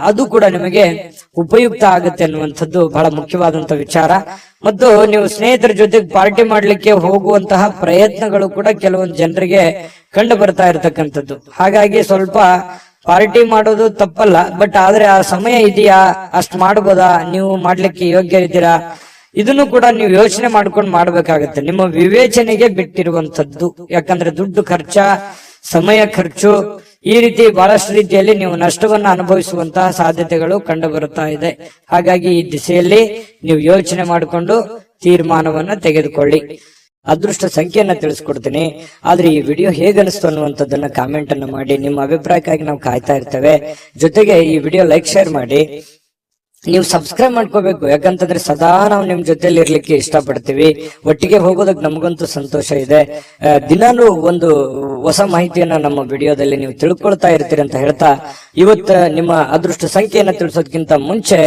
ಅದು ಕೂಡ ನಿಮಗೆ ಉಪಯುಕ್ತ ಆಗುತ್ತೆ ಅನ್ನುವಂಥದ್ದು ಬಹಳ ಮುಖ್ಯವಾದಂತ ವಿಚಾರ. ಮತ್ತು ನೀವು ಸ್ನೇಹಿತರ ಜೊತೆಗೆ ಪಾರ್ಟಿ ಮಾಡ್ಲಿಕ್ಕೆ ಹೋಗುವಂತಹ ಪ್ರಯತ್ನಗಳು ಕೂಡ ಕೆಲವೊಂದು ಜನರಿಗೆ ಕಂಡು ಬರ್ತಾ ಇರತಕ್ಕಂಥದ್ದು. ಹಾಗಾಗಿ ಸ್ವಲ್ಪ ಪಾರ್ಟಿ ಮಾಡೋದು ತಪ್ಪಲ್ಲ, ಬಟ್ ಆದ್ರೆ ಆ ಸಮಯ ಇದೆಯಾ, ಅಷ್ಟ್ ಮಾಡ್ಬೋದಾ, ನೀವು ಮಾಡ್ಲಿಕ್ಕೆ ಯೋಗ್ಯ ಇದ್ದೀರಾ, ಇದನ್ನು ಕೂಡ ನೀವು ಯೋಚನೆ ಮಾಡ್ಕೊಂಡು ಮಾಡ್ಬೇಕಾಗತ್ತೆ. ನಿಮ್ಮ ವಿವೇಚನೆಗೆ ಬಿಟ್ಟಿರುವಂತದ್ದು. ಯಾಕಂದ್ರೆ ದುಡ್ಡು ಖರ್ಚ, ಸಮಯ ಖರ್ಚು, ಈ ರೀತಿ ಬಹಳಷ್ಟು ರೀತಿಯಲ್ಲಿ ನೀವು ನಷ್ಟವನ್ನ ಅನುಭವಿಸುವಂತಹ ಸಾಧ್ಯತೆಗಳು ಕಂಡು ಬರುತ್ತಾ ಇದೆ. ಹಾಗಾಗಿ ಈ ದಿಸೆಯಲ್ಲಿ ನೀವು ಯೋಚನೆ ಮಾಡಿಕೊಂಡು ತೀರ್ಮಾನವನ್ನ ತೆಗೆದುಕೊಳ್ಳಿ. ಅದೃಷ್ಟ ಸಂಖ್ಯೆಯನ್ನ ತಿಳಿಸ್ಕೊಡ್ತೀನಿ. ಆದ್ರೆ ಈ ವಿಡಿಯೋ ಹೇಗನಿಸ್ತು ಅನ್ನುವಂಥದ್ದನ್ನ ಕಾಮೆಂಟ್ ಅನ್ನು ಮಾಡಿ. ನಿಮ್ಮ ಅಭಿಪ್ರಾಯಕ್ಕಾಗಿ ನಾವು ಕಾಯ್ತಾ ಇರ್ತೇವೆ. ಜೊತೆಗೆ ಈ ವಿಡಿಯೋ ಲೈಕ್, ಶೇರ್ ಮಾಡಿ. ನೀವು ಸಬ್ಸ್ಕ್ರೈಬ್ ಮಾಡ್ಕೋಬೇಕು, ಯಾಕಂತಂದ್ರೆ ಸದಾ ನಾವು ನಿಮ್ ಜೊತೆಲಿ ಇರ್ಲಿಕ್ಕೆ ಇಷ್ಟಪಡ್ತೀವಿ. ಒಟ್ಟಿಗೆ ಹೋಗೋದಕ್ಕೆ ನಮಗಂತೂ ಸಂತೋಷ ಇದೆ. ದಿನಾನು ಒಂದು ಹೊಸ ಮಾಹಿತಿಯನ್ನ ನಮ್ಮ ವಿಡಿಯೋದಲ್ಲಿ ನೀವು ತಿಳ್ಕೊಳ್ತಾ ಇರ್ತೀರಿ ಅಂತ ಹೇಳ್ತಾ, ಇವತ್ತು ನಿಮ್ಮ ಅದೃಷ್ಟ ಸಂಖ್ಯೆಯನ್ನ ತಿಳಿಸೋದಕ್ಕಿಂತ ಮುಂಚೆ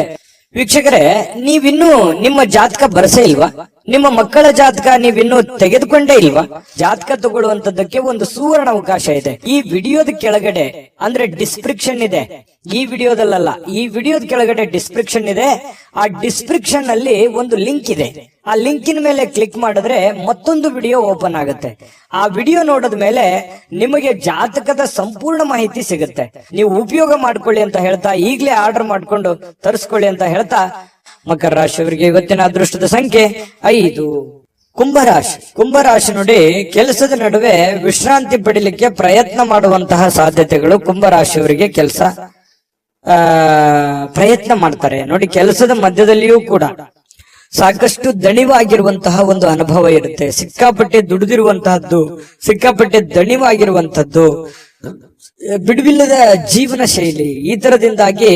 ವೀಕ್ಷಕರೇ, ನೀವಿನ್ನೂ ನಿಮ್ಮ ಜಾತಕ ಬರಸೇ ಇಲ್ವಾ? ನಿಮ್ಮ ಮಕ್ಕಳ ಜಾತಕ ನೀವಿನ್ನೂ ತೆಗೆದುಕೊಂಡೇ ಇಲ್ವಾ? ಜಾತಕ ತಗೊಳ್ಳುವಂತದ್ದಕ್ಕೆ ಒಂದು ಸುವರ್ಣ ಅವಕಾಶ ಇದೆ. ಈ ವಿಡಿಯೋದ ಕೆಳಗಡೆ ಅಂದ್ರೆ ಡಿಸ್ಕ್ರಿಪ್ಷನ್ ಇದೆ. ಈ ವಿಡಿಯೋದಲ್ಲ, ಈ ವಿಡಿಯೋದ ಕೆಳಗಡೆ ಡಿಸ್ಕ್ರಿಪ್ಷನ್ ಇದೆ. ಆ ಡಿಸ್ಕ್ರಿಪ್ಷನ್ ಅಲ್ಲಿ ಒಂದು ಲಿಂಕ್ ಇದೆ. ಆ ಲಿಂಕಿನ ಮೇಲೆ ಕ್ಲಿಕ್ ಮಾಡಿದ್ರೆ ಮತ್ತೊಂದು ವಿಡಿಯೋ ಓಪನ್ ಆಗುತ್ತೆ. ಆ ವಿಡಿಯೋ ನೋಡಿದ ಮೇಲೆ ನಿಮಗೆ ಜಾತಕದ ಸಂಪೂರ್ಣ ಮಾಹಿತಿ ಸಿಗುತ್ತೆ. ನೀವು ಉಪಯೋಗ ಮಾಡ್ಕೊಳ್ಳಿ ಅಂತ ಹೇಳ್ತಾ, ಈಗಲೇ ಆರ್ಡರ್ ಮಾಡ್ಕೊಂಡು ತರಿಸ್ಕೊಳ್ಳಿ ಅಂತ ಹೇಳ್ತಾ, ಮಕರ ರಾಶಿಯವರಿಗೆ ಇವತ್ತಿನ ಅದೃಷ್ಟದ ಸಂಖ್ಯೆ 5. ಕುಂಭರಾಶಿ ನೋಡಿ, ಕೆಲಸದ ನಡುವೆ ವಿಶ್ರಾಂತಿ ಪಡಿಲಿಕ್ಕೆ ಪ್ರಯತ್ನ ಮಾಡುವಂತಹ ಸಾಧ್ಯತೆಗಳು ಕುಂಭರಾಶಿಯವರಿಗೆ ಪ್ರಯತ್ನ ಮಾಡ್ತಾರೆ ನೋಡಿ. ಕೆಲಸದ ಮಧ್ಯದಲ್ಲಿಯೂ ಕೂಡ ಸಾಕಷ್ಟು ದಣಿವಾಗಿರುವಂತಹ ಒಂದು ಅನುಭವ ಇರುತ್ತೆ. ಸಿಕ್ಕಾಪಟ್ಟೆ ದುಡಿದಿರುವಂತಹದ್ದು, ಸಿಕ್ಕಾಪಟ್ಟೆ ದಣಿವಾಗಿರುವಂತಹದ್ದು, ಬಿಡುವಿಲ್ಲದ ಜೀವನ ಶೈಲಿ, ಈ ತರದಿಂದಾಗಿ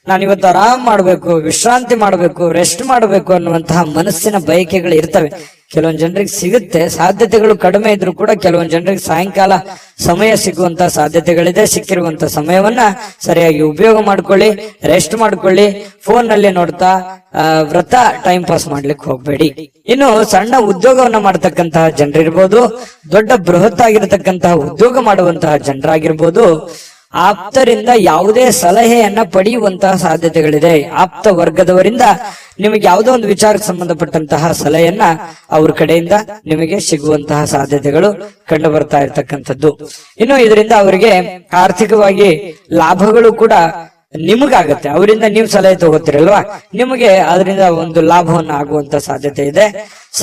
ನಾನಿವತ್ತು ಆರಾಮ್ ಮಾಡ್ಬೇಕು, ವಿಶ್ರಾಂತಿ ಮಾಡ್ಬೇಕು, ರೆಸ್ಟ್ ಮಾಡ್ಬೇಕು ಅನ್ನುವಂತಹ ಮನಸ್ಸಿನ ಬಯಕೆಗಳು ಇರ್ತವೆ. ಕೆಲವೊಂದು ಜನರಿಗೆ ಸಿಗುತ್ತೆ, ಸಾಧ್ಯತೆಗಳು ಕಡಿಮೆ ಇದ್ರೂ ಕೂಡ ಕೆಲವೊಂದು ಜನರಿಗೆ ಸಾಯಂಕಾಲ ಸಮಯ ಸಿಗುವಂತಹ ಸಾಧ್ಯತೆಗಳಿದೆ. ಸಿಕ್ಕಿರುವಂತಹ ಸಮಯವನ್ನ ಸರಿಯಾಗಿ ಉಪಯೋಗ ಮಾಡ್ಕೊಳ್ಳಿ, ರೆಸ್ಟ್ ಮಾಡ್ಕೊಳ್ಳಿ. ಫೋನ್ ನಲ್ಲಿ ನೋಡ್ತಾ ವ್ರತ ಟೈಮ್ ಪಾಸ್ ಮಾಡ್ಲಿಕ್ಕೆ ಹೋಗ್ಬೇಡಿ. ಇನ್ನು ಸಣ್ಣ ಉದ್ಯೋಗವನ್ನ ಮಾಡ್ತಕ್ಕಂತಹ ಜನರಿರ್ಬೋದು, ದೊಡ್ಡ ಬೃಹತ್ ಆಗಿರತಕ್ಕಂತಹ ಉದ್ಯೋಗ ಮಾಡುವಂತಹ ಜನರಾಗಿರ್ಬೋದು, ಆಪ್ತರಿಂದ ಯಾವುದೇ ಸಲಹೆಯನ್ನ ಪಡೆಯುವಂತಹ ಸಾಧ್ಯತೆಗಳಿದೆ. ಆಪ್ತ ವರ್ಗದವರಿಂದ ನಿಮಗೆ ಯಾವುದೋ ಒಂದು ವಿಚಾರಕ್ಕೆ ಸಂಬಂಧಪಟ್ಟಂತಹ ಸಲಹೆಯನ್ನ ಅವ್ರ ಕಡೆಯಿಂದ ನಿಮಗೆ ಸಿಗುವಂತಹ ಸಾಧ್ಯತೆಗಳು ಕಂಡು ಬರ್ತಾ ಇರ್ತಕ್ಕಂಥದ್ದು. ಇನ್ನು ಇದರಿಂದ ಅವರಿಗೆ ಆರ್ಥಿಕವಾಗಿ ಲಾಭಗಳು ಕೂಡ ನಿಮಗಾಗತ್ತೆ. ಅವರಿಂದ ನೀವು ಸಲಹೆ ತಗೋತೀರಲ್ವಾ, ನಿಮಗೆ ಅದರಿಂದ ಒಂದು ಲಾಭವನ್ನ ಆಗುವಂತ ಸಾಧ್ಯತೆ ಇದೆ.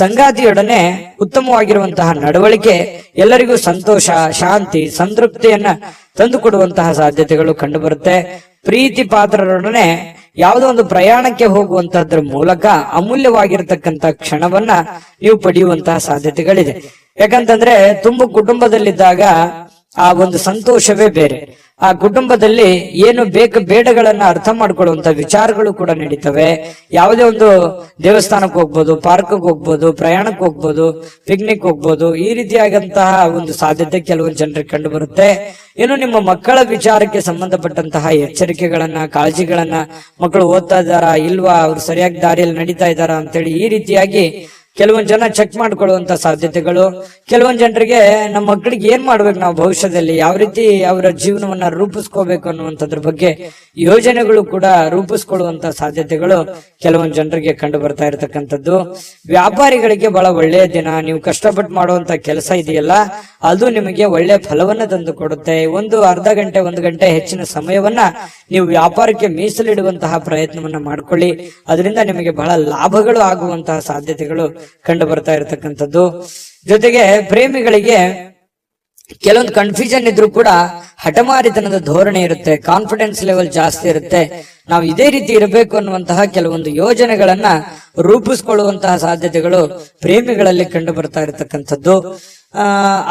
ಸಂಗಾತಿಯೊಡನೆ ಉತ್ತಮವಾಗಿರುವಂತಹ ನಡವಳಿಕೆ ಎಲ್ಲರಿಗೂ ಸಂತೋಷ, ಶಾಂತಿ, ಸಂತೃಪ್ತಿಯನ್ನ ತಂದುಕೊಡುವಂತಹ ಸಾಧ್ಯತೆಗಳು ಕಂಡು ಬರುತ್ತೆ. ಪ್ರೀತಿ ಪಾತ್ರರೊಡನೆ ಯಾವುದೋ ಒಂದು ಪ್ರಯಾಣಕ್ಕೆ ಹೋಗುವಂತಹದ್ರ ಮೂಲಕ ಅಮೂಲ್ಯವಾಗಿರ್ತಕ್ಕಂಥ ಕ್ಷಣವನ್ನ ನೀವು ಪಡೆಯುವಂತಹ ಸಾಧ್ಯತೆಗಳಿದೆ. ಯಾಕಂತಂದ್ರೆ ತುಂಬ ಕುಟುಂಬದಲ್ಲಿದ್ದಾಗ ಆ ಒಂದು ಸಂತೋಷವೇ ಬೇರೆ. ಆ ಕುಟುಂಬದಲ್ಲಿ ಏನು ಬೇಡಗಳನ್ನ ಅರ್ಥ ಮಾಡ್ಕೊಳ್ಳುವಂತ ವಿಚಾರಗಳು ಕೂಡ ನಡೀತವೆ. ಯಾವುದೇ ಒಂದು ದೇವಸ್ಥಾನಕ್ಕೆ ಹೋಗ್ಬೋದು, ಪಾರ್ಕ್ಗೆ ಹೋಗ್ಬೋದು, ಪ್ರಯಾಣಕ್ಕೆ ಹೋಗ್ಬೋದು, ಪಿಕ್ನಿಕ್ ಹೋಗ್ಬೋದು, ಈ ರೀತಿಯಾದಂತಹ ಒಂದು ಸಾಧ್ಯತೆ ಕೆಲವೊಂದು ಜನರಿಗೆ ಕಂಡು ಬರುತ್ತೆ. ಇನ್ನು ನಿಮ್ಮ ಮಕ್ಕಳ ವಿಚಾರಕ್ಕೆ ಸಂಬಂಧಪಟ್ಟಂತಹ ಎಚ್ಚರಿಕೆಗಳನ್ನ, ಕಾಳಜಿಗಳನ್ನ, ಮಕ್ಕಳು ಓದ್ತಾ ಇದ್ದಾರಾ ಇಲ್ವಾ, ಅವ್ರು ಸರಿಯಾಗಿ ದಾರಿಯಲ್ಲಿ ನಡೀತಾ ಇದ್ದಾರಾ ಅಂತೇಳಿ ಈ ರೀತಿಯಾಗಿ ಕೆಲವೊಂದು ಜನ ಚೆಕ್ ಮಾಡ್ಕೊಳ್ಳುವಂತ ಸಾಧ್ಯತೆಗಳು. ಕೆಲವೊಂದು ಜನರಿಗೆ ನಮ್ಮ ಮಕ್ಕಳಿಗೆ ಏನ್ ಮಾಡ್ಬೇಕು, ನಾವು ಭವಿಷ್ಯದಲ್ಲಿ ಯಾವ ರೀತಿ ಅವರ ಜೀವನವನ್ನ ರೂಪಿಸ್ಕೋಬೇಕು ಅನ್ನುವಂಥದ್ರ ಬಗ್ಗೆ ಯೋಜನೆಗಳು ಕೂಡ ರೂಪಿಸ್ಕೊಳ್ಳುವಂತ ಸಾಧ್ಯತೆಗಳು ಕೆಲವೊಂದು ಜನರಿಗೆ ಕಂಡು ಬರ್ತಾ ಇರತಕ್ಕಂಥದ್ದು. ವ್ಯಾಪಾರಿಗಳಿಗೆ ಬಹಳ ಒಳ್ಳೆಯ ದಿನ. ನೀವು ಕಷ್ಟಪಟ್ಟು ಮಾಡುವಂತ ಕೆಲಸ ಇದೆಯಲ್ಲ, ಅದು ನಿಮಗೆ ಒಳ್ಳೆಯ ಫಲವನ್ನ ತಂದು ಕೊಡುತ್ತೆ. ಒಂದು ಅರ್ಧ ಗಂಟೆ, 1 ಗಂಟೆ ಹೆಚ್ಚಿನ ಸಮಯವನ್ನ ನೀವು ವ್ಯಾಪಾರಕ್ಕೆ ಮೀಸಲಿಡುವಂತಹ ಪ್ರಯತ್ನವನ್ನ ಮಾಡ್ಕೊಳ್ಳಿ. ಅದರಿಂದ ನಿಮಗೆ ಬಹಳ ಲಾಭಗಳು ಆಗುವಂತಹ ಸಾಧ್ಯತೆಗಳು ಕಂಡು ಬರ್ತಾ ಇರತಕ್ಕಂಥದ್ದು. ಜೊತೆಗೆ ಪ್ರೇಮಿಗಳಿಗೆ ಕೆಲವೊಂದು ಕನ್ಫ್ಯೂಷನ್ ಇದ್ರೂ ಕೂಡ ಹಠಮಾರಿತನದ ಧೋರಣೆ ಇರುತ್ತೆ, ಕಾನ್ಫಿಡೆನ್ಸ್ ಲೆವೆಲ್ ಜಾಸ್ತಿ ಇರುತ್ತೆ. ನಾವು ಇದೇ ರೀತಿ ಇರಬೇಕು ಅನ್ನುವಂತಹ ಕೆಲವೊಂದು ಯೋಜನೆಗಳನ್ನ ರೂಪಿಸ್ಕೊಳ್ಳುವಂತಹ ಸಾಧ್ಯತೆಗಳು ಪ್ರೇಮಿಗಳಲ್ಲಿ ಕಂಡು ಬರ್ತಾ ಇರತಕ್ಕಂಥದ್ದು.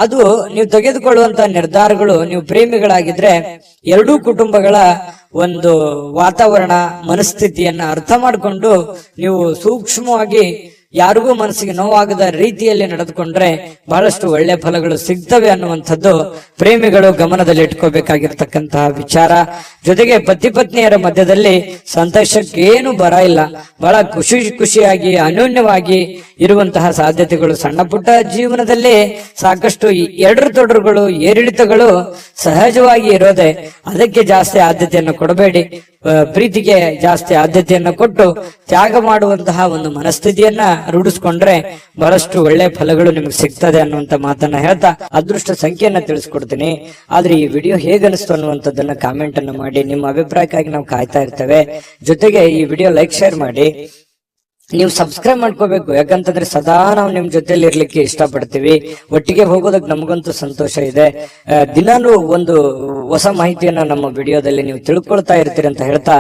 ಅದು ನೀವು ತೆಗೆದುಕೊಳ್ಳುವಂತಹ ನಿರ್ಧಾರಗಳು, ನೀವು ಪ್ರೇಮಿಗಳಾಗಿದ್ರೆ ಎರಡೂ ಕುಟುಂಬಗಳ ಒಂದು ವಾತಾವರಣ, ಮನಸ್ಥಿತಿಯನ್ನ ಅರ್ಥ ಮಾಡಿಕೊಂಡು ನೀವು ಸೂಕ್ಷ್ಮವಾಗಿ ಯಾರಿಗೂ ಮನಸ್ಸಿಗೆ ನೋವಾಗದ ರೀತಿಯಲ್ಲಿ ನಡೆದುಕೊಂಡ್ರೆ ಬಹಳಷ್ಟು ಒಳ್ಳೆ ಫಲಗಳು ಸಿಗ್ತವೆ ಅನ್ನುವಂಥದ್ದು ಪ್ರೇಮಿಗಳು ಗಮನದಲ್ಲಿ ಇಟ್ಕೋಬೇಕಾಗಿರ್ತಕ್ಕಂತಹ ವಿಚಾರ. ಜೊತೆಗೆ ಪತಿ ಪತ್ನಿಯರ ಮಧ್ಯದಲ್ಲಿ ಸಂತೋಷಕ್ಕೆ ಏನು ಬರ ಇಲ್ಲ, ಬಹಳ ಖುಷಿಯಾಗಿ ಅನ್ಯೋನ್ಯವಾಗಿ ಇರುವಂತಹ ಸಾಧ್ಯತೆಗಳು. ಸಣ್ಣ ಪುಟ್ಟ ಜೀವನದಲ್ಲಿ ಸಾಕಷ್ಟು ಎಡರು ತೊಡರುಗಳು ಏರಿಳಿತಗಳು ಸಹಜವಾಗಿ ಇರೋದೆ. ಅದಕ್ಕೆ ಜಾಸ್ತಿ ಆದ್ಯತೆಯನ್ನು ಕೊಡಬೇಡಿ. ಪ್ರೀತಿಗೆ ಜಾಸ್ತಿ ಆದ್ಯತೆಯನ್ನು ಕೊಟ್ಟು ತ್ಯಾಗ ಮಾಡುವಂತಹ ಒಂದು ಮನಸ್ಥಿತಿಯನ್ನ ರೂಢಿಸ್ಕೊಂಡ್ರೆ ಬಹಳಷ್ಟು ಒಳ್ಳೆ ಫಲಗಳು ನಿಮ್ಗೆ ಸಿಗ್ತದೆ ಅನ್ನುವಂತ ಮಾತನ್ನ ಹೇಳ್ತಾ ಅದೃಷ್ಟ ಸಂಖ್ಯೆಯನ್ನ ತಿಳಿಸ್ಕೊಡ್ತೀನಿ. ಆದ್ರೆ ಈ ವಿಡಿಯೋ ಹೇಗನಿಸ್ತು ಅನ್ನುವಂಥದ್ದನ್ನ ಕಾಮೆಂಟ್ ಅನ್ನು ಮಾಡಿ. ನಿಮ್ಮ ಅಭಿಪ್ರಾಯಕ್ಕಾಗಿ ನಾವು ಕಾಯ್ತಾ ಇರ್ತೇವೆ. ಜೊತೆಗೆ ಈ ವಿಡಿಯೋ ಲೈಕ್ ಶೇರ್ ಮಾಡಿ. ನೀವು ಸಬ್ಸ್ಕ್ರೈಬ್ ಮಾಡ್ಕೋಬೇಕು, ಯಾಕಂತಂದ್ರೆ ಸದಾ ನಾವು ನಿಮ್ ಜೊತೆಲಿ ಇರ್ಲಿಕ್ಕೆ ಇಷ್ಟಪಡ್ತೀವಿ. ಒಟ್ಟಿಗೆ ಹೋಗೋದಕ್ಕೆ ನಮಗಂತೂ ಸಂತೋಷ ಇದೆ. ದಿನಾನು ಒಂದು ಹೊಸ ಮಾಹಿತಿಯನ್ನ ನಮ್ಮ ವಿಡಿಯೋದಲ್ಲಿ ನೀವು ತಿಳ್ಕೊಳ್ತಾ ಇರ್ತೀರಿ ಅಂತ ಹೇಳ್ತಾ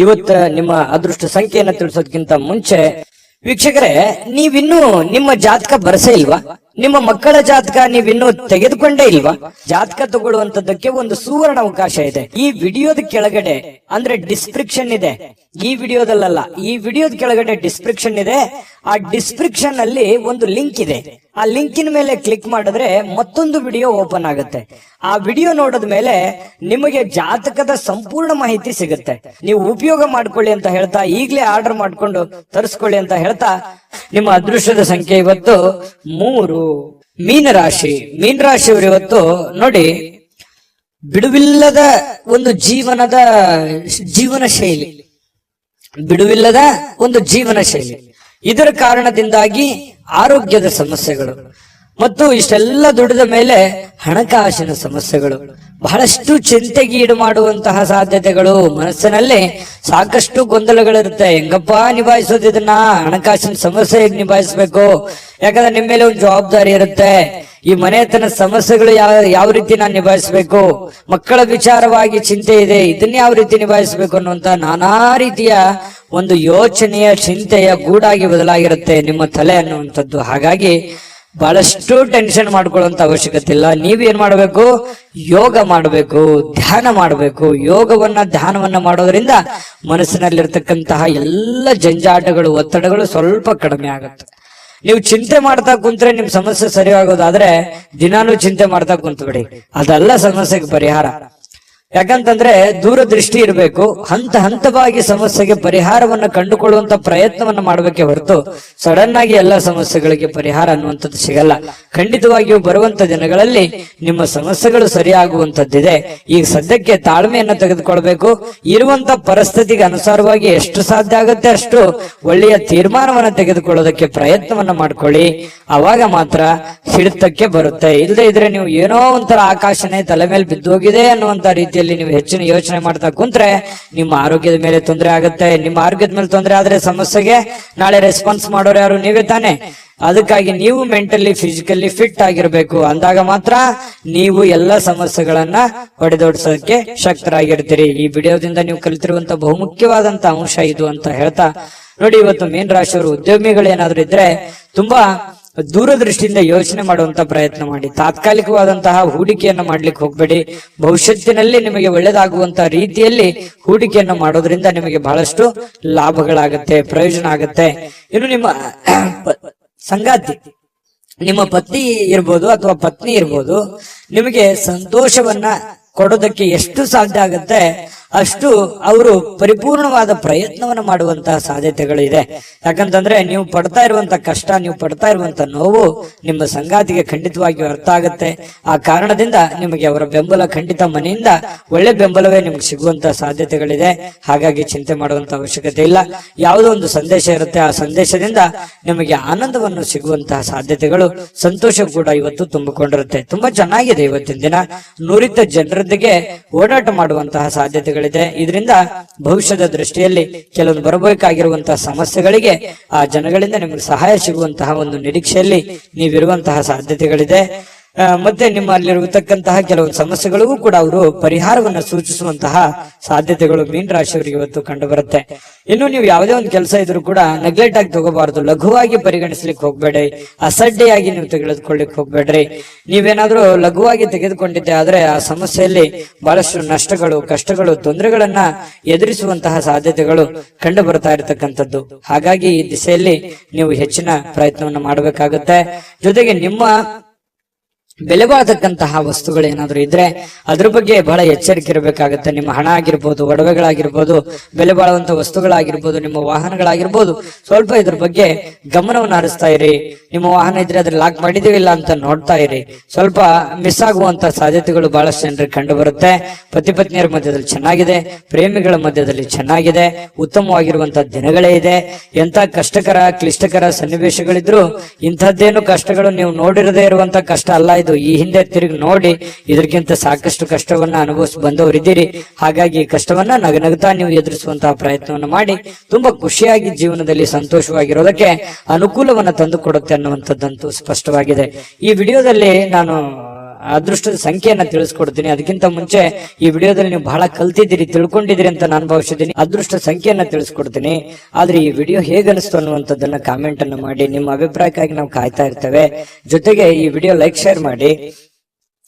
ಇವತ್ತು ನಿಮ್ಮ ಅದೃಷ್ಟ ಸಂಖ್ಯೆಯನ್ನ ತಿಳಿಸೋದಕ್ಕಿಂತ ಮುಂಚೆ ವೀಕ್ಷಕರೇ, ನೀವಿನ್ನೂ ನಿಮ್ಮ ಜಾತಕ ಬರಸೇ ಇಲ್ವಾ? ನಿಮ್ಮ ಮಕ್ಕಳ ಜಾತಕ ನೀವಿನ್ನೂ ತೆಗೆದುಕೊಂಡೇ ಇಲ್ವಾ? ಜಾತಕ ತಗೊಳ್ಳುವಂತದ್ದಕ್ಕೆ ಒಂದು ಸುವರ್ಣ ಅವಕಾಶ ಇದೆ. ಈ ವಿಡಿಯೋದ ಕೆಳಗಡೆ ಅಂದ್ರೆ ಡಿಸ್ಕ್ರಿಪ್ಷನ್ ಇದೆ. ಈ ವಿಡಿಯೋದಲ್ಲ, ಈ ವಿಡಿಯೋದ ಕೆಳಗಡೆ ಡಿಸ್ಕ್ರಿಪ್ಷನ್ ಇದೆ. ಆ ಡಿಸ್ಕ್ರಿಪ್ಷನ್ ಅಲ್ಲಿ ಒಂದು ಲಿಂಕ್ ಇದೆ. ಆ ಲಿಂಕಿನ ಮೇಲೆ ಕ್ಲಿಕ್ ಮಾಡಿದ್ರೆ ಮತ್ತೊಂದು ವಿಡಿಯೋ ಓಪನ್ ಆಗುತ್ತೆ. ಆ ವಿಡಿಯೋ ನೋಡಿದ ಮೇಲೆ ನಿಮಗೆ ಜಾತಕದ ಸಂಪೂರ್ಣ ಮಾಹಿತಿ ಸಿಗುತ್ತೆ. ನೀವು ಉಪಯೋಗ ಮಾಡ್ಕೊಳ್ಳಿ ಅಂತ ಹೇಳ್ತಾ, ಈಗಲೇ ಆರ್ಡರ್ ಮಾಡ್ಕೊಂಡು ತರಿಸ್ಕೊಳ್ಳಿ ಅಂತ ಹೇಳ್ತಾ, ನಿಮ್ಮ ಅದೃಷ್ಟದ ಸಂಖ್ಯೆ ಇವತ್ತು 3. ಮೀನರಾಶಿ. ಮೀನರಾಶಿಯವರು ಇವತ್ತು ನೋಡಿ, ಬಿಡುವಿಲ್ಲದ ಒಂದು ಜೀವನ ಶೈಲಿ, ಬಿಡುವಿಲ್ಲದ ಒಂದು ಜೀವನ ಶೈಲಿ. ಇದರ ಕಾರಣದಿಂದಾಗಿ ಆರೋಗ್ಯದ ಸಮಸ್ಯೆಗಳು ಮತ್ತು ಇಷ್ಟೆಲ್ಲ ದುಡಿದ ಮೇಲೆ ಹಣಕಾಸಿನ ಸಮಸ್ಯೆಗಳು, ಬಹಳಷ್ಟು ಚಿಂತೆಗೀಡು ಮಾಡುವಂತಹ ಸಾಧ್ಯತೆಗಳು. ಮನಸ್ಸಿನಲ್ಲಿ ಸಾಕಷ್ಟು ಗೊಂದಲಗಳಿರುತ್ತೆ. ಹೆಂಗಪ್ಪ ನಿಭಾಯಿಸೋದು ಇದನ್ನ? ಹಣಕಾಸಿನ ಸಮಸ್ಯೆ ಹೇಗೆ ನಿಭಾಯಿಸ್ಬೇಕು? ಯಾಕಂದ್ರೆ ನಿಮ್ಮ ಮೇಲೆ ಒಂದು ಜವಾಬ್ದಾರಿ ಇರುತ್ತೆ. ಈ ಮನೆತನ ಸಮಸ್ಯೆಗಳು ಯಾವ ರೀತಿ ನಾನು ನಿಭಾಯಿಸ್ಬೇಕು? ಮಕ್ಕಳ ವಿಚಾರವಾಗಿ ಚಿಂತೆ ಇದೆ, ಇದನ್ನ ಯಾವ ರೀತಿ ನಿಭಾಯಿಸ್ಬೇಕು ಅನ್ನುವಂತ ನಾನಾ ರೀತಿಯ ಒಂದು ಯೋಚನೆಯ ಚಿಂತೆಯ ಗೂಡಾಗಿ ಬದಲಾಗಿರುತ್ತೆ ನಿಮ್ಮ ತಲೆ ಅನ್ನುವಂಥದ್ದು. ಹಾಗಾಗಿ ಬಹಳಷ್ಟು ಟೆನ್ಷನ್ ಮಾಡ್ಕೊಳ್ಳುವಂತ ಅವಶ್ಯಕತೆ ಇಲ್ಲ. ನೀವೇನ್ ಮಾಡಬೇಕು? ಯೋಗ ಮಾಡಬೇಕು, ಧ್ಯಾನ ಮಾಡಬೇಕು. ಯೋಗವನ್ನ ಧ್ಯಾನವನ್ನ ಮಾಡೋದ್ರಿಂದ ಮನಸ್ಸಿನಲ್ಲಿರ್ತಕ್ಕಂತಹ ಎಲ್ಲ ಜಂಜಾಟಗಳು, ಒತ್ತಡಗಳು ಸ್ವಲ್ಪ ಕಡಿಮೆ ಆಗುತ್ತೆ. ನೀವು ಚಿಂತೆ ಮಾಡ್ತಾ ಕುಂತ್ರೆ ನಿಮ್ ಸಮಸ್ಯೆ ಸರಿ ಆಗೋದಾದ್ರೆ ದಿನಾನು ಚಿಂತೆ ಮಾಡ್ತಾ ಕುಂತ್ಬಿಡಿ. ಅದೆಲ್ಲ ಸಮಸ್ಯೆಗೆ ಪರಿಹಾರ. ಯಾಕಂತಂದ್ರೆ ದೂರದೃಷ್ಟಿ ಇರಬೇಕು. ಹಂತವಾಗಿ ಸಮಸ್ಯೆಗೆ ಪರಿಹಾರವನ್ನ ಕಂಡುಕೊಳ್ಳುವಂತ ಪ್ರಯತ್ನವನ್ನ ಮಾಡಬೇಕೆ ಹೊರತು ಸಡನ್ ಆಗಿ ಎಲ್ಲ ಸಮಸ್ಯೆಗಳಿಗೆ ಪರಿಹಾರ ಅನ್ನುವಂಥದ್ದು ಸಿಗಲ್ಲ. ಖಂಡಿತವಾಗಿಯೂ ಬರುವಂತ ದಿನಗಳಲ್ಲಿ ನಿಮ್ಮ ಸಮಸ್ಯೆಗಳು ಸರಿಯಾಗುವಂತದ್ದಿದೆ. ಈಗ ಸದ್ಯಕ್ಕೆ ತಾಳ್ಮೆಯನ್ನ ತೆಗೆದುಕೊಳ್ಬೇಕು. ಇರುವಂತ ಪರಿಸ್ಥಿತಿಗೆ ಅನುಸಾರವಾಗಿ ಎಷ್ಟು ಸಾಧ್ಯ ಆಗುತ್ತೆ ಅಷ್ಟು ಒಳ್ಳೆಯ ತೀರ್ಮಾನವನ್ನ ತೆಗೆದುಕೊಳ್ಳೋದಕ್ಕೆ ಪ್ರಯತ್ನವನ್ನ ಮಾಡ್ಕೊಳ್ಳಿ. ಅವಾಗ ಮಾತ್ರ ಹಿಡಿತಕ್ಕೆ ಬರುತ್ತೆ. ಇಲ್ಲದೆ ಇದ್ರೆ ನೀವು ಏನೋ ಒಂಥರ ಆಕಾಶನೇ ತಲೆ ಮೇಲೆ ಬಿದ್ದೋಗಿದೆ ಅನ್ನುವಂತ ರೀತಿಯಲ್ಲಿ ನೀವು ಹೆಚ್ಚಿನ ಯೋಚನೆ ಮಾಡ್ತಾ ಕುಂತ್ರೆ ನಿಮ್ಮ ಆರೋಗ್ಯದ ಮೇಲೆ ತೊಂದರೆ ಆಗುತ್ತೆ. ನಿಮ್ಮ ಆರೋಗ್ಯದ ಮೇಲೆ ತೊಂದರೆ ಆದ್ರೆ ಸಮಸ್ಯೆಗೆ ನಾಳೆ ರೆಸ್ಪಾನ್ಸ್ ಮಾಡೋರು ಯಾರು? ನೀವೇ ತಾನೆ. ಅದಕ್ಕಾಗಿ ನೀವು ಮೆಂಟಲಿ ಫಿಸಿಕಲಿ ಫಿಟ್ ಆಗಿರ್ಬೇಕು. ಅಂದಾಗ ಮಾತ್ರ ನೀವು ಎಲ್ಲ ಸಮಸ್ಯೆಗಳನ್ನ ಹೊಡೆದೋಡಿಸೋದಕ್ಕೆ ಶಕ್ತರಾಗಿರ್ತೀರಿ. ಈ ವಿಡಿಯೋದಿಂದ ನೀವು ಕಲಿತಿರುವಂತ ಬಹುಮುಖ್ಯವಾದಂತ ಅಂಶ ಇದು ಅಂತ ಹೇಳ್ತಾ ನೋಡಿ, ಇವತ್ತು ಮೀನ ರಾಶಿಯವರು ಉದ್ಯಮಿಗಳೇನಾದ್ರೂ ಇದ್ರೆ ತುಂಬಾ ದೂರದೃಷ್ಟಿಯಿಂದ ಯೋಚನೆ ಮಾಡುವಂತ ಪ್ರಯತ್ನ ಮಾಡಿ. ತಾತ್ಕಾಲಿಕವಾದಂತಹ ಹೂಡಿಕೆಯನ್ನ ಮಾಡ್ಲಿಕ್ಕೆ ಹೋಗ್ಬೇಡಿ. ಭವಿಷ್ಯತ್ತಿನಲ್ಲಿ ನಿಮಗೆ ಒಳ್ಳೆದಾಗುವಂತ ರೀತಿಯಲ್ಲಿ ಹೂಡಿಕೆಯನ್ನ ಮಾಡೋದ್ರಿಂದ ನಿಮಗೆ ಬಹಳಷ್ಟು ಲಾಭಗಳಾಗುತ್ತೆ, ಪ್ರಯೋಜನ ಆಗುತ್ತೆ. ಇನ್ನು ನಿಮ್ಮ ಸಂಗಾತಿ, ನಿಮ್ಮ ಪತಿ ಇರ್ಬೋದು ಅಥವಾ ಪತ್ನಿ ಇರ್ಬೋದು, ನಿಮಗೆ ಸಂತೋಷವನ್ನ ಕೊಡೋದಕ್ಕೆ ಎಷ್ಟು ಸಾಧ್ಯ ಆಗುತ್ತೆ ಅಷ್ಟು ಅವರು ಪರಿಪೂರ್ಣವಾದ ಪ್ರಯತ್ನವನ್ನ ಮಾಡುವಂತಹ ಸಾಧ್ಯತೆಗಳಿದೆ. ಯಾಕಂತಂದ್ರೆ ನೀವು ಪಡ್ತಾ ಇರುವಂತ ಕಷ್ಟ, ನೀವು ಪಡ್ತಾ ಇರುವಂತ ನೋವು ನಿಮ್ಮ ಸಂಗಾತಿಗೆ ಖಂಡಿತವಾಗಿಯೂ ಅರ್ಥ ಆಗುತ್ತೆ. ಆ ಕಾರಣದಿಂದ ನಿಮಗೆ ಅವರ ಬೆಂಬಲ ಖಂಡಿತ ಮನೆಯಿಂದ ಒಳ್ಳೆ ಬೆಂಬಲವೇ ನಿಮ್ಗೆ ಸಿಗುವಂತ ಸಾಧ್ಯತೆಗಳಿದೆ. ಹಾಗಾಗಿ ಚಿಂತೆ ಮಾಡುವಂತ ಅವಶ್ಯಕತೆ ಇಲ್ಲ. ಯಾವುದೋ ಒಂದು ಸಂದೇಶ ಇರುತ್ತೆ, ಆ ಸಂದೇಶದಿಂದ ನಿಮಗೆ ಆನಂದವನ್ನು ಸಿಗುವಂತಹ ಸಾಧ್ಯತೆಗಳು, ಸಂತೋಷ ಕೂಡ ಇವತ್ತು ತುಂಬಿಕೊಂಡಿರುತ್ತೆ. ತುಂಬಾ ಚೆನ್ನಾಗಿದೆ ಇವತ್ತಿನ ದಿನ. ನುರಿತ ಜನರೊಂದಿಗೆ ಓಡಾಟ ಮಾಡುವಂತಹ ಸಾಧ್ಯತೆಗಳು ಇದರಿಂದ ಭವಿಷ್ಯದ ದೃಷ್ಟಿಯಲ್ಲಿ ಕೆಲವೊಂದು ಬರಬೇಕಾಗಿರುವಂತಹ ಸಮಸ್ಯೆಗಳಿಗೆ ಆ ಜನಗಳಿಂದ ನಿಮಗೆ ಸಹಾಯ ಸಿಗುವಂತಹ ಒಂದು ನಿರೀಕ್ಷೆಯಲ್ಲಿ ನೀವಿರುವಂತಹ ಸಾಧ್ಯತೆಗಳಿದೆ. ಮತ್ತೆ ನಿಮ್ಮಲ್ಲಿರತಕ್ಕಂತಹ ಕೆಲವು ಸಮಸ್ಯೆಗಳಿಗೂ ಕೂಡ ಅವರು ಪರಿಹಾರವನ್ನ ಸೂಚಿಸುವಂತಹ ಸಾಧ್ಯತೆಗಳು ಮೀನ ರಾಶಿಯವರಿಗೆ ಇವತ್ತು ಕಂಡು ಬರುತ್ತೆ. ಇನ್ನು ನೀವು ಯಾವುದೇ ಒಂದು ಕೆಲಸ ಇದ್ರೂ ಕೂಡ ನೆಗ್ಲೆಕ್ಟ್ ಆಗಿ ತಗೋಬಾರದು, ಲಘುವಾಗಿ ಪರಿಗಣಿಸ್ಲಿಕ್ಕೆ ಹೋಗ್ಬೇಡಿ, ಅಸಡ್ಡೆಯಾಗಿ ನೀವು ತೆಗೆದುಕೊಳ್ಳಿಕ್ ಹೋಗ್ಬೇಡ್ರಿ. ನೀವೇನಾದ್ರೂ ಲಘುವಾಗಿ ತೆಗೆದುಕೊಂಡಿದ್ದೆ ಆದ್ರೆ ಆ ಸಮಸ್ಯೆಯಲ್ಲಿ ಬಹಳಷ್ಟು ನಷ್ಟಗಳು, ಕಷ್ಟಗಳು, ತೊಂದರೆಗಳನ್ನ ಎದುರಿಸುವಂತಹ ಸಾಧ್ಯತೆಗಳು ಕಂಡು ಬರ್ತಾ ಇರತಕ್ಕಂಥದ್ದು. ಹಾಗಾಗಿ ಈ ದಿಸೆಯಲ್ಲಿ ನೀವು ಹೆಚ್ಚಿನ ಪ್ರಯತ್ನವನ್ನು ಮಾಡಬೇಕಾಗುತ್ತೆ. ಜೊತೆಗೆ ನಿಮ್ಮ ಬೆಲೆ ಬಾಳತಕ್ಕಂತಹ ವಸ್ತುಗಳು ಏನಾದ್ರು ಇದ್ರೆ ಅದ್ರ ಬಗ್ಗೆ ಬಹಳ ಎಚ್ಚರಿಕೆ ಇರಬೇಕಾಗುತ್ತೆ. ನಿಮ್ಮ ಹಣ ಆಗಿರ್ಬೋದು, ಒಡವೆಗಳಾಗಿರ್ಬೋದು, ಬೆಲೆ ಬಾಳುವಂತ ವಸ್ತುಗಳಾಗಿರ್ಬೋದು, ನಿಮ್ಮ ವಾಹನಗಳಾಗಿರ್ಬೋದು, ಸ್ವಲ್ಪ ಇದ್ರ ಬಗ್ಗೆ ಗಮನವನ್ನು ಹರಿಸ್ತಾ ಇರಿ. ನಿಮ್ಮ ವಾಹನ ಇದ್ರೆ ಅದ್ರ ಲಾಕ್ ಮಾಡಿದೀವಿಲ್ಲ ಅಂತ ನೋಡ್ತಾ ಇರಿ. ಸ್ವಲ್ಪ ಮಿಸ್ ಆಗುವಂತ ಸಾಧ್ಯತೆಗಳು ಬಹಳಷ್ಟು ಜನರಿಗೆ ಕಂಡು ಬರುತ್ತೆ. ಪತಿ ಪತ್ನಿಯರ ಮಧ್ಯದಲ್ಲಿ ಚೆನ್ನಾಗಿದೆ, ಪ್ರೇಮಿಗಳ ಮಧ್ಯದಲ್ಲಿ ಚೆನ್ನಾಗಿದೆ, ಉತ್ತಮವಾಗಿರುವಂತಹ ದಿನಗಳೇ ಇದೆ. ಎಂತ ಕಷ್ಟಕರ ಕ್ಲಿಷ್ಟಕರ ಸನ್ನಿವೇಶಗಳಿದ್ರು ಇಂಥದ್ದೇನು ಕಷ್ಟಗಳು ನೀವು ನೋಡಿರದೇ ಇರುವಂತ ಕಷ್ಟ ಅಲ್ಲ ಇದು. ಈ ಹಿಂದೆ ತಿರುಗಿ ನೋಡಿ ಇದಕ್ಕಿಂತ ಸಾಕಷ್ಟು ಕಷ್ಟವನ್ನ ಅನುಭವಿಸಿ ಬಂದವರಿದ್ದೀರಿ. ಹಾಗಾಗಿ ಕಷ್ಟವನ್ನ ನಗನಗ್ತಾ ನೀವು ಎದುರಿಸುವಂತಹ ಪ್ರಯತ್ನವನ್ನು ಮಾಡಿ ತುಂಬಾ ಖುಷಿಯಾಗಿ ಜೀವನದಲ್ಲಿ ಸಂತೋಷವಾಗಿರೋದಕ್ಕೆ ಅನುಕೂಲವನ್ನ ತಂದು ಕೊಡುತ್ತೆ ಅನ್ನುವಂಥದ್ದಂತೂ ಸ್ಪಷ್ಟವಾಗಿದೆ. ಈ ವಿಡಿಯೋದಲ್ಲಿ ನಾನು ಅದೃಷ್ಟದ ಸಂಖ್ಯೆಯನ್ನ ತಿಳಿಸ್ಕೊಡ್ತೀನಿ. ಅದಕ್ಕಿಂತ ಮುಂಚೆ ಈ ವಿಡಿಯೋದಲ್ಲಿ ನೀವು ಬಹಳ ಕಲ್ತಿದ್ದೀರಿ, ತಿಳ್ಕೊಂಡಿದ್ದೀರಿ ಅಂತ ನಾನು ಭಾವಿಸಿದ್ದೀನಿ. ಅದೃಷ್ಟ ಸಂಖ್ಯೆಯನ್ನ ತಿಳಿಸ್ಕೊಡ್ತೀನಿ. ಆದ್ರೆ ಈ ವಿಡಿಯೋ ಹೇಗನಿಸ್ತು ಅನ್ನುವಂಥದ್ದನ್ನ ಕಾಮೆಂಟ್ ಅನ್ನು ಮಾಡಿ. ನಿಮ್ಮ ಅಭಿಪ್ರಾಯಕ್ಕಾಗಿ ನಾವು ಕಾಯ್ತಾ ಇರ್ತೇವೆ. ಜೊತೆಗೆ ಈ ವಿಡಿಯೋ ಲೈಕ್, ಶೇರ್ ಮಾಡಿ.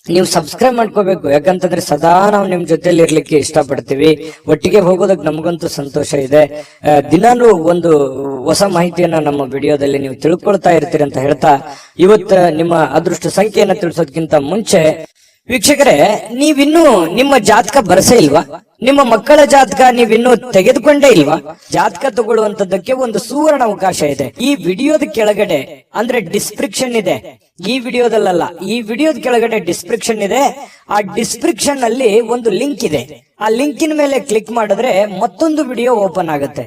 ನೀವು ಸಬ್ಸ್ಕ್ರೈಬ್ ಮಾಡ್ಕೋಬೇಕು, ಯಾಕಂತಂದ್ರೆ ಸದಾ ನಾವು ನಿಮ್ ಜೊತೆಲಿ ಇರ್ಲಿಕ್ಕೆ ಇಷ್ಟಪಡ್ತೀವಿ. ಒಟ್ಟಿಗೆ ಹೋಗೋದಕ್ಕೆ ನಮಗಂತೂ ಸಂತೋಷ ಇದೆ. ದಿನಾನು ಒಂದು ಹೊಸ ಮಾಹಿತಿಯನ್ನ ನಮ್ಮ ವಿಡಿಯೋದಲ್ಲಿ ನೀವು ತಿಳ್ಕೊಳ್ತಾ ಇರ್ತೀರಿ ಅಂತ ಹೇಳ್ತಾ, ಇವತ್ತು ನಿಮ್ಮ ಅದೃಷ್ಟ ಸಂಖ್ಯೆಯನ್ನ ತಿಳಿಸೋದಕ್ಕಿಂತ ಮುಂಚೆ ವೀಕ್ಷಕರೇ, ನೀವಿನ್ನೂ ನಿಮ್ಮ ಜಾತಕ ಬರಸೇ ಇಲ್ವಾ? ನಿಮ್ಮ ಮಕ್ಕಳ ಜಾತಕ ನೀವಿನ್ನೂ ತೆಗೆದುಕೊಂಡೇ ಇಲ್ವಾ? ಜಾತಕ ತಗೊಳ್ಳುವಂತದ್ದಕ್ಕೆ ಒಂದು ಸುವರ್ಣ ಅವಕಾಶ ಇದೆ. ಈ ವಿಡಿಯೋದ ಕೆಳಗಡೆ ಅಂದ್ರೆ ಡಿಸ್ಕ್ರಿಪ್ಷನ್ ಇದೆ. ಈ ವಿಡಿಯೋದಲ್ಲ, ಈ ವಿಡಿಯೋದ ಕೆಳಗಡೆ ಡಿಸ್ಕ್ರಿಪ್ಷನ್ ಇದೆ. ಆ ಡಿಸ್ಕ್ರಿಪ್ಷನ್ ಅಲ್ಲಿ ಒಂದು ಲಿಂಕ್ ಇದೆ. ಆ ಲಿಂಕಿನ ಮೇಲೆ ಕ್ಲಿಕ್ ಮಾಡಿದ್ರೆ ಮತ್ತೊಂದು ವಿಡಿಯೋ ಓಪನ್ ಆಗುತ್ತೆ.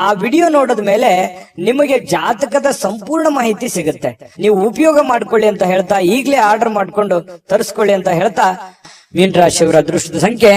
ಆ ವಿಡಿಯೋ ನೋಡಿದ ಮೇಲೆ ನಿಮಗೆ ಜಾತಕದ ಸಂಪೂರ್ಣ ಮಾಹಿತಿ ಸಿಗುತ್ತೆ. ನೀವು ಉಪಯೋಗ ಮಾಡ್ಕೊಳ್ಳಿ ಅಂತ ಹೇಳ್ತಾ, ಈಗಲೇ ಆರ್ಡರ್ ಮಾಡ್ಕೊಂಡು ತರಿಸ್ಕೊಳ್ಳಿ ಅಂತ ಹೇಳ್ತಾ, ಮೀನ ರಾಶಿಯವರ ಅದೃಷ್ಟದ ಸಂಖ್ಯೆ